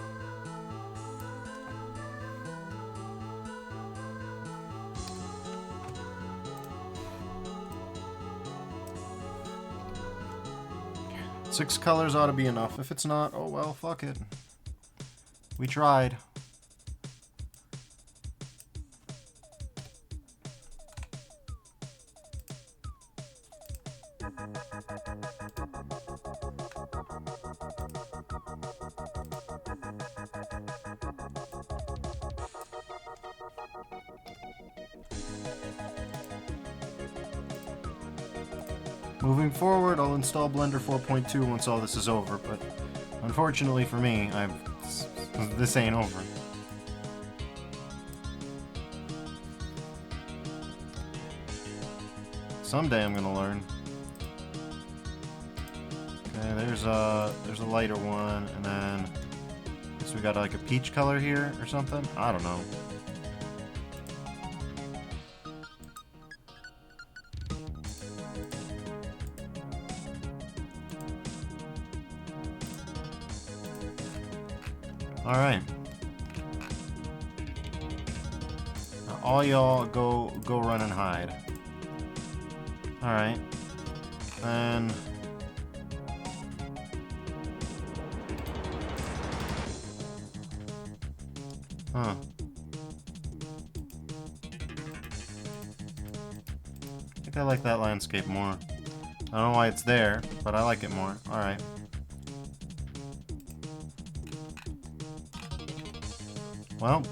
A: Six colors ought to be enough. If it's not, oh well, fuck it. We tried. Moving forward, I'll install Blender 4.2 once all this is over, but unfortunately for me, this ain't over. Someday I'm gonna learn. Okay, there's a lighter one, and then I guess we got like a peach color here or something. I don't know. Alright. Now all y'all go run and hide. Alright. Then huh. I think I like that landscape more. I don't know why it's there, but I like it more. Alright. Well.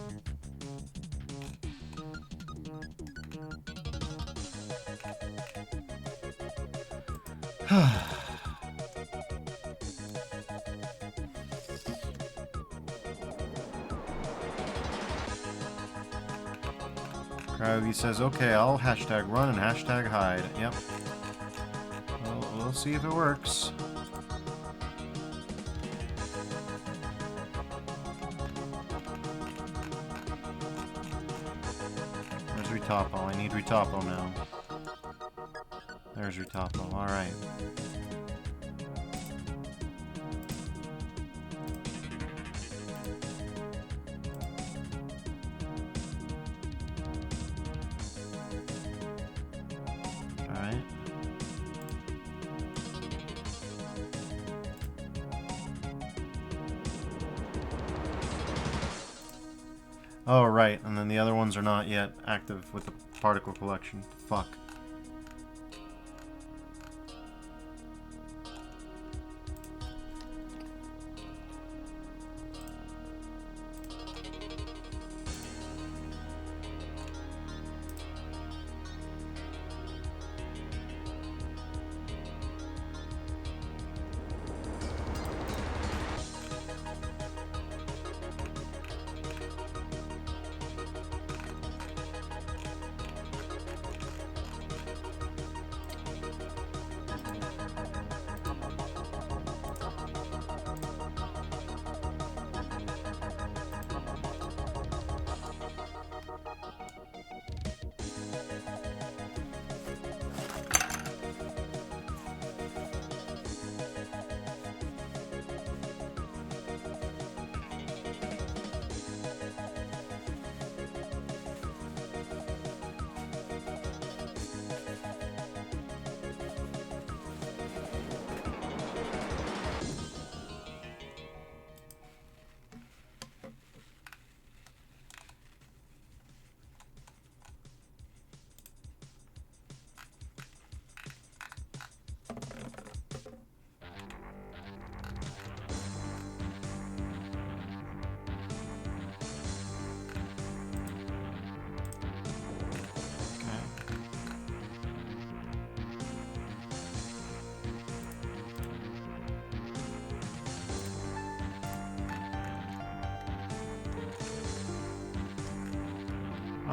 A: Crowdy says, okay, I'll hashtag run and hashtag hide. Yep. Well, we'll see if it works. Where's Retopo? I need Retopo now. There's your topo. Alright. Alright. Oh, right. And then the other ones are not yet active with the particle collection. Fuck.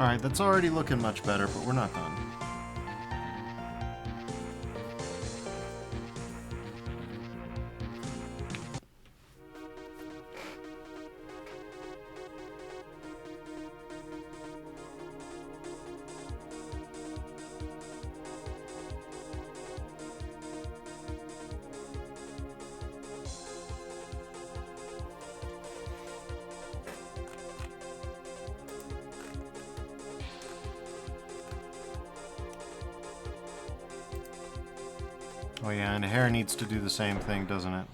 A: Alright, that's already looking much better, but we're not done. Oh yeah, and hair needs to do the same thing, doesn't it?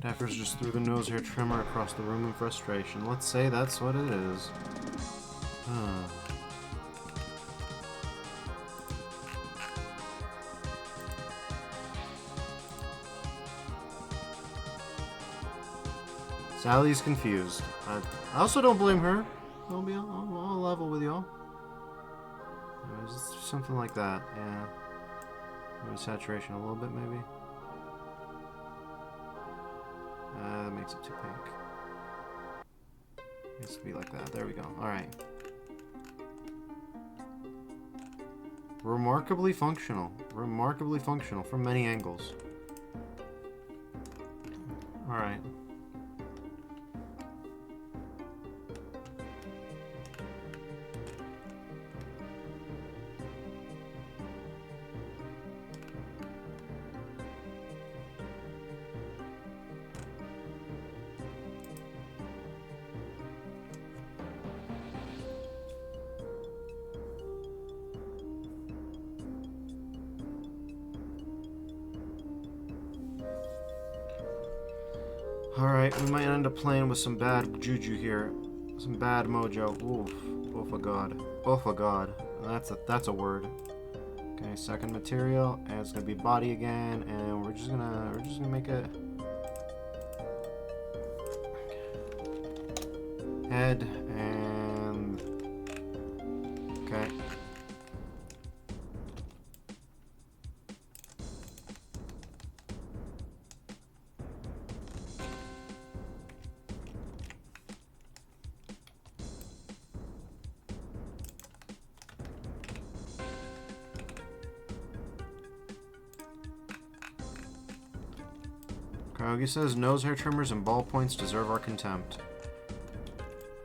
A: Daffers just threw the nose hair trimmer across the room in frustration. Let's say that's what it is. Sally's confused. I also don't blame her. I'll level with y'all. Just something like that, yeah. Maybe saturation a little bit, maybe. That makes it too pink. It needs to be like that. There we go. Alright. Remarkably functional. Remarkably functional from many angles. Alright. Alright, we might end up playing with some bad juju here. Some bad mojo. Oof. Oof a god. Oof a god. That's a word. Okay, second material, and it's gonna be body again, and we're just gonna make a head and okay. Krogi says nose hair trimmers and ballpoints deserve our contempt.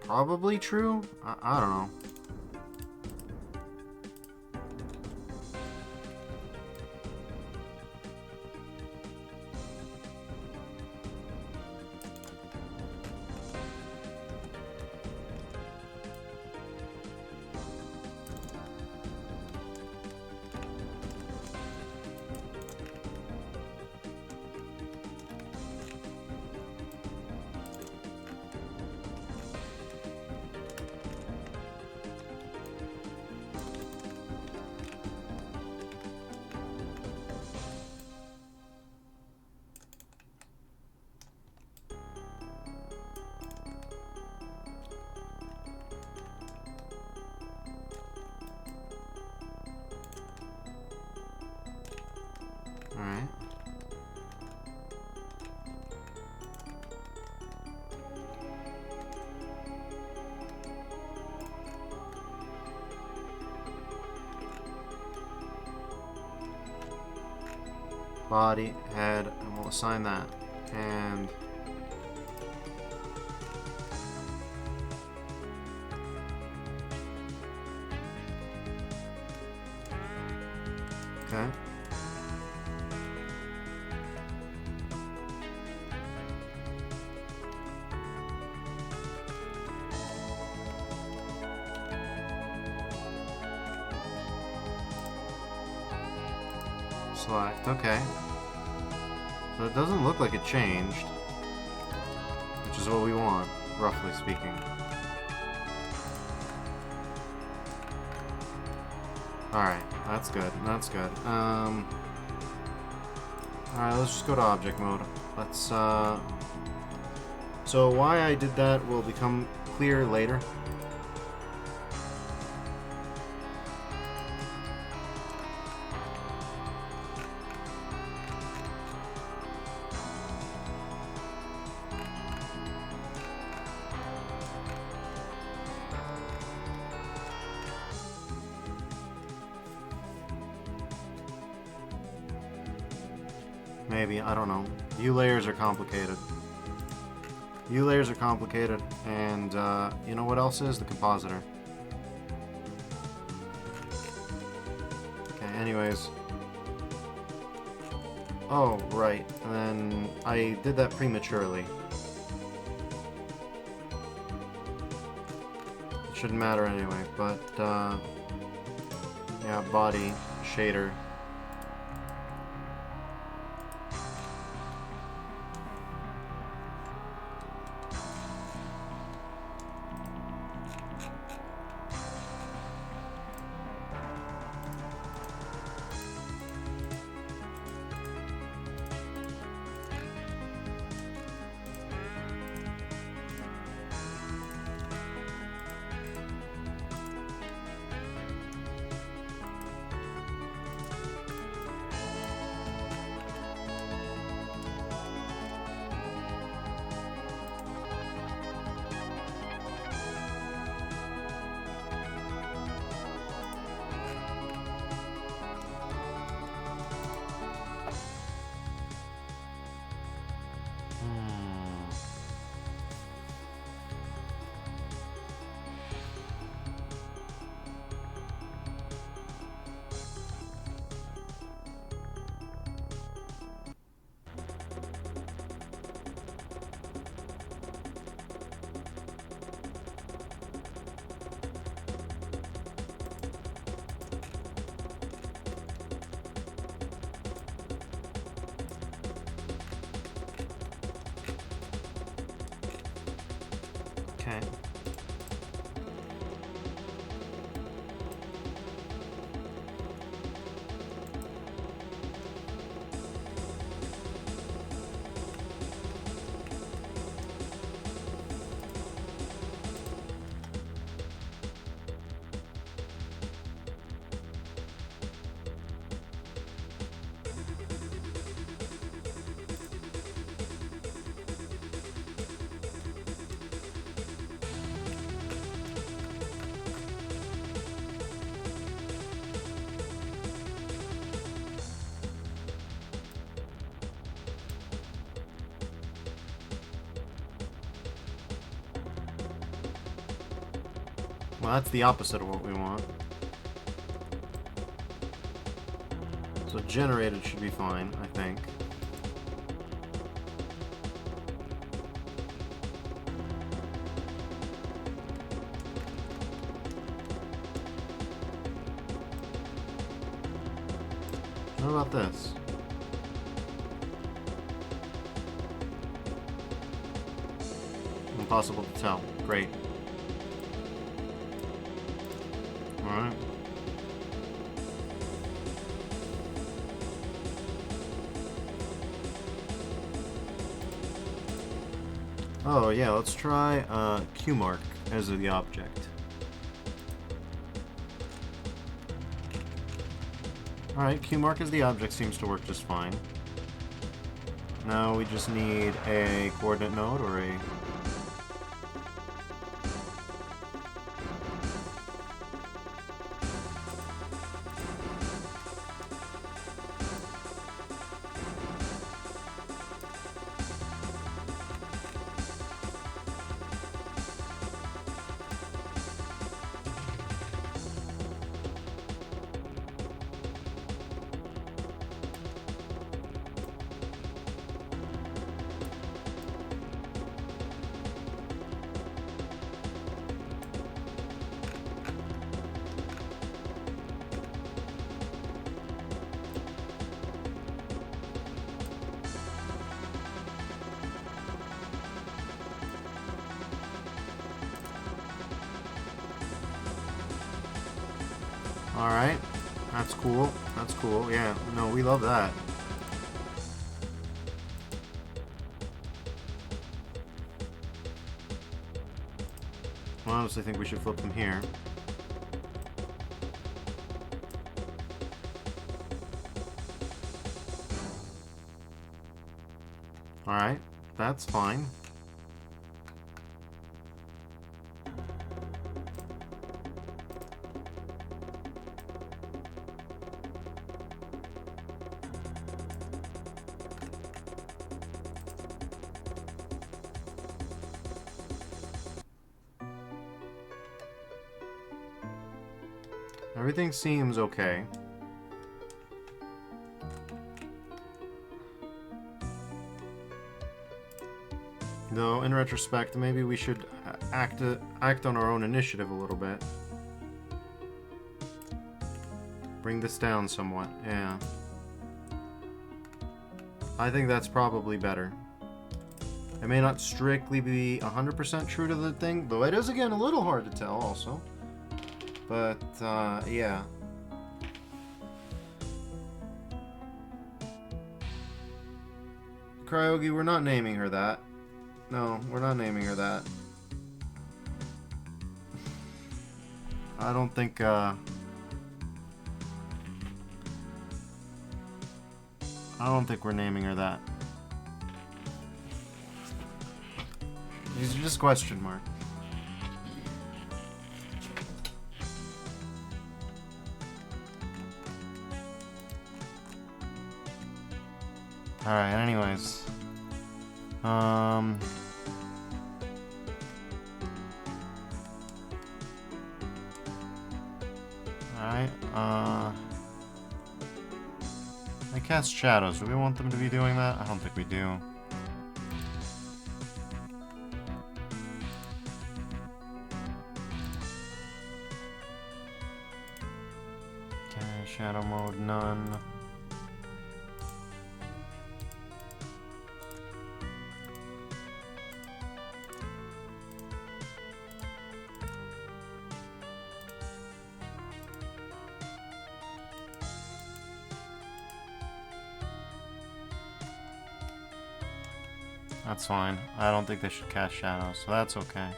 A: Probably true? I don't know. Alright. Body, head, and we'll assign that. And okay. Select, okay. So it doesn't look like it changed, which is what we want, roughly speaking. Alright, that's good, that's good. Alright, let's just go to object mode. Let's, so why I did that will become clear later. Maybe, I don't know. View layers are complicated. View layers are complicated, and you know what else is? The compositor. Okay, anyways. Oh, right. And then I did that prematurely. It shouldn't matter anyway, but yeah, body, shader. Okay. Well, that's the opposite of what we want. So generated should be fine, I think. What about this? Impossible to tell. Great. Alright. Oh yeah, let's try QMark as the object. Alright, QMark as the object seems to work just fine. Now we just need a coordinate node or a... Alright, that's cool. That's cool, yeah. No, we love that. I honestly think we should flip them here. Alright, that's fine. Everything seems okay. Though, in retrospect, maybe we should act on our own initiative a little bit. Bring this down somewhat, yeah. I think that's probably better. It may not strictly be 100% true to the thing, though it is, again, a little hard to tell, also. But, yeah. Cryogi, we're not naming her that. No, we're not naming her that. I don't think, I don't think we're naming her that. These are just question marks. Alright, anyways. Alright, I cast shadows. Do we want them to be doing that? I don't think we do. Okay, shadow mode, none. That's fine. I don't think they should cast shadows, so that's okay.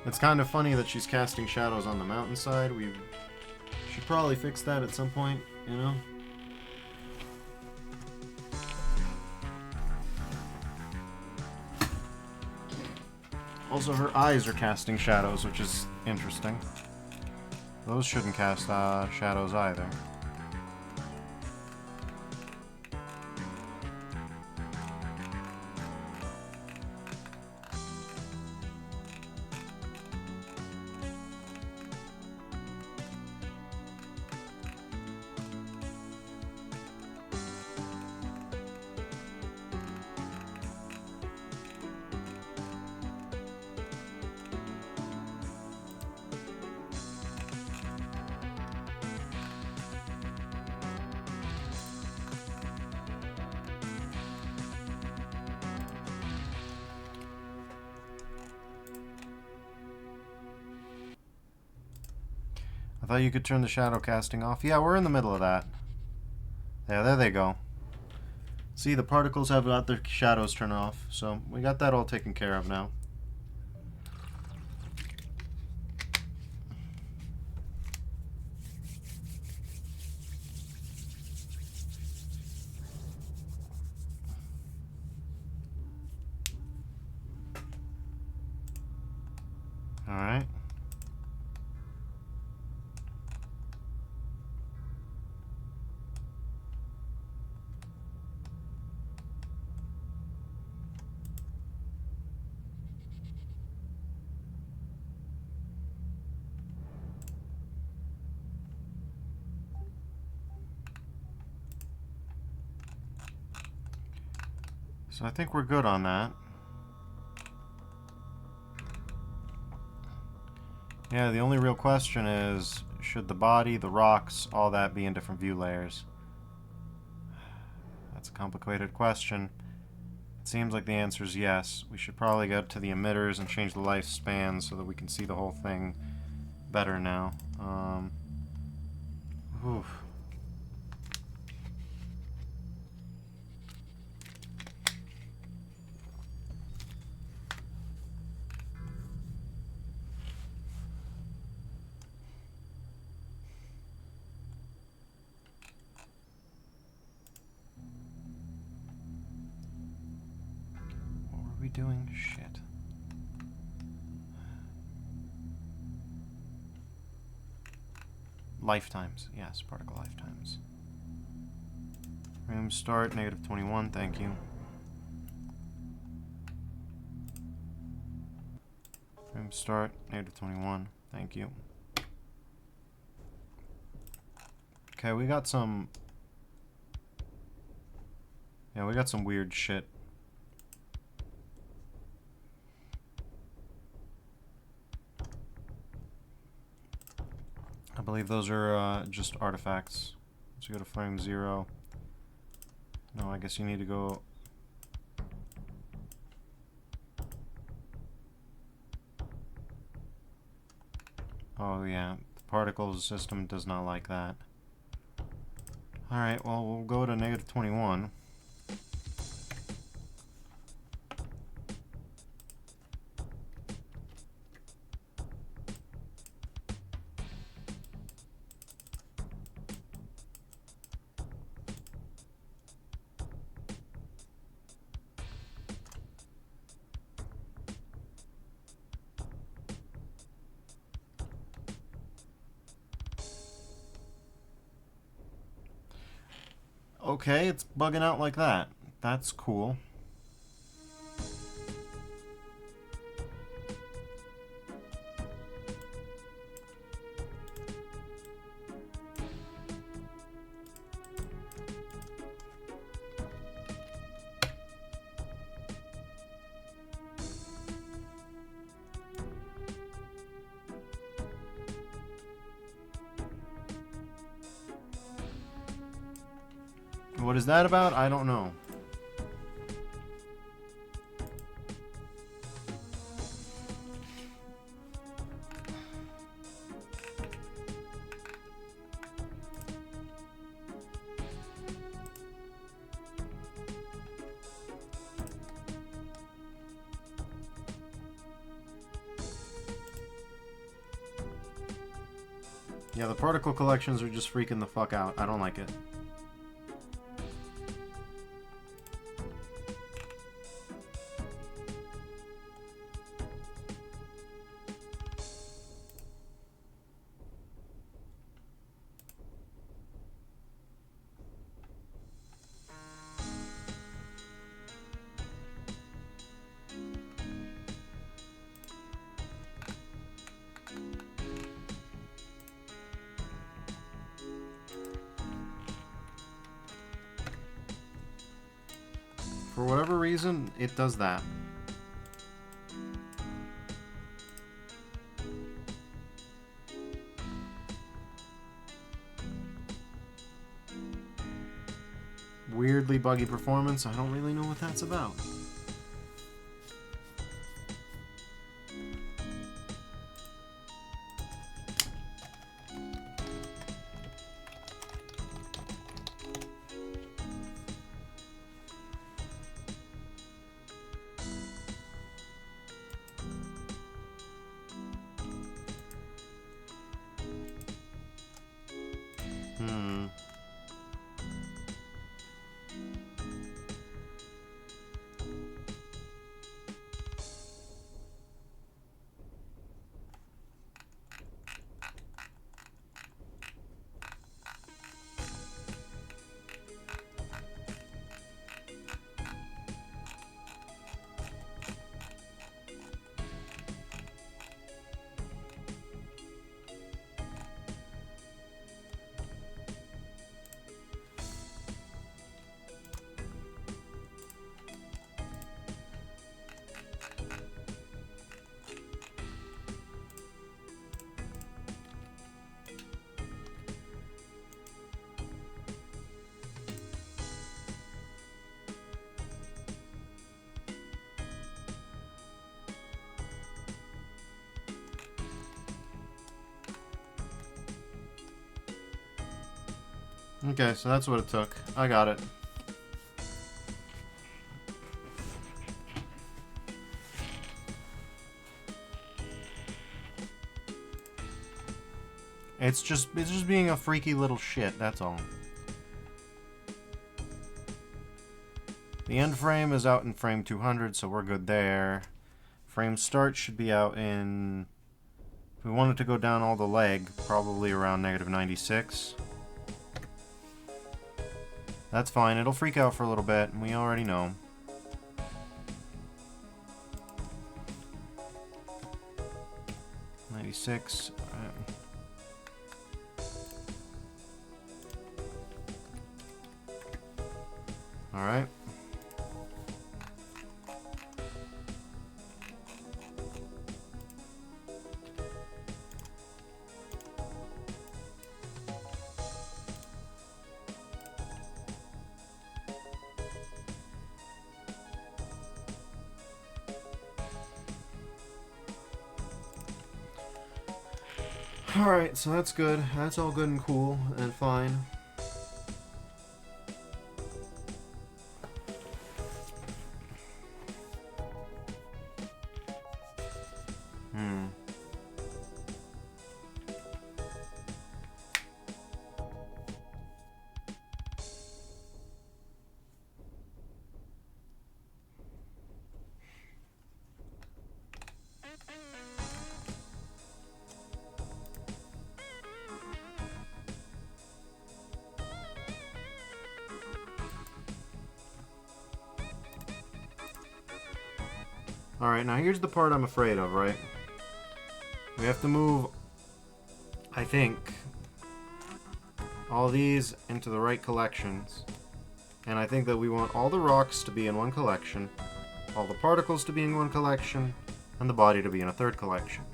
A: It's kind of funny that she's casting shadows on the mountainside. We should probably fix that at some point, you know? Also, her eyes are casting shadows, which is interesting. Those shouldn't cast shadows either. I thought you could turn the shadow casting off. Yeah, we're in the middle of that. Yeah, there they go. See, the particles have got their shadows turned off, so we got that all taken care of now. Alright. So I think we're good on that. Yeah, the only real question is, should the body, the rocks, all that be in different view layers? That's a complicated question. It seems like the answer is yes. We should probably go to the emitters and change the lifespan so that we can see the whole thing better now. Oof. What were we doing? Shit. Lifetimes. Yes, particle lifetimes. Room start, -21, thank you. Room start, -21, thank you. Okay, we got some... Yeah, we got some weird shit. I believe those are just artifacts. Let's go to frame 0. No, I guess you need to go... Oh yeah, the particles system does not like that. Alright, well we'll go to -21. Okay, it's bugging out like that. That's cool. What is that about? I don't know. Yeah, the particle collections are just freaking the fuck out. I don't like it. For whatever reason, it does that. Weirdly buggy performance. I don't really know what that's about. Okay, so that's what it took. I got it. It's just being a freaky little shit, that's all. The end frame is out in frame 200, so we're good there. Frame start should be out in... If we wanted to go down all the leg, probably around -96. That's fine, it'll freak out for a little bit, and we already know. '96. Alright. Alright, so that's good. That's all good and cool and fine. Alright, now here's the part I'm afraid of, right? We have to move, I think, all these into the right collections. And I think that we want all the rocks to be in one collection, all the particles to be in one collection, and the body to be in a third collection.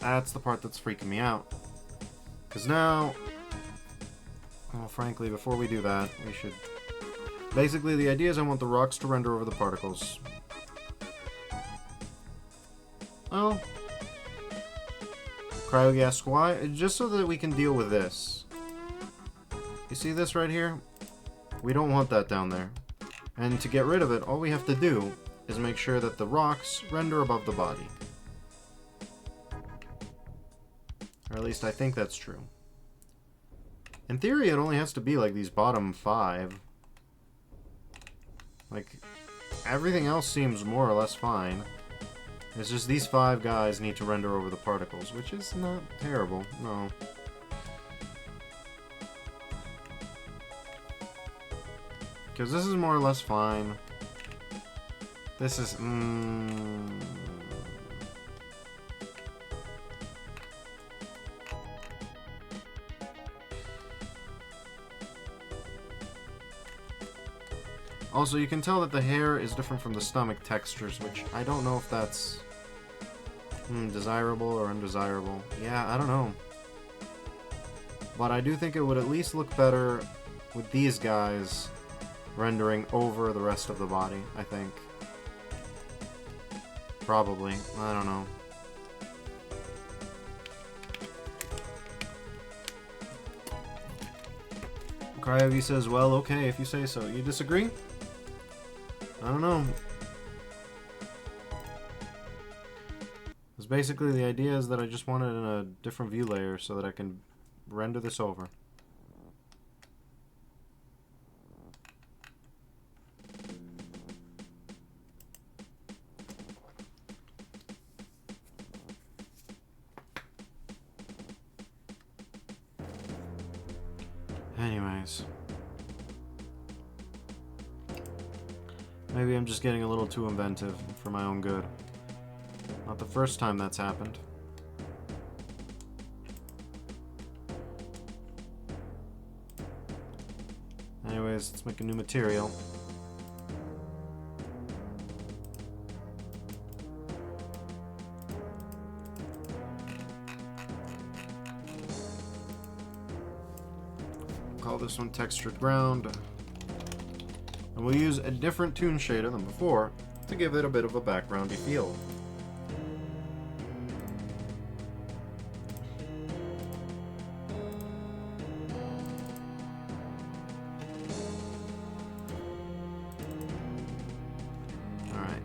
A: That's the part that's freaking me out. Because now, well, frankly, before we do that, we should... Basically, the idea is I want the rocks to render over the particles. Well, cryogas, why? Just so that we can deal with this. You see this right here? We don't want that down there. And to get rid of it, all we have to do is make sure that the rocks render above the body. Or at least I think that's true. In theory, it only has to be like these bottom 5. Like, everything else seems more or less fine. It's just these 5 guys need to render over the particles, which is not terrible, no. Because this is more or less fine. This is... Also, you can tell that the hair is different from the stomach textures, which I don't know if that's desirable or undesirable. Yeah, I don't know. But I do think it would at least look better with these guys rendering over the rest of the body, I think. Probably. I don't know. Cryogi says, well, okay, if you say so. You disagree? I don't know. Because basically the idea is that I just want it in a different view layer so that I can render this over. Anyways. Maybe I'm just getting a little too inventive for my own good. Not the first time that's happened. Anyways, let's make a new material. Call this one textured ground. And we'll use a different toon shader than before to give it a bit of a backgroundy feel. Alright.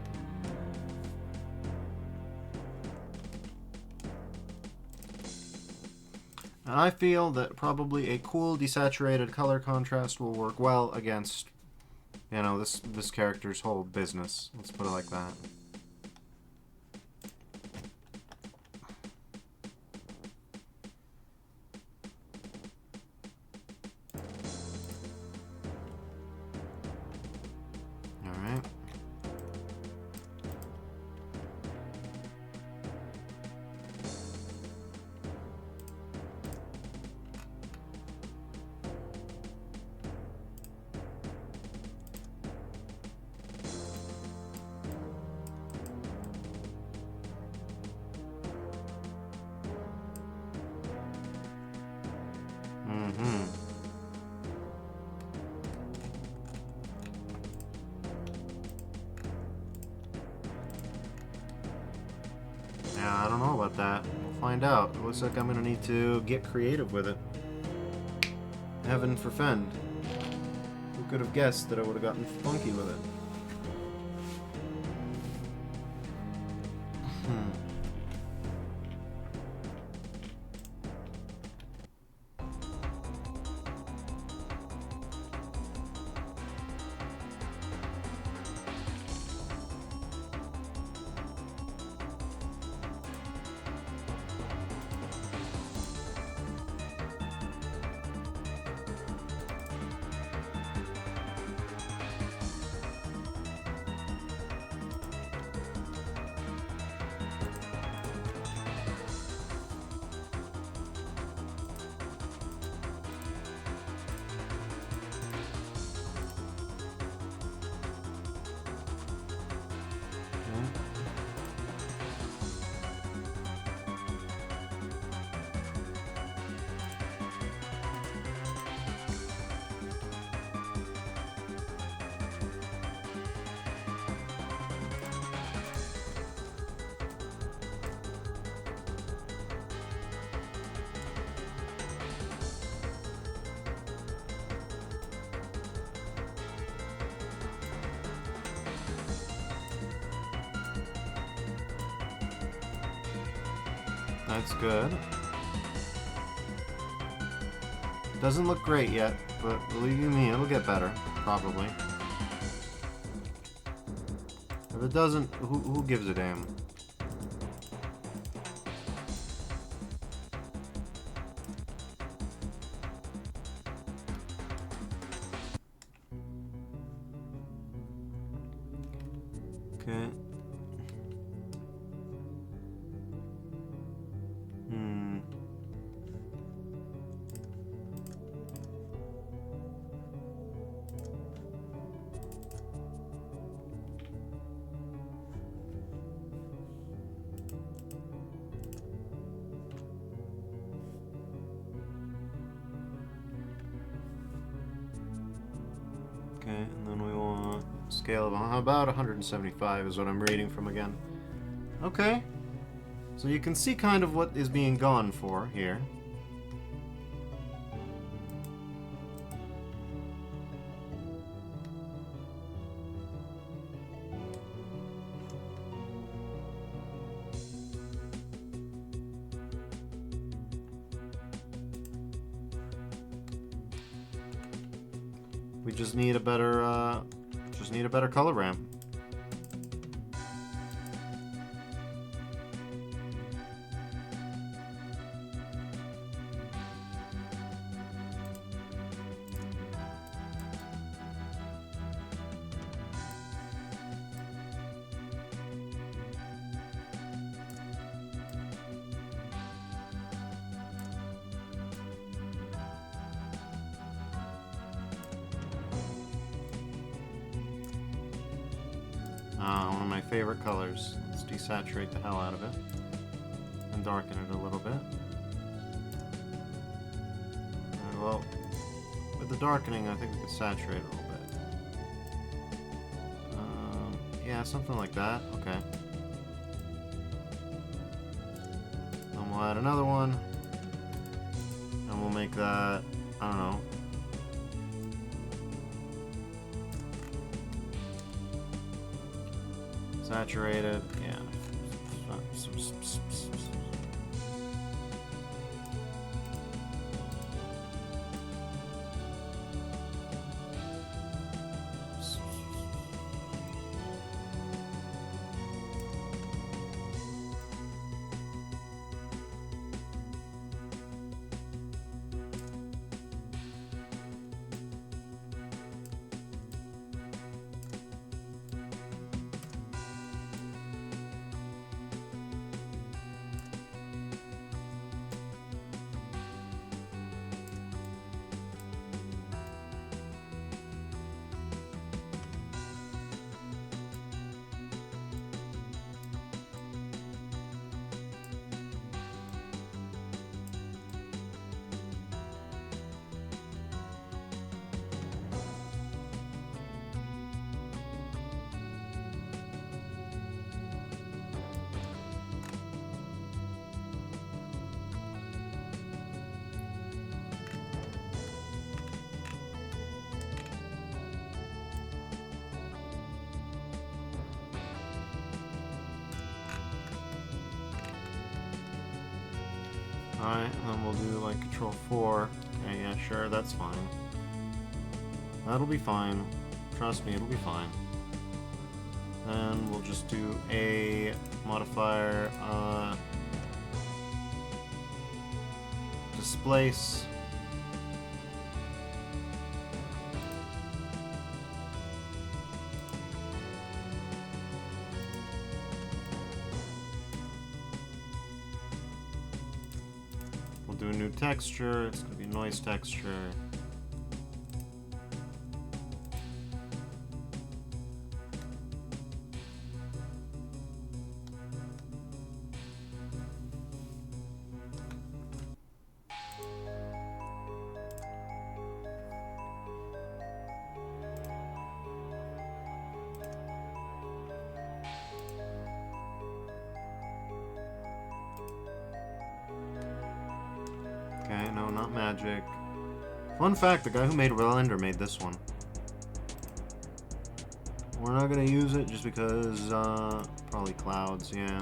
A: And I feel that probably a cool desaturated color contrast will work well against, you know, this character's whole business. Let's put it like that. Alright. Yeah, I don't know about that. We'll find out. It looks like I'm gonna need to get creative with it. Heaven forfend. Who could have guessed that I would have gotten funky with it? That's good. Doesn't look great yet, but believe you me, it'll get better, probably. If it doesn't, who gives a damn? Okay. Okay, and then we want scale of about 175 is what I'm reading from again. Okay. So you can see kind of what is being gone for here. We just need a better color ramp. One of my favorite colors. Let's desaturate the hell out of it and darken it a little bit. Alright, well, with the darkening, I think we could saturate it a little bit. Yeah, something like that. Okay. Then we'll add another one, and we'll make that, I don't know, saturated, yeah. Alright, and then we'll do like Control 4. Okay, yeah, sure, that's fine. That'll be fine. Trust me, it'll be fine. Then we'll just do a modifier, displace. Do a new texture. It's going to be noise texture. Okay, no, not magic. Fun fact, the guy who made Blender made this one. We're not gonna use it just because, probably clouds, yeah.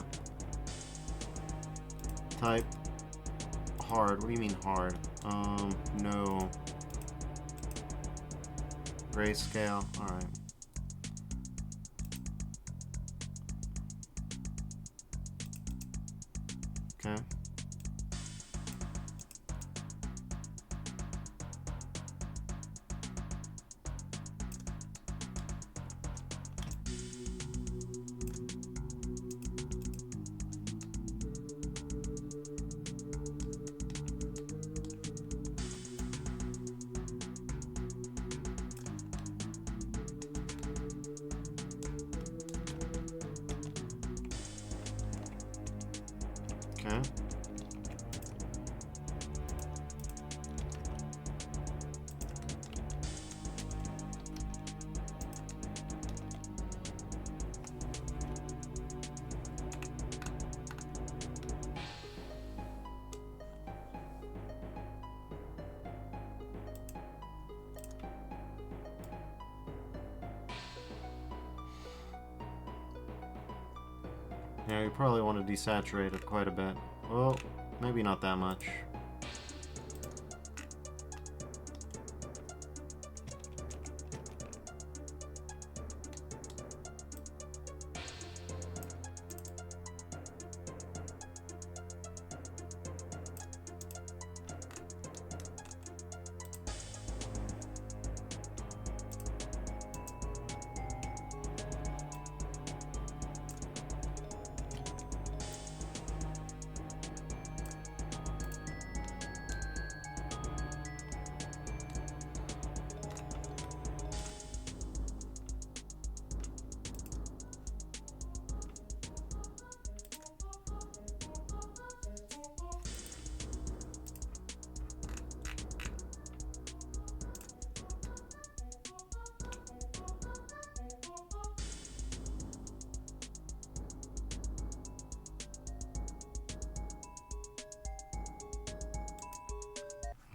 A: Type hard. What do you mean hard? No. Grayscale. Alright. Okay. Okay. Yeah, you probably want to desaturate it quite a bit. Well, maybe not that much.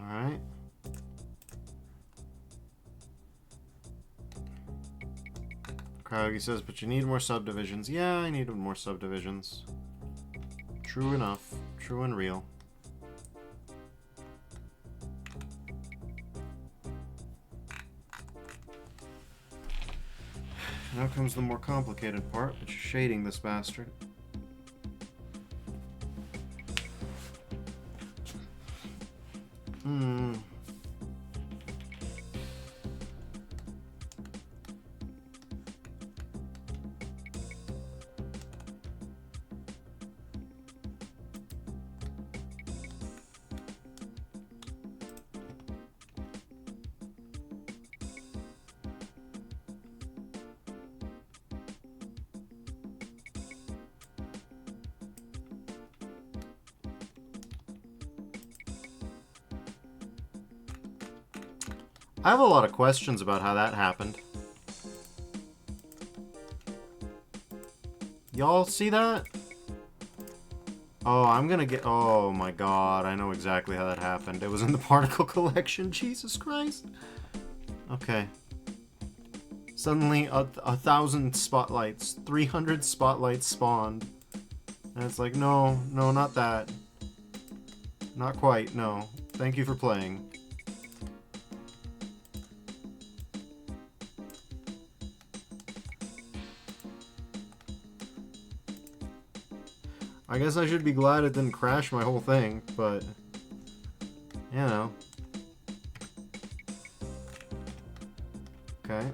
A: Alright. Kraugy says, but you need more subdivisions. Yeah, I needed more subdivisions. True enough. True and real. Now comes the more complicated part, which is shading this bastard. I have a lot of questions about how that happened. Y'all see that? Oh, I'm gonna get... Oh my god, I know exactly how that happened. It was in the particle collection. Jesus Christ. Okay. Suddenly, a 1,000 spotlights, 300 spotlights spawned. And it's like, no, no, not that. Not quite, no. Thank you for playing. I guess I should be glad it didn't crash my whole thing, but, you know. Okay.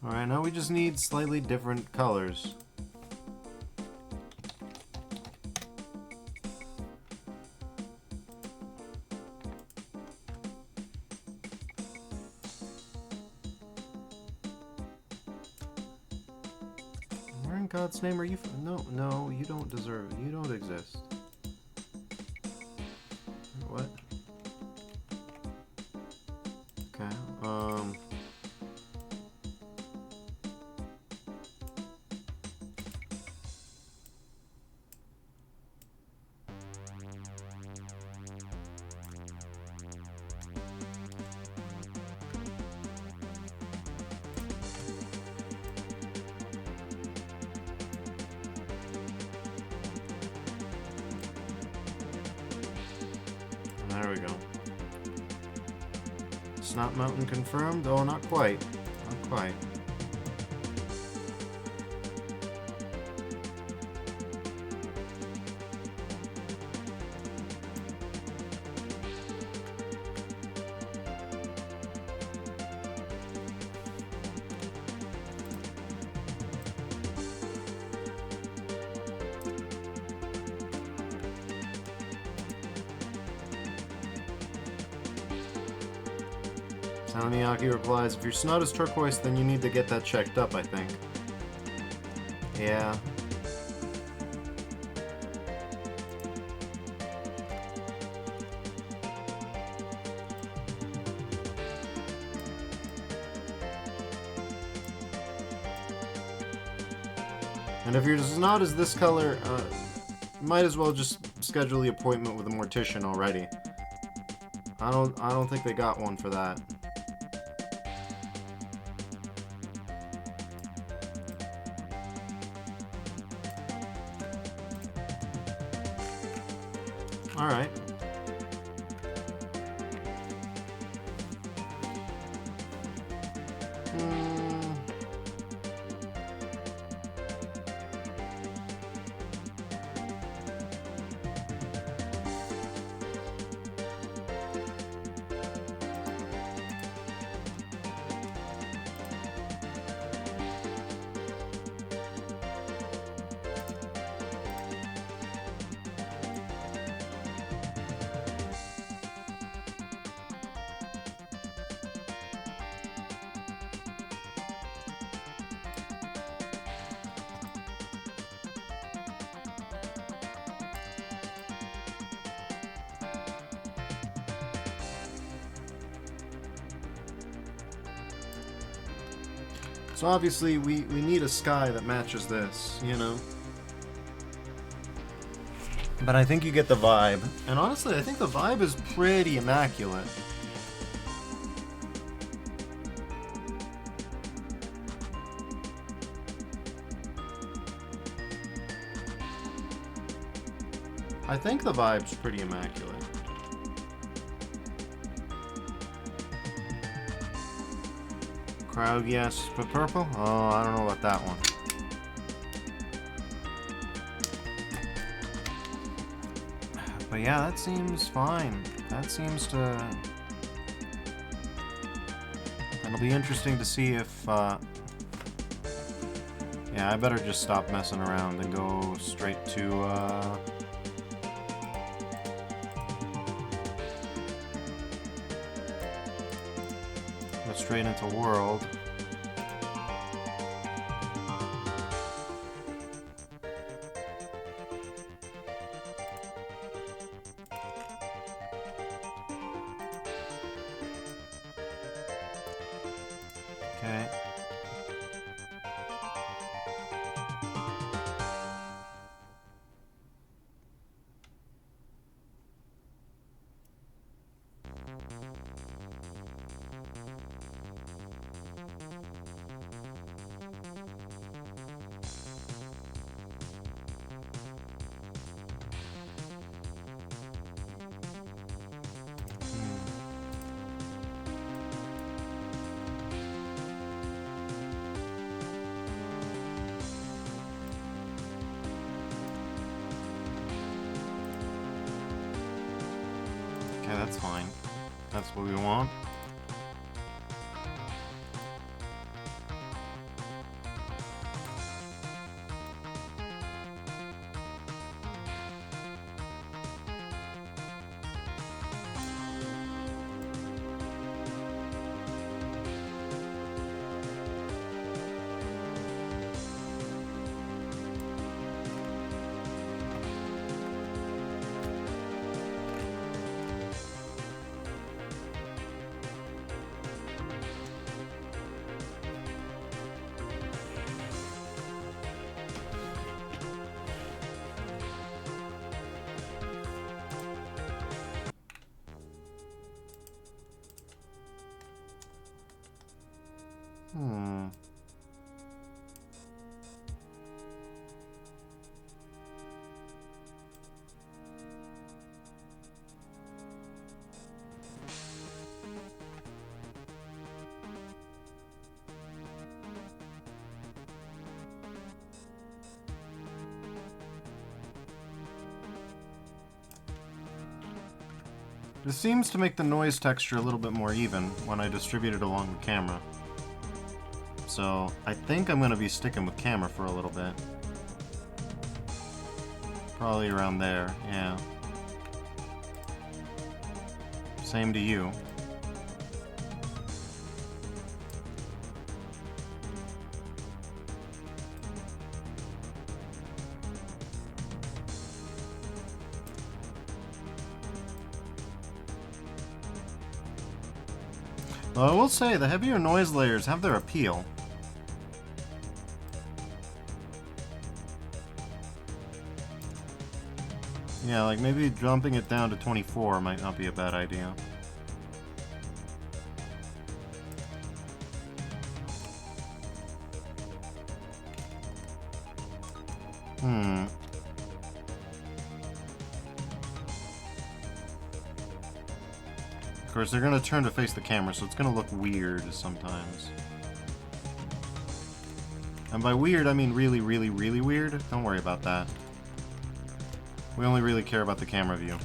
A: Alright, now we just need slightly different colors. in God's name are you? No, no, you don't deserve it. You don't exist. What? Okay. There we go. Snot Mountain confirmed? Oh, not quite. Not quite. Taniyaki replies, if your snot is turquoise, then you need to get that checked up, I think. Yeah. And if your snot is this color, might as well just schedule the appointment with a mortician already. I don't think they got one for that. All right. So obviously we need a sky that matches this, you know? But I think you get the vibe. And honestly, I think the vibe is pretty immaculate. I think the vibe's pretty immaculate. Crowd, yes, but purple? Oh, I don't know about that one. But yeah, that seems fine. That seems to... It'll be interesting to see if, Yeah, I better just stop messing around and go straight to, Go straight into world. Okay. Okay, that's fine. That's what we want. Hmm. This seems to make the noise texture a little bit more even when I distribute it along the camera. So I think I'm going to be sticking with camera for a little bit. Probably around there, yeah. Same to you. Well, I will say, the heavier noise layers have their appeal. Yeah, like maybe jumping it down to 24 might not be a bad idea. Of course, they're going to turn to face the camera, so it's going to look weird sometimes. And by weird, I mean really, really, really weird. Don't worry about that. We only really care about the camera view.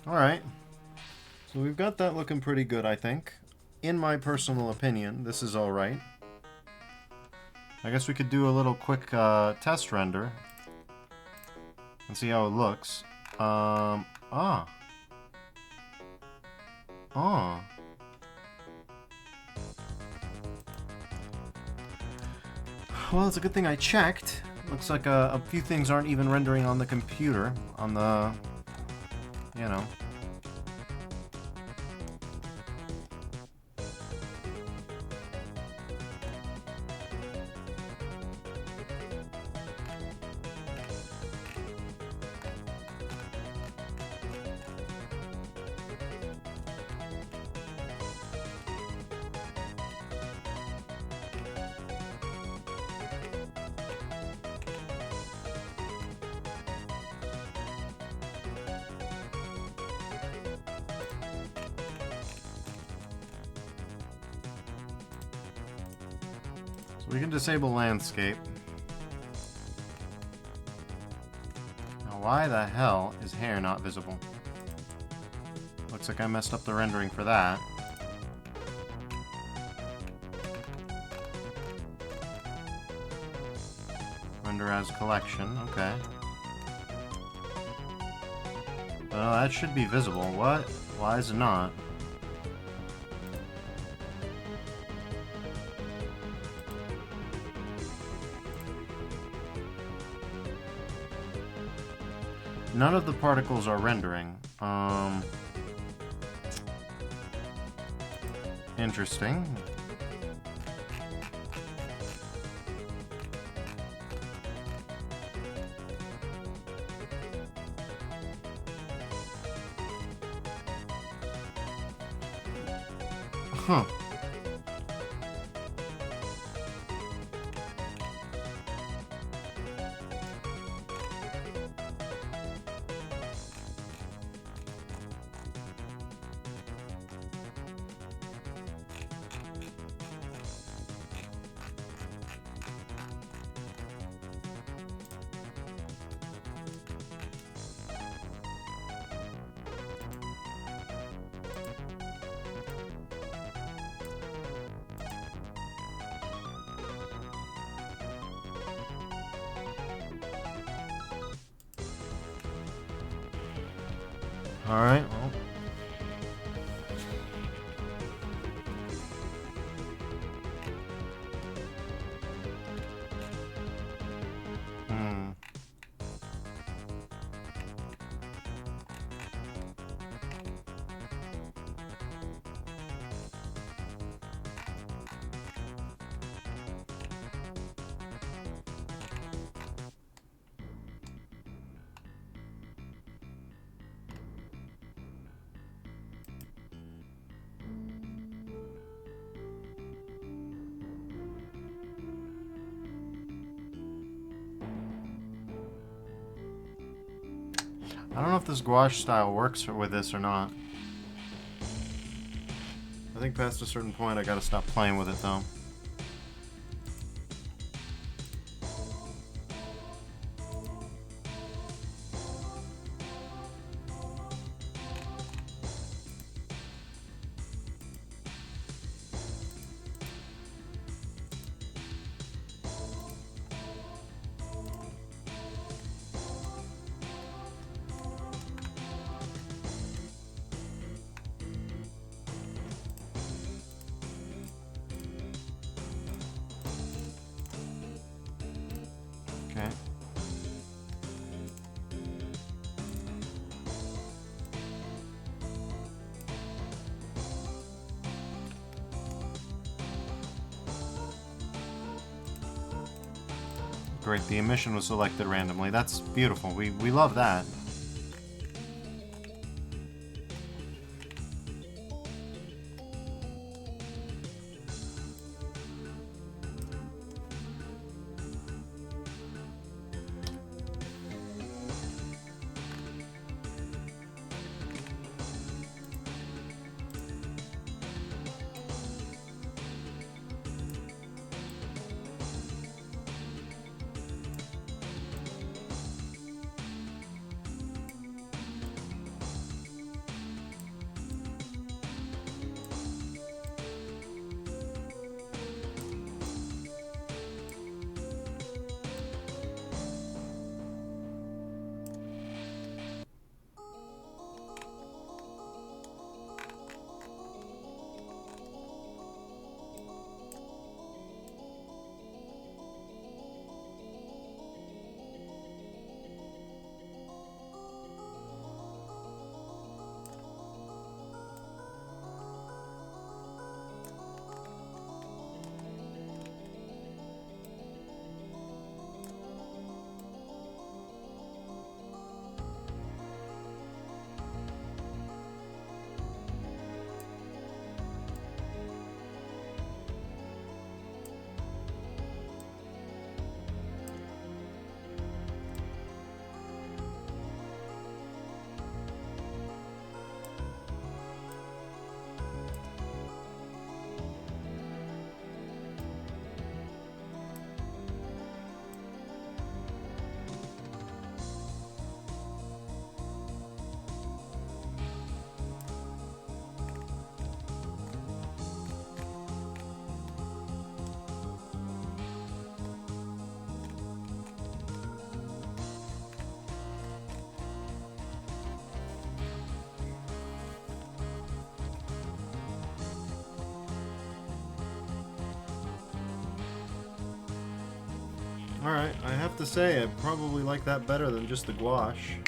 A: Alright. So we've got that looking pretty good, I think. In my personal opinion, this is alright. I guess we could do a little quick test render and see how it looks. Oh. Well, it's a good thing I checked. Looks like a few things aren't even rendering on the computer, on the, you know. We can disable landscape. Now, why the hell is hair not visible? Looks like I messed up the rendering for that. Render as collection, okay. Well, that should be visible. What? Why is it not? None of the particles are rendering. Interesting. Huh. Alright, well. I don't know if this gouache style works with this or not. I think past a certain point I gotta stop playing with it though. Okay. Great, the emission was selected randomly. That's beautiful. We love that. Alright, I have to say, I probably like that better than just the gouache.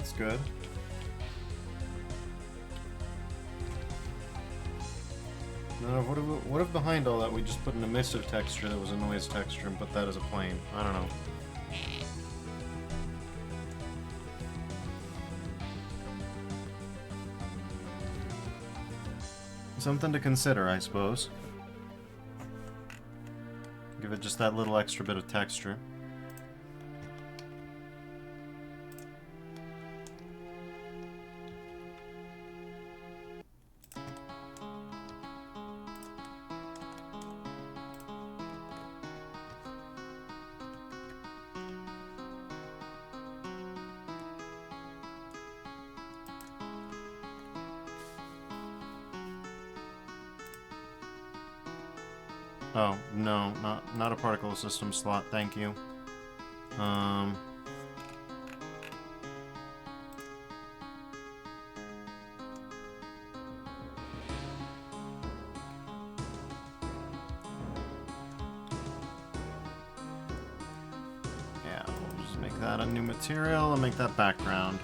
A: That's good. Now, what if behind all that we just put an emissive texture that was a noise texture and put that as a plane? I don't know. Something to consider, I suppose. Give it just that little extra bit of texture. Oh, no, not a particle system slot, thank you. Yeah, we'll just make that a new material and make that background.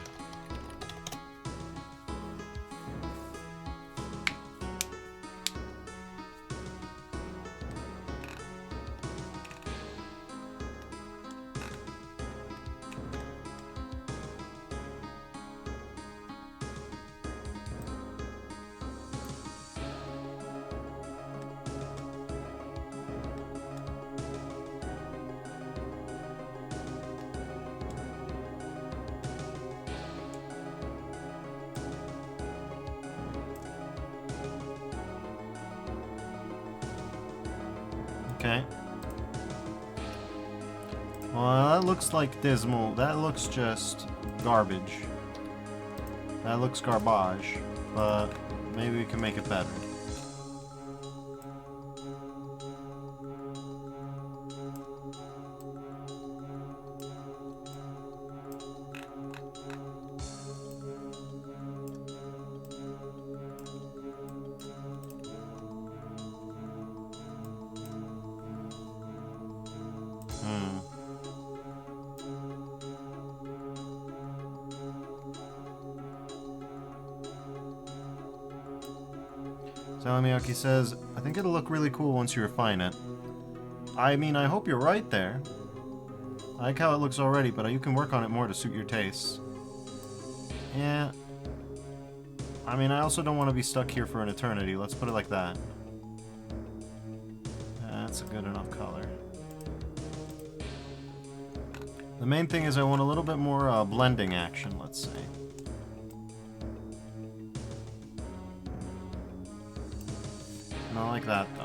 A: Okay. Well, that looks like dismal. That looks just garbage. That looks garbage, but maybe we can make it better. Salamiyaki says, I think it'll look really cool once you refine it. I mean, I hope you're right there. I like how it looks already, but you can work on it more to suit your tastes. Yeah. I mean, I also don't want to be stuck here for an eternity. Let's put it like that. That's a good enough color. The main thing is I want a little bit more blending action, let's say. Not like that, though.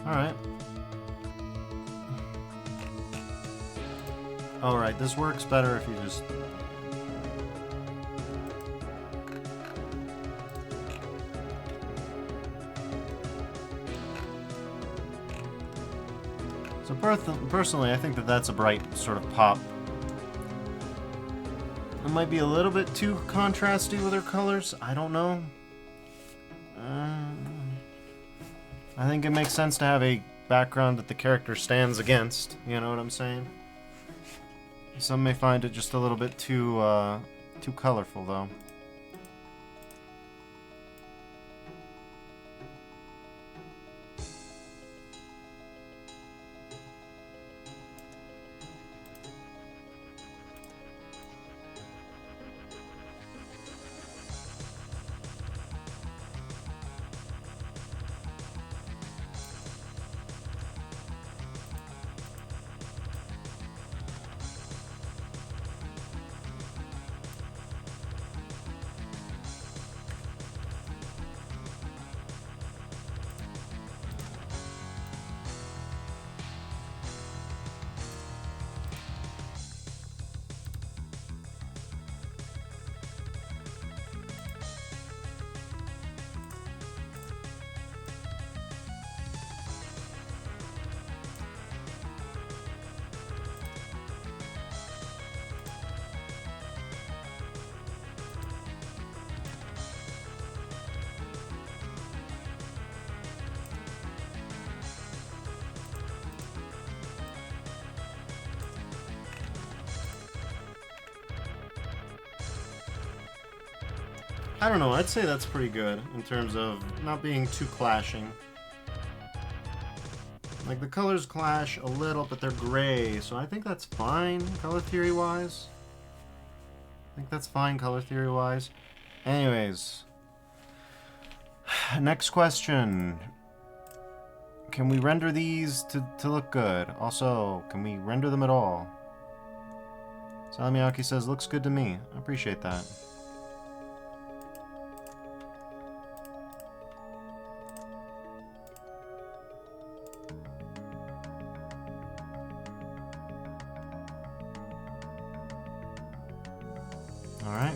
A: Alright. Alright, this works better if you just... So personally, I think that that's a bright sort of pop. It might be a little bit too contrasty with her colors. I don't know. I think it makes sense to have a background that the character stands against. You know what I'm saying? Some may find it just a little bit too colorful, though. I don't know, I'd say that's pretty good in terms of not being too clashing. Like, the colors clash a little, but they're gray, so I think that's fine, color theory-wise. I think that's fine, color theory-wise. Anyways. Next question. Can we render these to look good? Also, can we render them at all? Salamiyaki says, looks good to me. I appreciate that. Alright.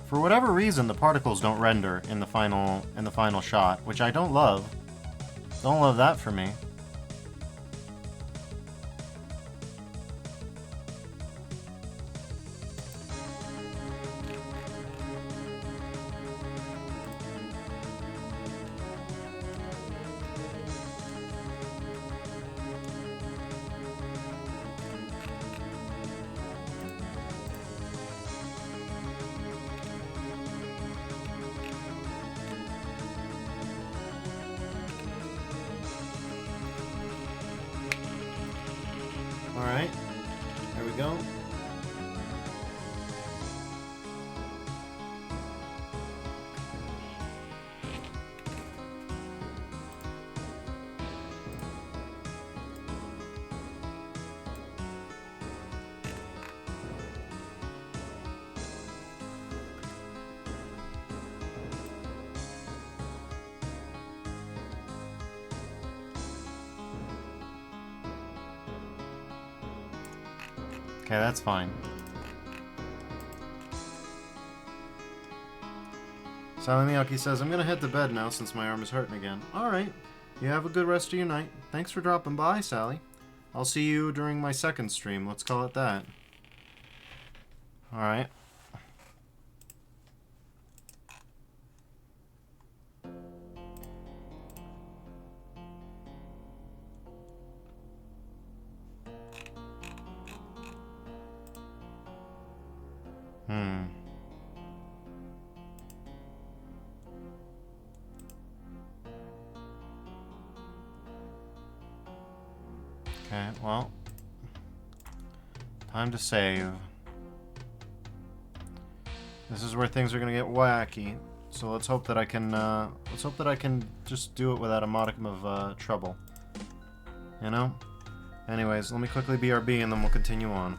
A: For whatever reason, the particles don't render in the final shot, which I don't love. Don't love that for me. Alright, there we go. Okay, that's fine. Salamiyaki says, I'm gonna head to bed now since my arm is hurting again. Alright, you have a good rest of your night. Thanks for dropping by, Sally. I'll see you during my second stream, let's call it that. Alright. Okay, well, time to save. This is where things are gonna get wacky. So let's hope that I can just do it without a modicum of trouble. You know? Anyways, let me quickly BRB and then we'll continue on.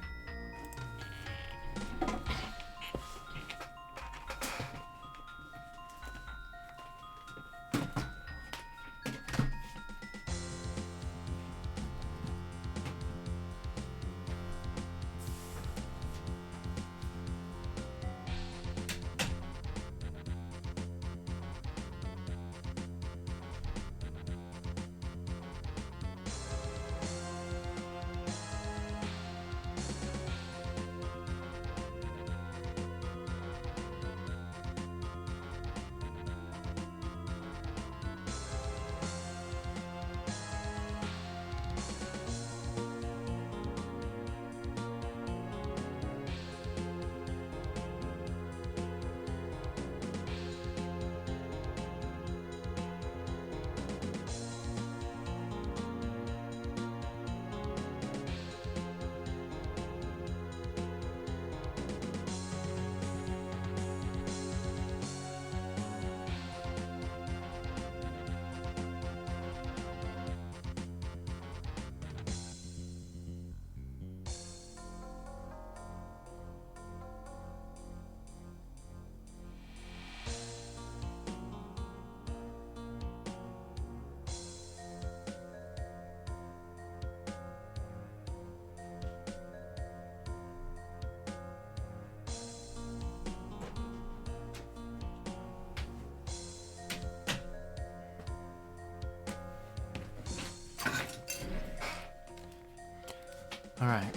A: Alright.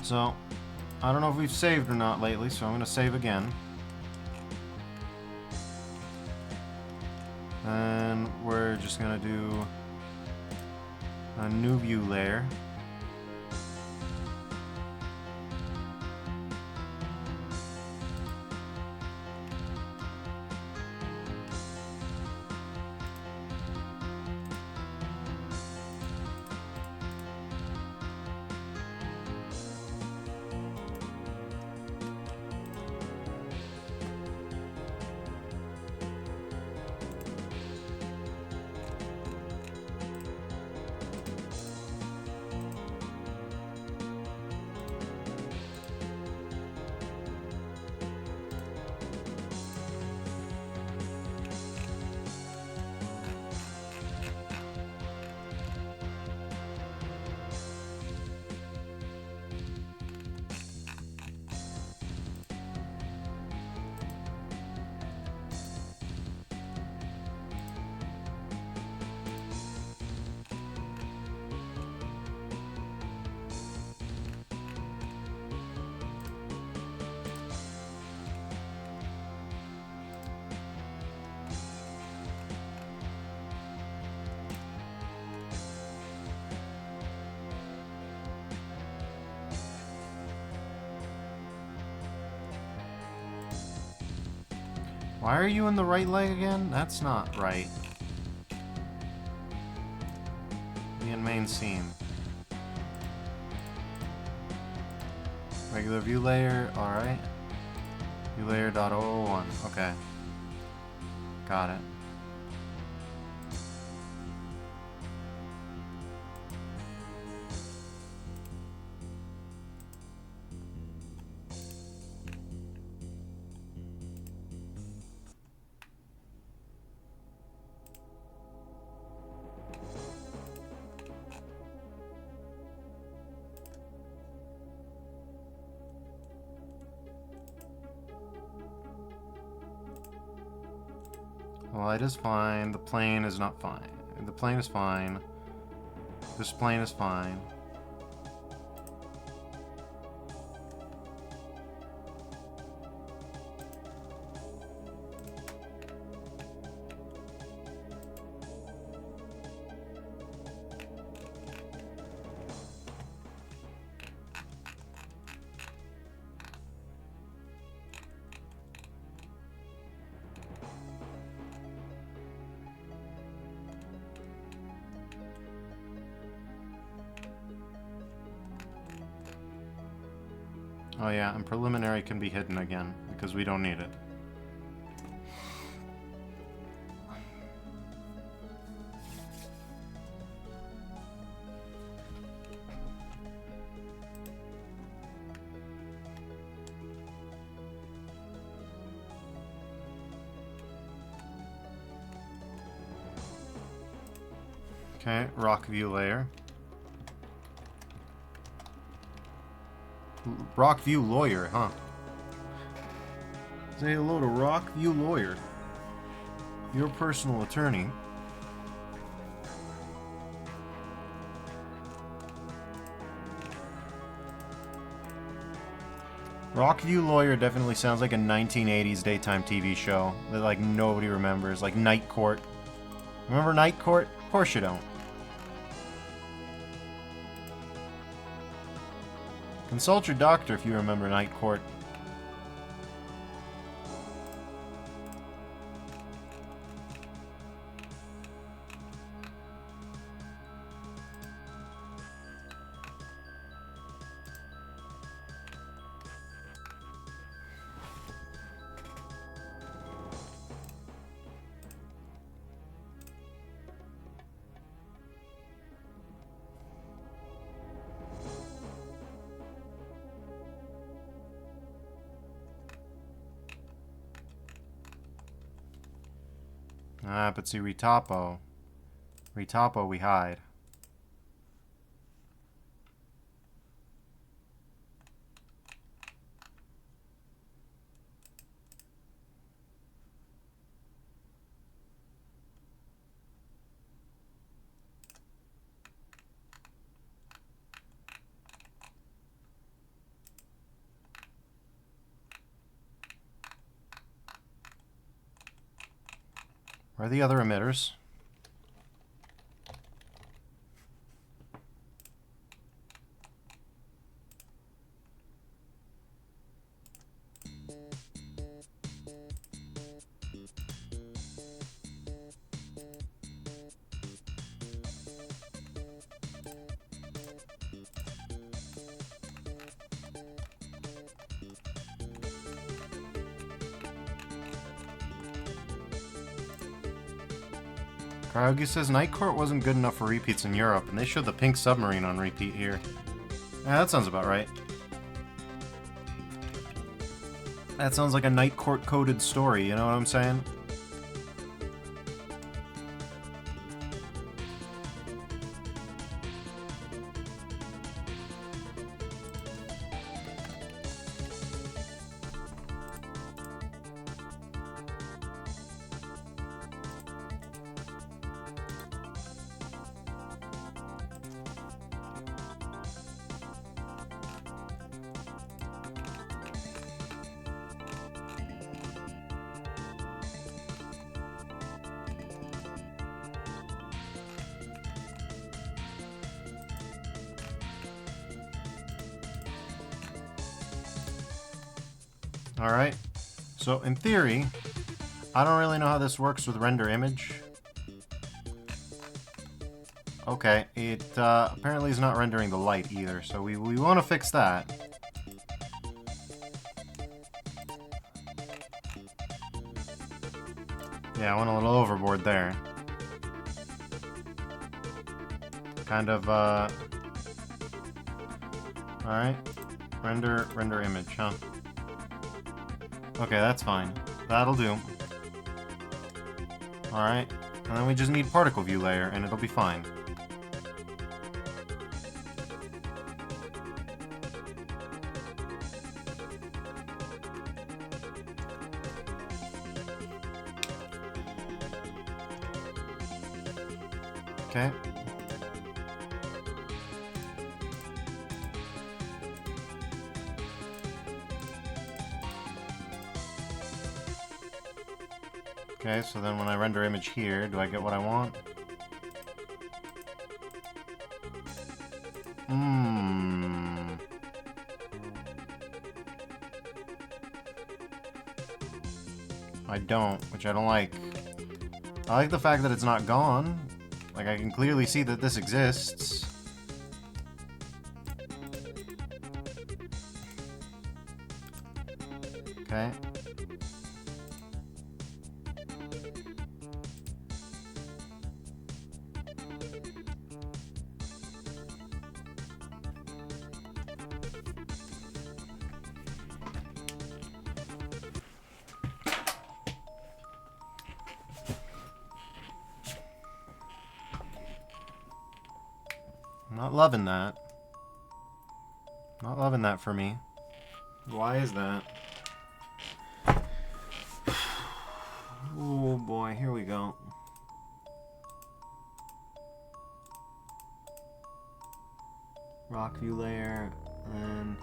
A: So, I don't know if we've saved or not lately, so I'm going to save again. And we're just going to do a new view layer. Why are you in the right leg again? That's not right. Be in main scene. Regular view layer, alright. View layer .001, okay. Got it. The light is fine. The plane is not fine. The plane is fine. This plane is fine. Oh yeah, and preliminary can be hidden again, because we don't need it. Okay, rock view layer. Rockview Lawyer, huh? Say hello to Rockview Lawyer. Your personal attorney. Rockview Lawyer definitely sounds like a 1980s daytime TV show that like nobody remembers, like Night Court. Remember Night Court? Of course you don't. Consult your doctor if you remember Night Court. Ah, but see, retopo we hide. Where are the other emitters? Krauge says Night Court wasn't good enough for repeats in Europe, and they showed the pink submarine on repeat here. Yeah, that sounds about right. That sounds like a Night Court coded story, you know what I'm saying? Alright, so in theory, I don't really know how this works with render image. Okay, it apparently is not rendering the light either, so we want to fix that. Yeah, I went a little overboard there. Kind of, alright, render image, huh? Okay, that's fine. That'll do. Alright. And then we just need particle view layer, and it'll be fine. Okay. Okay, so then when I render image here, do I get what I want? I don't, which I don't like. I like the fact that it's not gone. Like, I can clearly see that this exists. Okay. Not loving that. Not loving that for me. Why is that? Oh boy, here we go. Rock view layer, and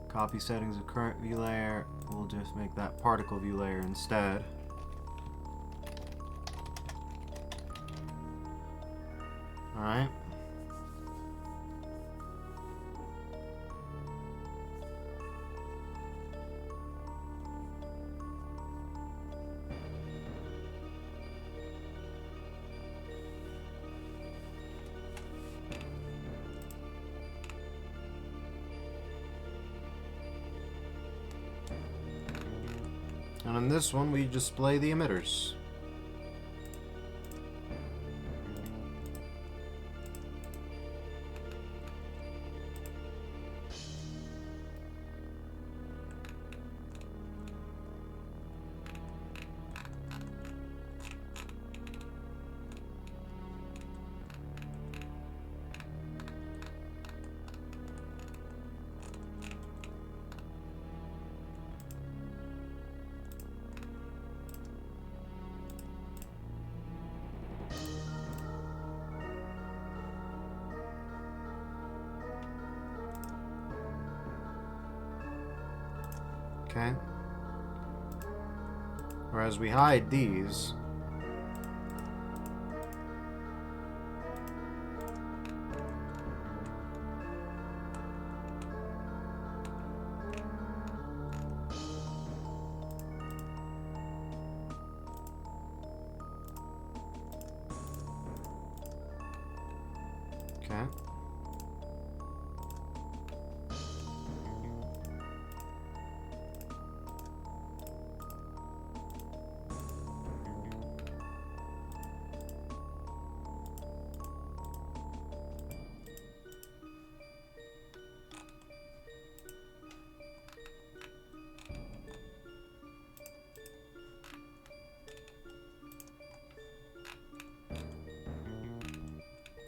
A: copy settings of current view layer. We'll just make that particle view layer instead. Alright. And on this one, we display the emitters. Okay. Whereas we hide these. Okay.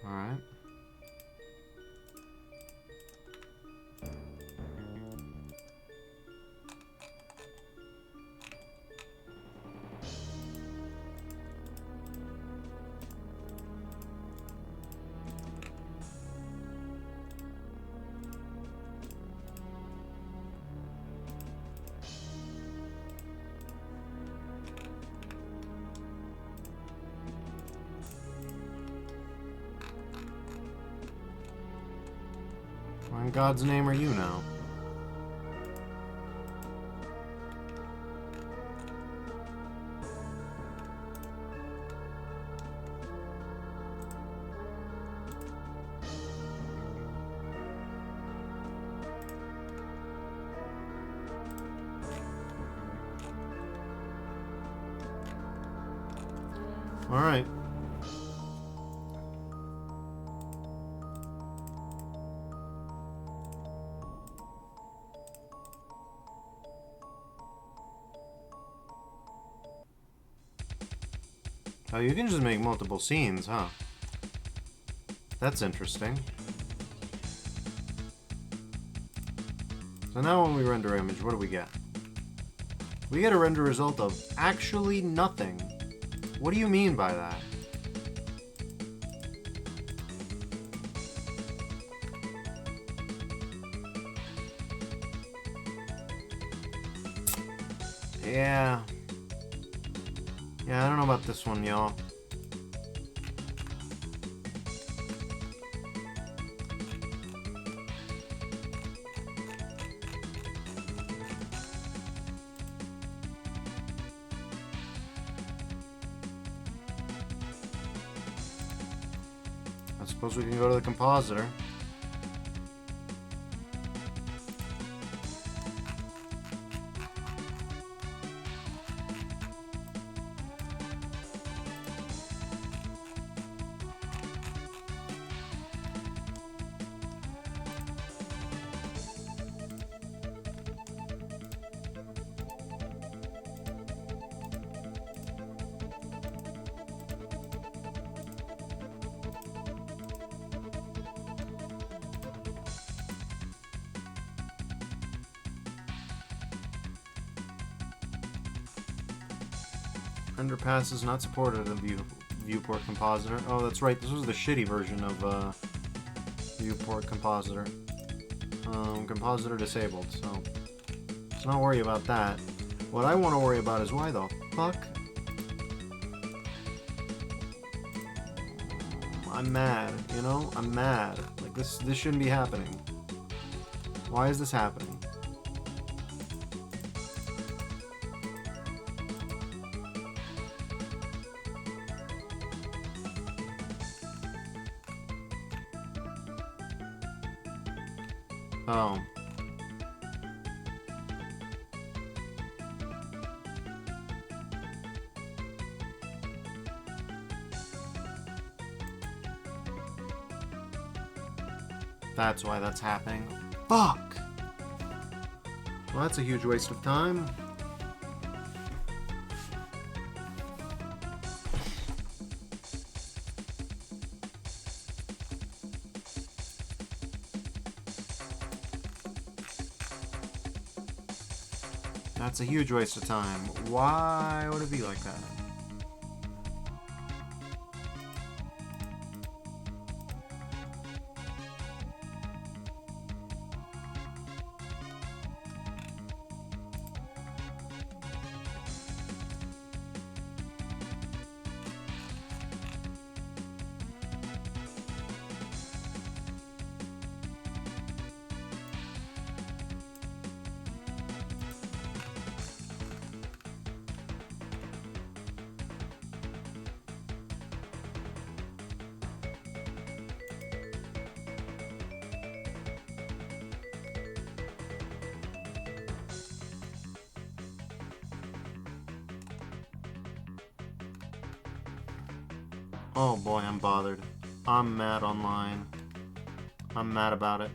A: All right. What in God's name are you now? All right. Oh, you can just make multiple scenes, huh? That's interesting. So now when we render image, what do we get? We get a render result of actually nothing. What do you mean by that? Yeah. Yeah, I don't know about this one, y'all. I suppose we can go to the compositor. Render pass is not supported in the viewport compositor. Oh, that's right. This was the shitty version of viewport compositor. Compositor disabled, so let's not worry about that. What I want to worry about is why the fuck? I'm mad, you know? I'm mad. Like, this shouldn't be happening. Why is this happening? Oh. That's why that's happening. Fuck! Well, that's a huge waste of time. That's a huge waste of time. Why would it be like that? Oh boy, I'm bothered. I'm mad online. I'm mad about it.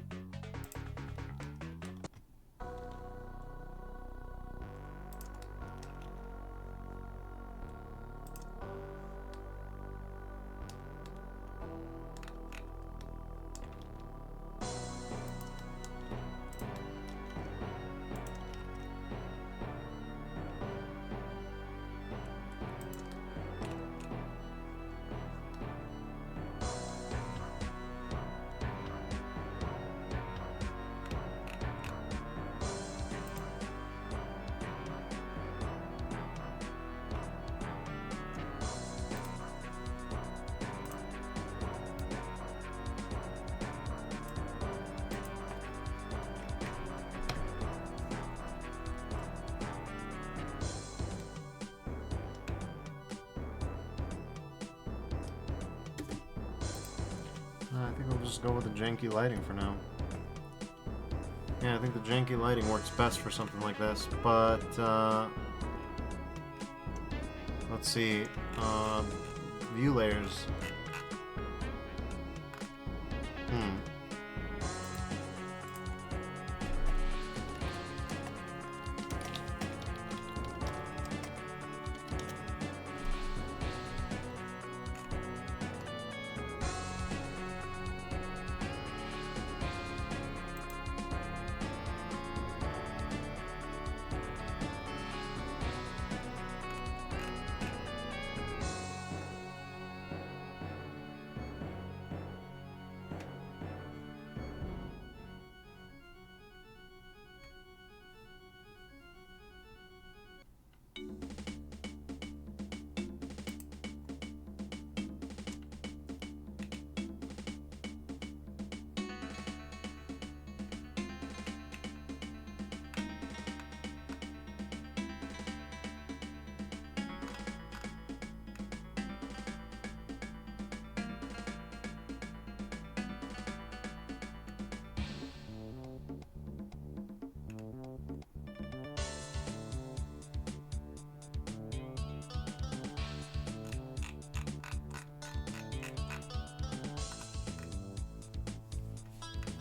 A: I think we'll just go with the janky lighting for now. Yeah, I think the janky lighting works best for something like this, but, let's see, view layers.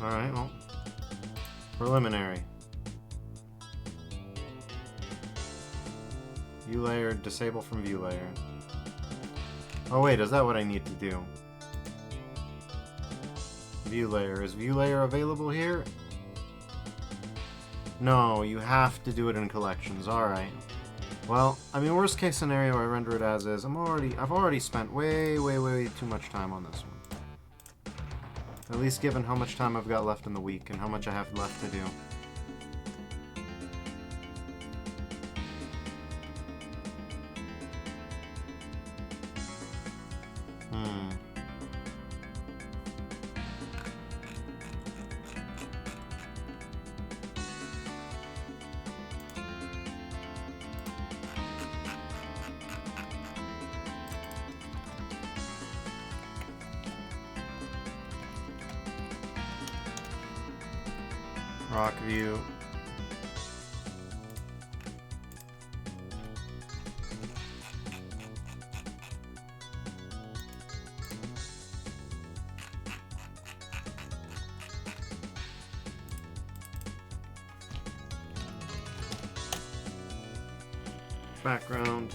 A: Alright, well, preliminary. View layer, disable from view layer. Oh wait, is that what I need to do? View layer. Is view layer available here? No, you have to do it in collections. Alright. Well, I mean, worst case scenario, I render it as is. I've already spent way too much time on this one. At least given how much time I've got left in the week and how much I have left to do. Rock view. Background.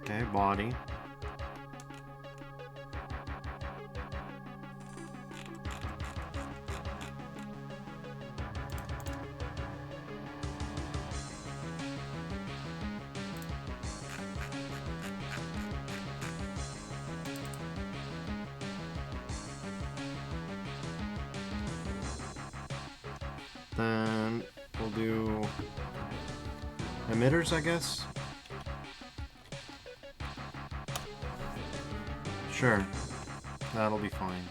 A: Okay, body. Then we'll do emitters, I guess? Sure. That'll be fine.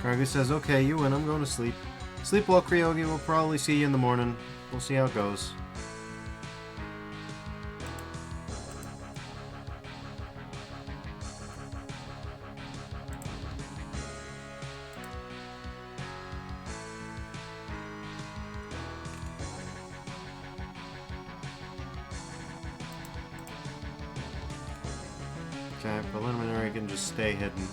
A: Karga says, okay, you win. I'm going to sleep. Sleep well, Kryogi. We'll probably see you in the morning. We'll see how it goes. Okay, preliminary can just stay hidden.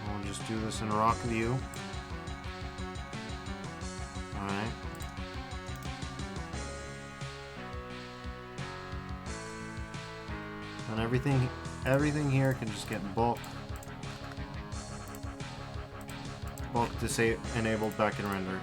A: We'll just do this in rock view. Alright. And everything here can just get bulk enabled back in render.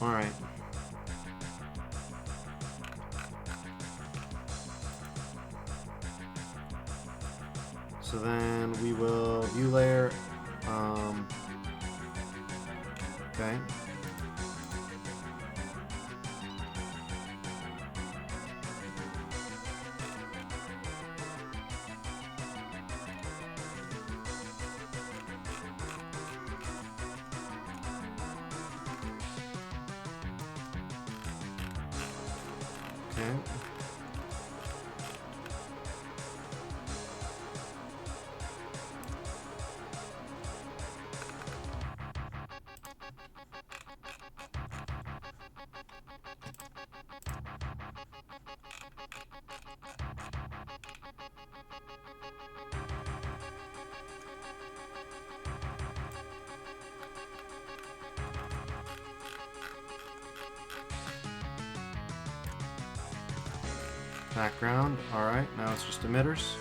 A: Alright. So then we will view layer. Okay. Okay. Background, alright, now it's just emitters.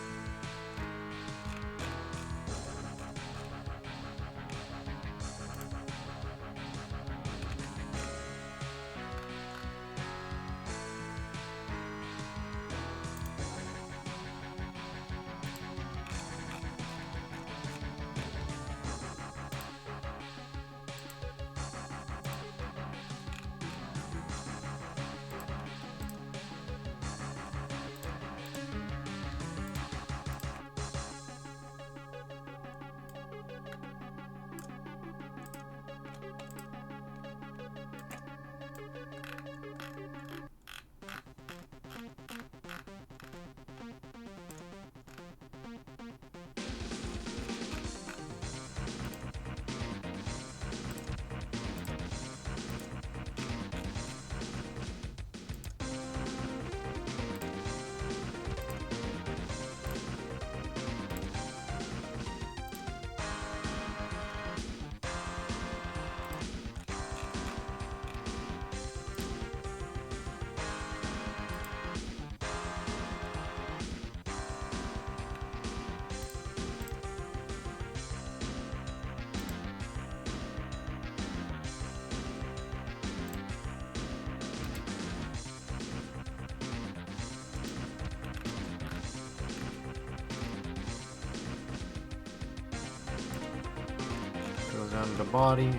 A: down into body.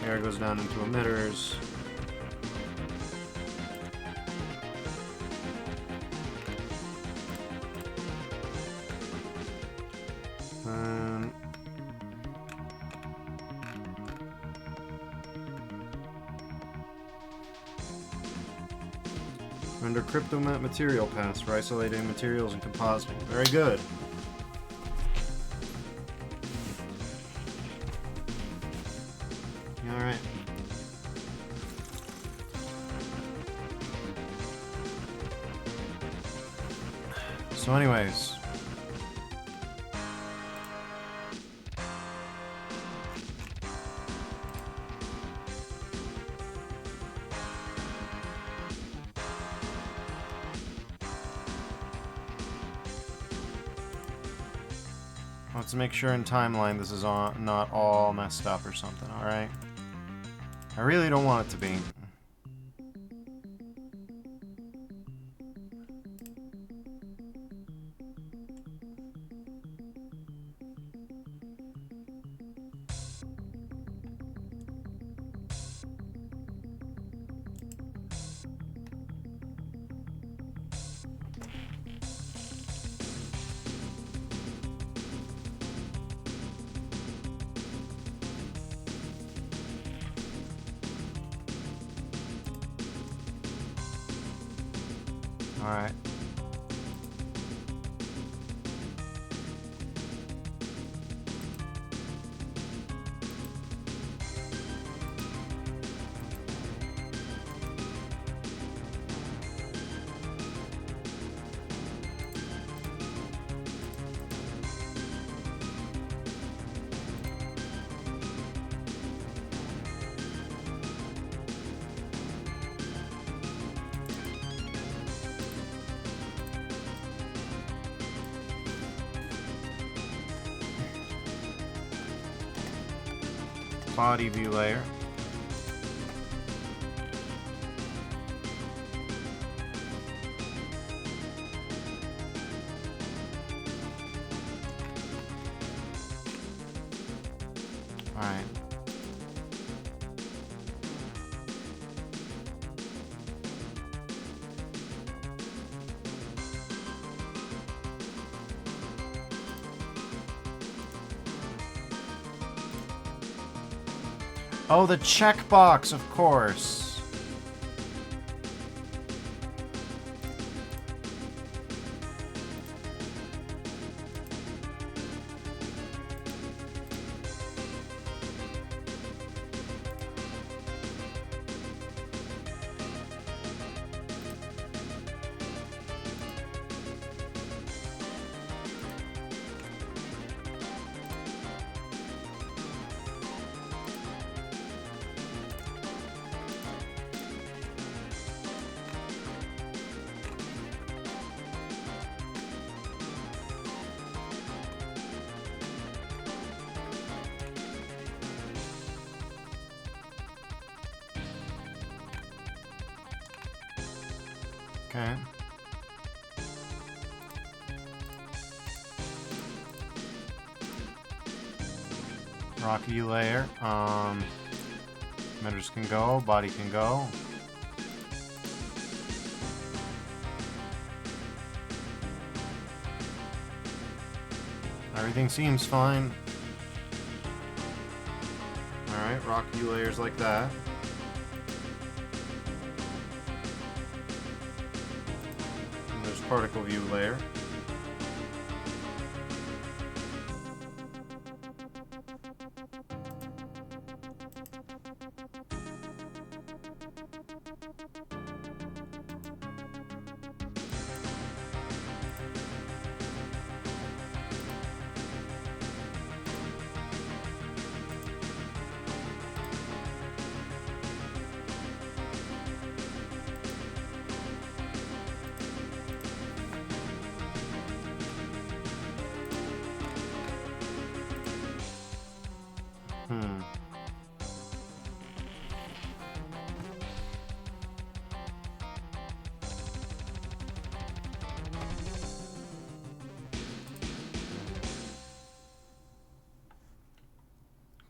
A: Air goes down into emitters. Under cryptomat material paths for isolating materials and compositing. Very good. Alright. So anyways. Let's make sure in timeline this is not all messed up or something, alright? I really don't want it to be. Alright. Body view layer. All right. Oh, the checkbox, of course. Okay. Rocky layer. Emitters can go, body can go. Everything seems fine. Alright, rocky layers like that. Particle view layer.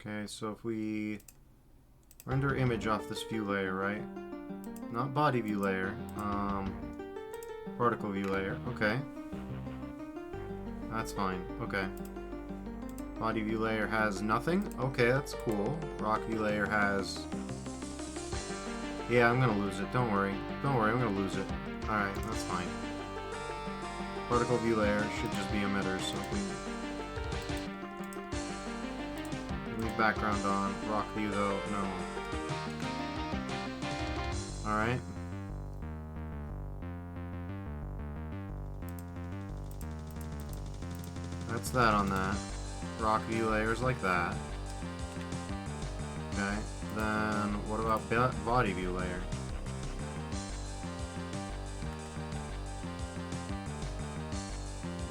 A: Okay, so if we render image off this view layer, right? Not body view layer, particle view layer. Okay. That's fine. Okay. Body view layer has nothing. Okay, that's cool. Rock view layer has... Yeah, I'm gonna lose it. Don't worry. Don't worry, I'm gonna lose it. Alright, that's fine. Particle view layer should just be emitters, so if we leave background on. Rock view though, no. Alright. That's that on that. Rock view layers like that. Okay. Then what about body view layer?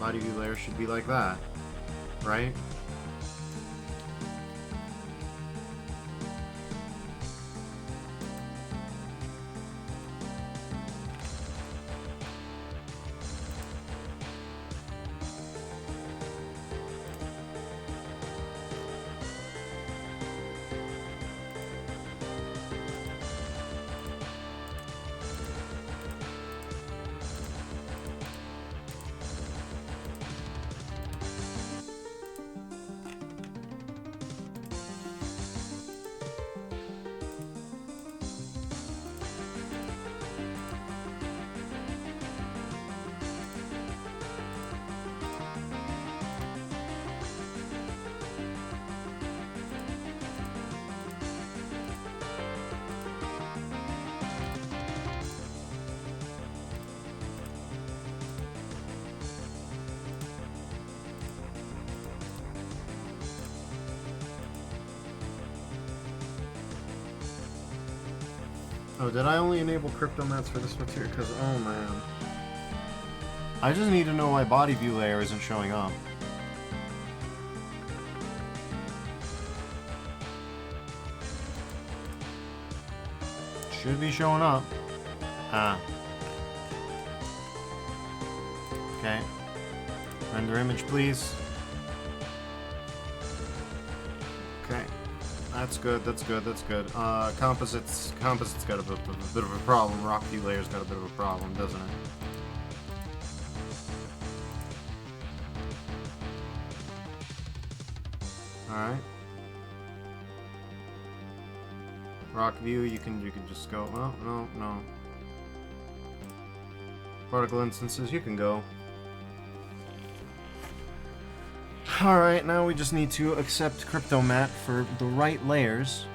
A: Body view layer should be like that, right? Oh, did I only enable crypto mats for this material? Because, oh man. I just need to know why body view layer isn't showing up. Should be showing up. Ah. Okay. Render image, please. Okay. That's good, that's good, that's good. Composites got a bit of a problem. Rock view layer's got a bit of a problem, doesn't it? Alright. Rock view, you can just go. Well, no. Particle instances, you can go. Alright, now we just need to accept CryptoMat for the right layers.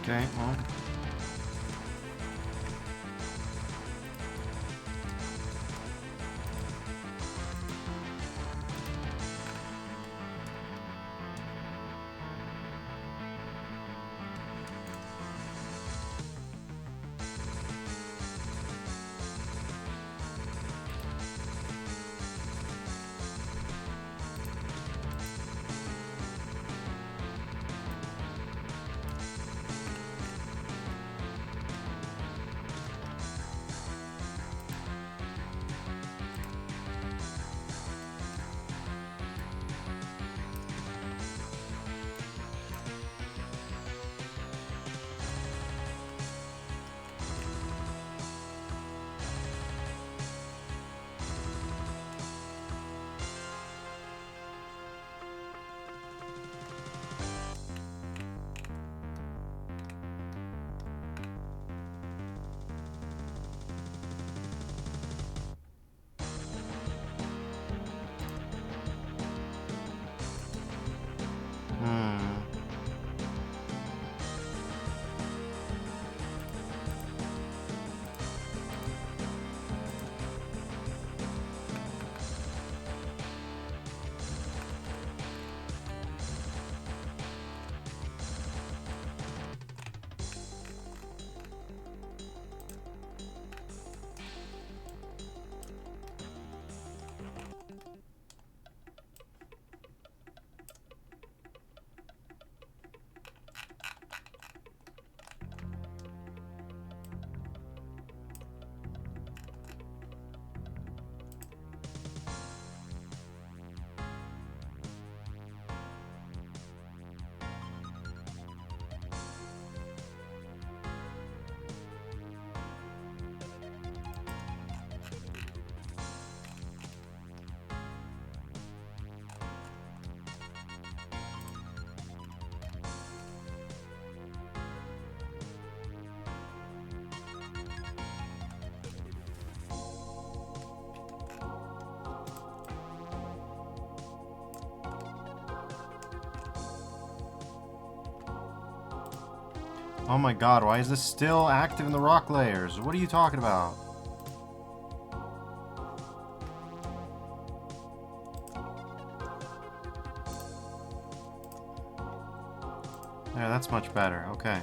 A: Okay, well. Oh my god, why is this still active in the rock layers? What are you talking about? There, that's much better. Okay.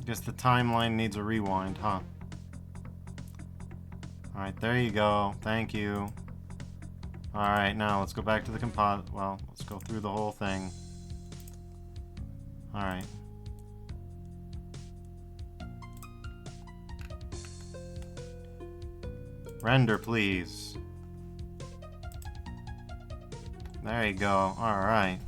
A: Guess the timeline needs a rewind, huh? Alright, there you go. Thank you. Alright, now let's go back to the composite. Well, let's go through the whole thing. Alright. Render, please. There you go. Alright.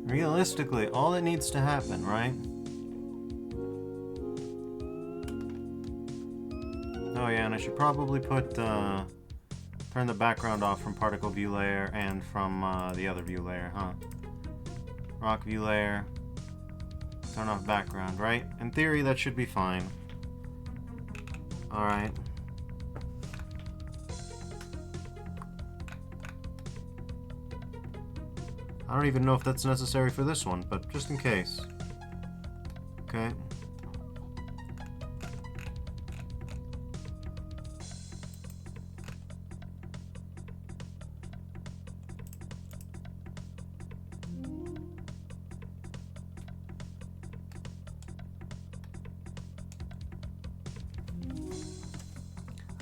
A: Realistically, all that needs to happen, right? Oh yeah, and I should probably put, turn the background off from particle view layer and from the other view layer, huh? Rock view layer, turn off background, right? In theory, that should be fine. Alright. I don't even know if that's necessary for this one, but just in case. Okay.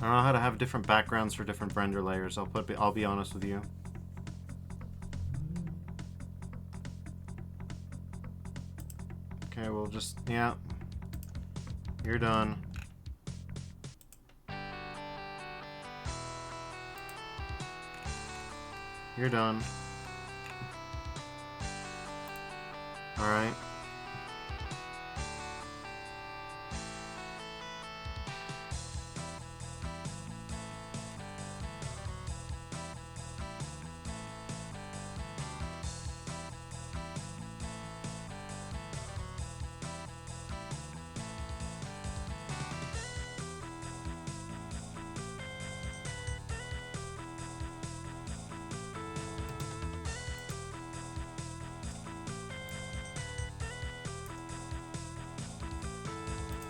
A: I don't know how to have different backgrounds for different render layers. I'll be honest with you. Okay, we'll just, yeah. You're done. You're done. Alright.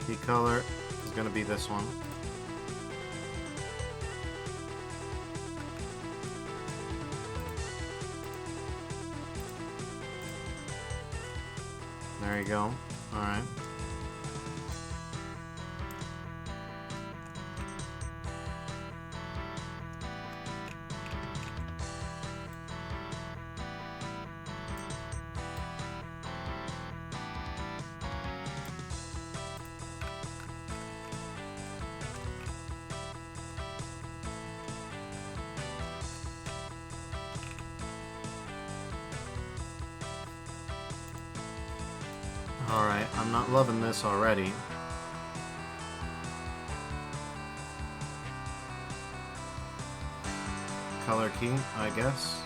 A: Key color is going to be this one. There you go. Alright. Alright, I'm not loving this already. Color key, I guess.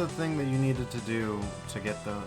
A: the thing that you needed to do to get the...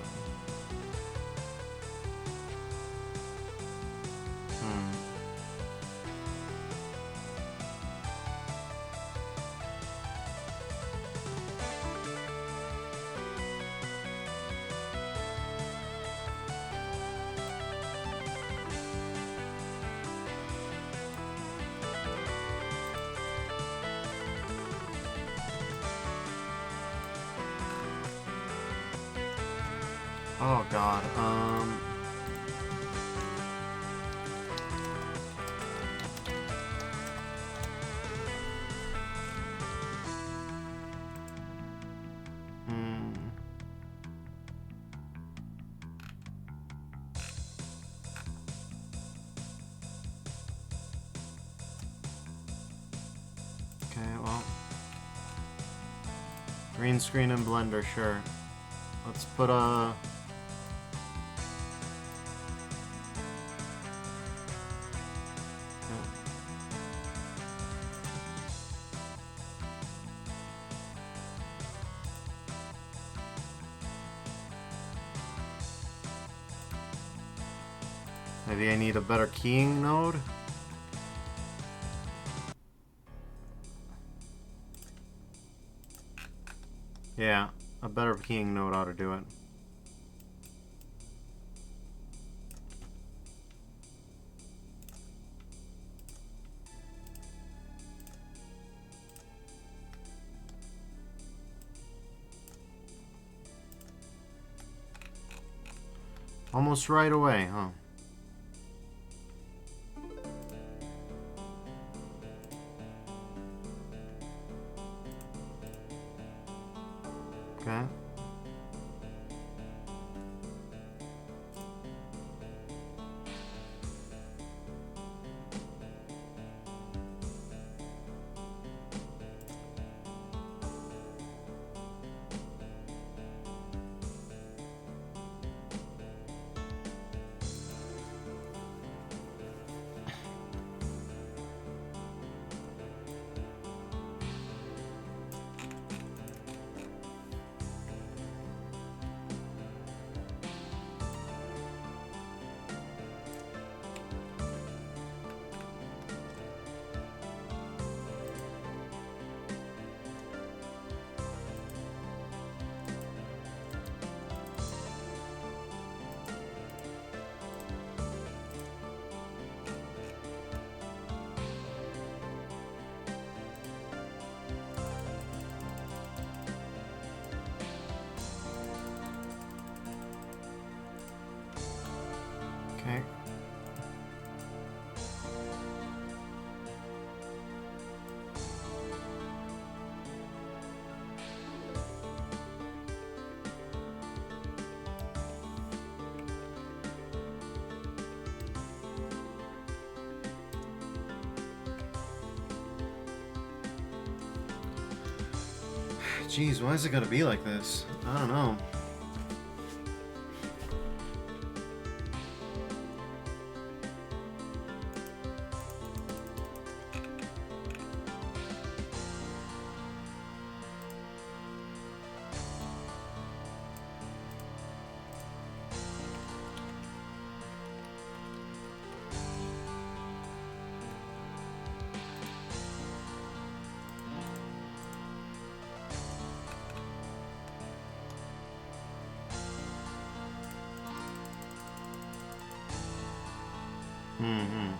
A: Oh god, Okay, well... Green screen and Blender, sure. Let's put a... Maybe I need a better keying node? Yeah, a better keying node ought to do it. Almost right away, huh? Okay. Okay. Jeez, why is it gotta be like this? I don't know. Mm-hmm.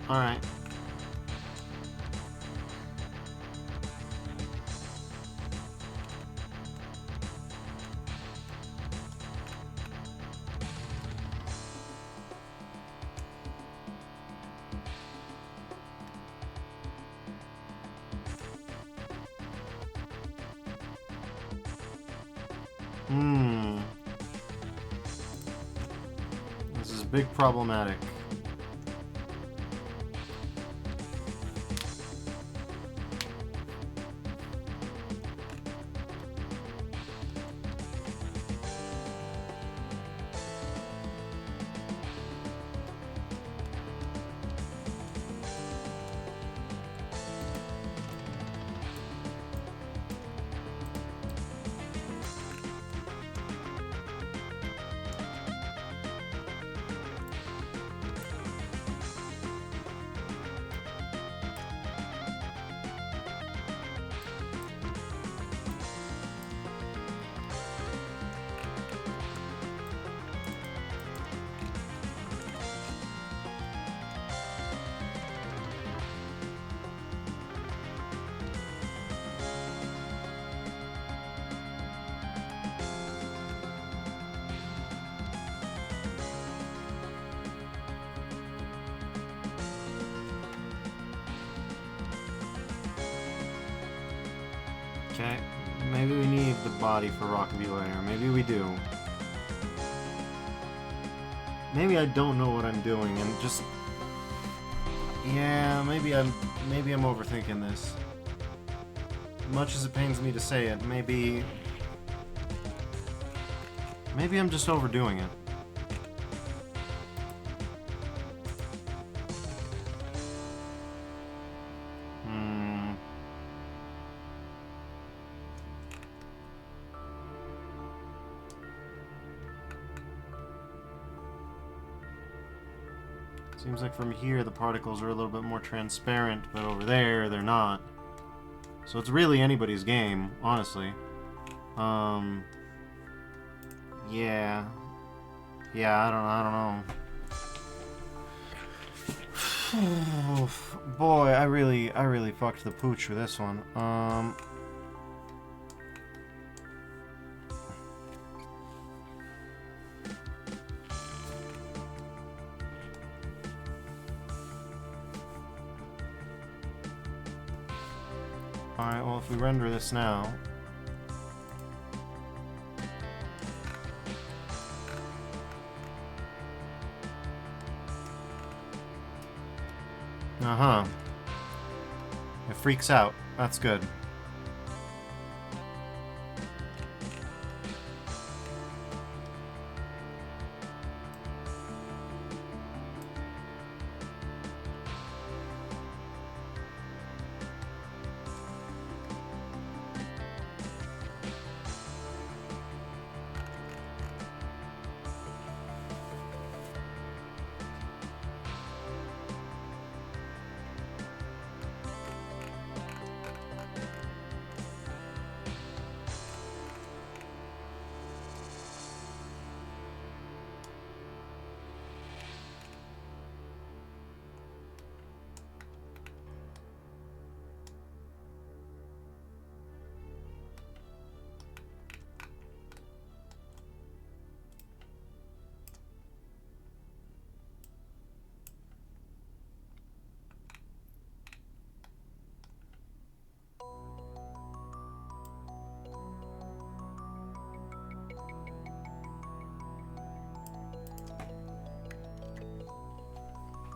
A: Alright. This is big problematic. Okay, maybe we need the body for Rockabye Layer. Maybe we do. Maybe I don't know what I'm doing and just... Yeah, maybe I'm overthinking this. Much as it pains me to say it, maybe I'm just overdoing it. Seems like from here the particles are a little bit more transparent, but over there they're not. So it's really anybody's game, honestly. Yeah. Yeah, I don't know. Boy, I really fucked the pooch with this one. Alright, well, if we render this now... Uh-huh. It freaks out. That's good.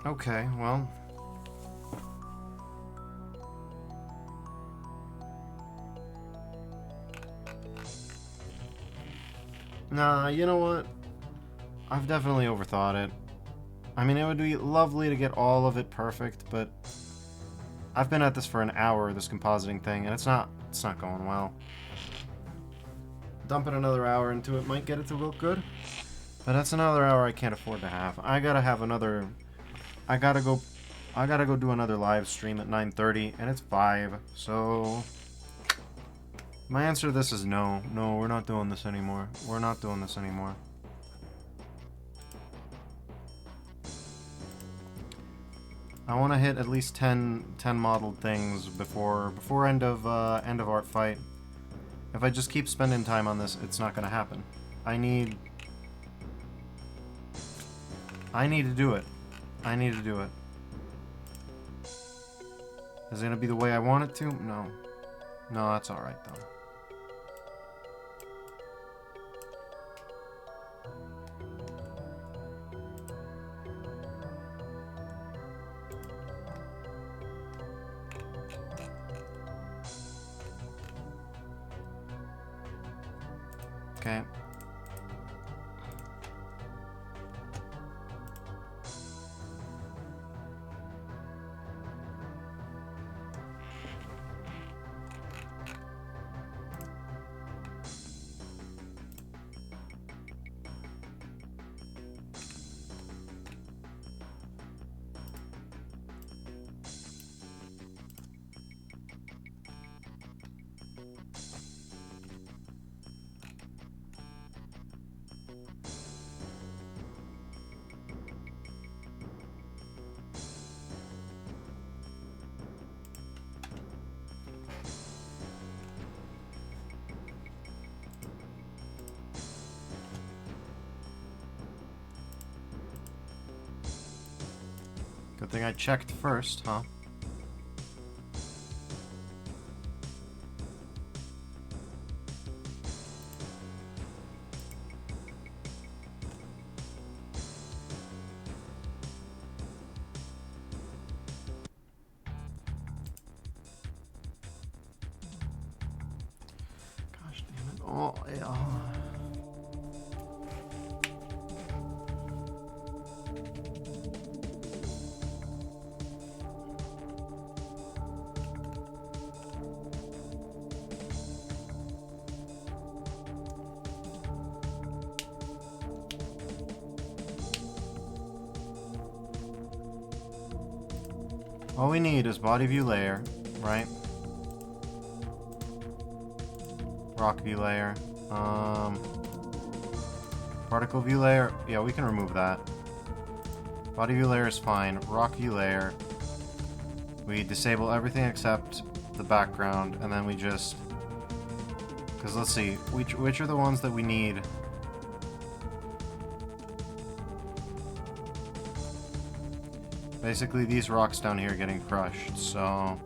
A: Okay, well... Nah, you know what? I've definitely overthought it. I mean, it would be lovely to get all of it perfect, but... I've been at this for an hour, this compositing thing, and it's not going well. Dumping another hour into it might get it to look good, but that's another hour I can't afford to have. I gotta have another... I gotta go do another live stream at 9:30, and it's 5, so... My answer to this is no. No, we're not doing this anymore. We're not doing this anymore. I want to hit at least 10 modeled things before end of art fight. If I just keep spending time on this, it's not going to happen. I need to do it. I need to do it. Is it going to be the way I want it to? No. No, that's alright, though. Okay. Good thing I checked first, huh? Gosh damn it. Oh, yeah. All we need is body view layer, right? Rock view layer. Particle view layer. Yeah, we can remove that. Body view layer is fine. Rock view layer. We disable everything except the background, and then we just... Because let's see, which are the ones that we need? Basically, these rocks down here are getting crushed, so...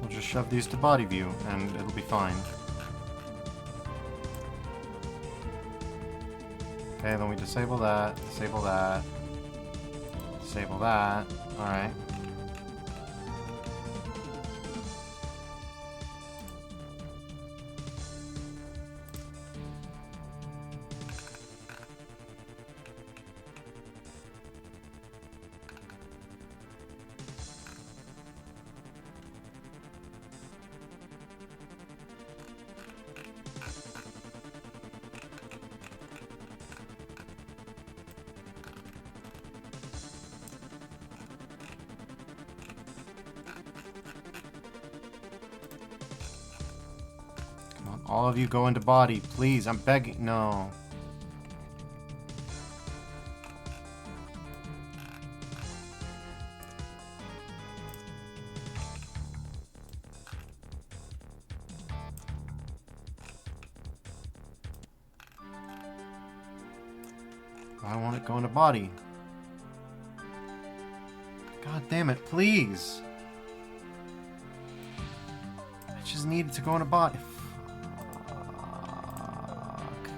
A: Just shove these to body view, and it'll be fine. Okay, then we disable that, disable that, disable that. Alright. All of you go into body, please. I'm begging. No. I want it go into body. God damn it, please. I just need it to go into body.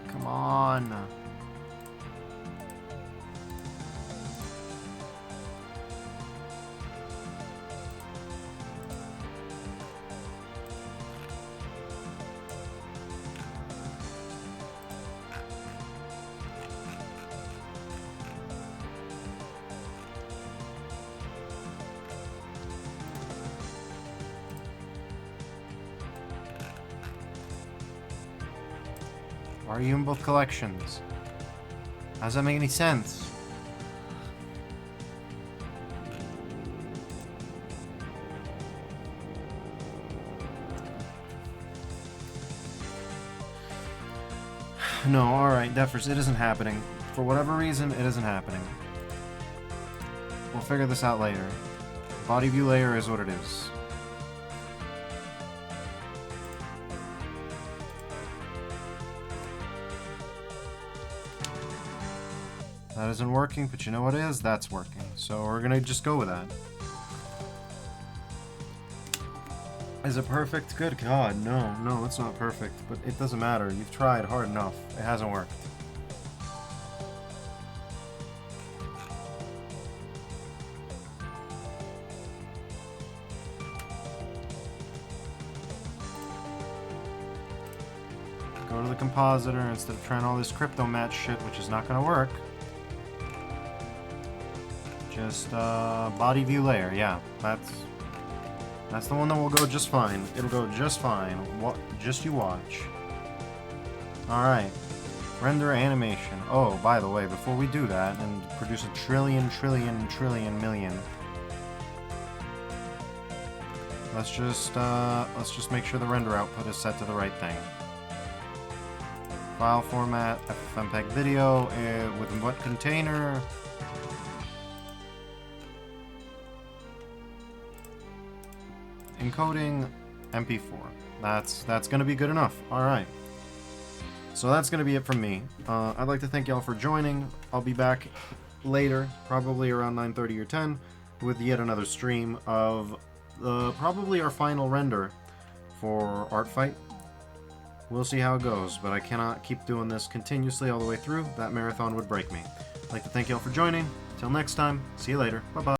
A: Come on. Why are you in both collections? How does that make any sense? No, alright, Defers, it isn't happening. For whatever reason, it isn't happening. We'll figure this out later. Body view layer is what it is. That isn't working, but you know what is? That's working. So we're gonna just go with that. Is it perfect? Good God, no, it's not perfect. But it doesn't matter. You've tried hard enough. It hasn't worked. Go to the compositor instead of trying all this crypto match shit, which is not gonna work. Just body view layer, yeah, that's the one that will go just fine. It'll go just fine. Just you watch. Alright. Render animation. Oh, by the way, before we do that and produce a trillion million, let's just make sure the render output is set to the right thing. File format, FFmpeg video, with what container? Encoding MP4. That's gonna be good enough. Alright. So that's gonna be it from me. I'd like to thank y'all for joining. I'll be back later, probably around 9:30 or 10, with yet another stream of probably our final render for Art Fight. We'll see how it goes, but I cannot keep doing this continuously all the way through. That marathon would break me. I'd like to thank y'all for joining. Till next time, see you later. Bye-bye.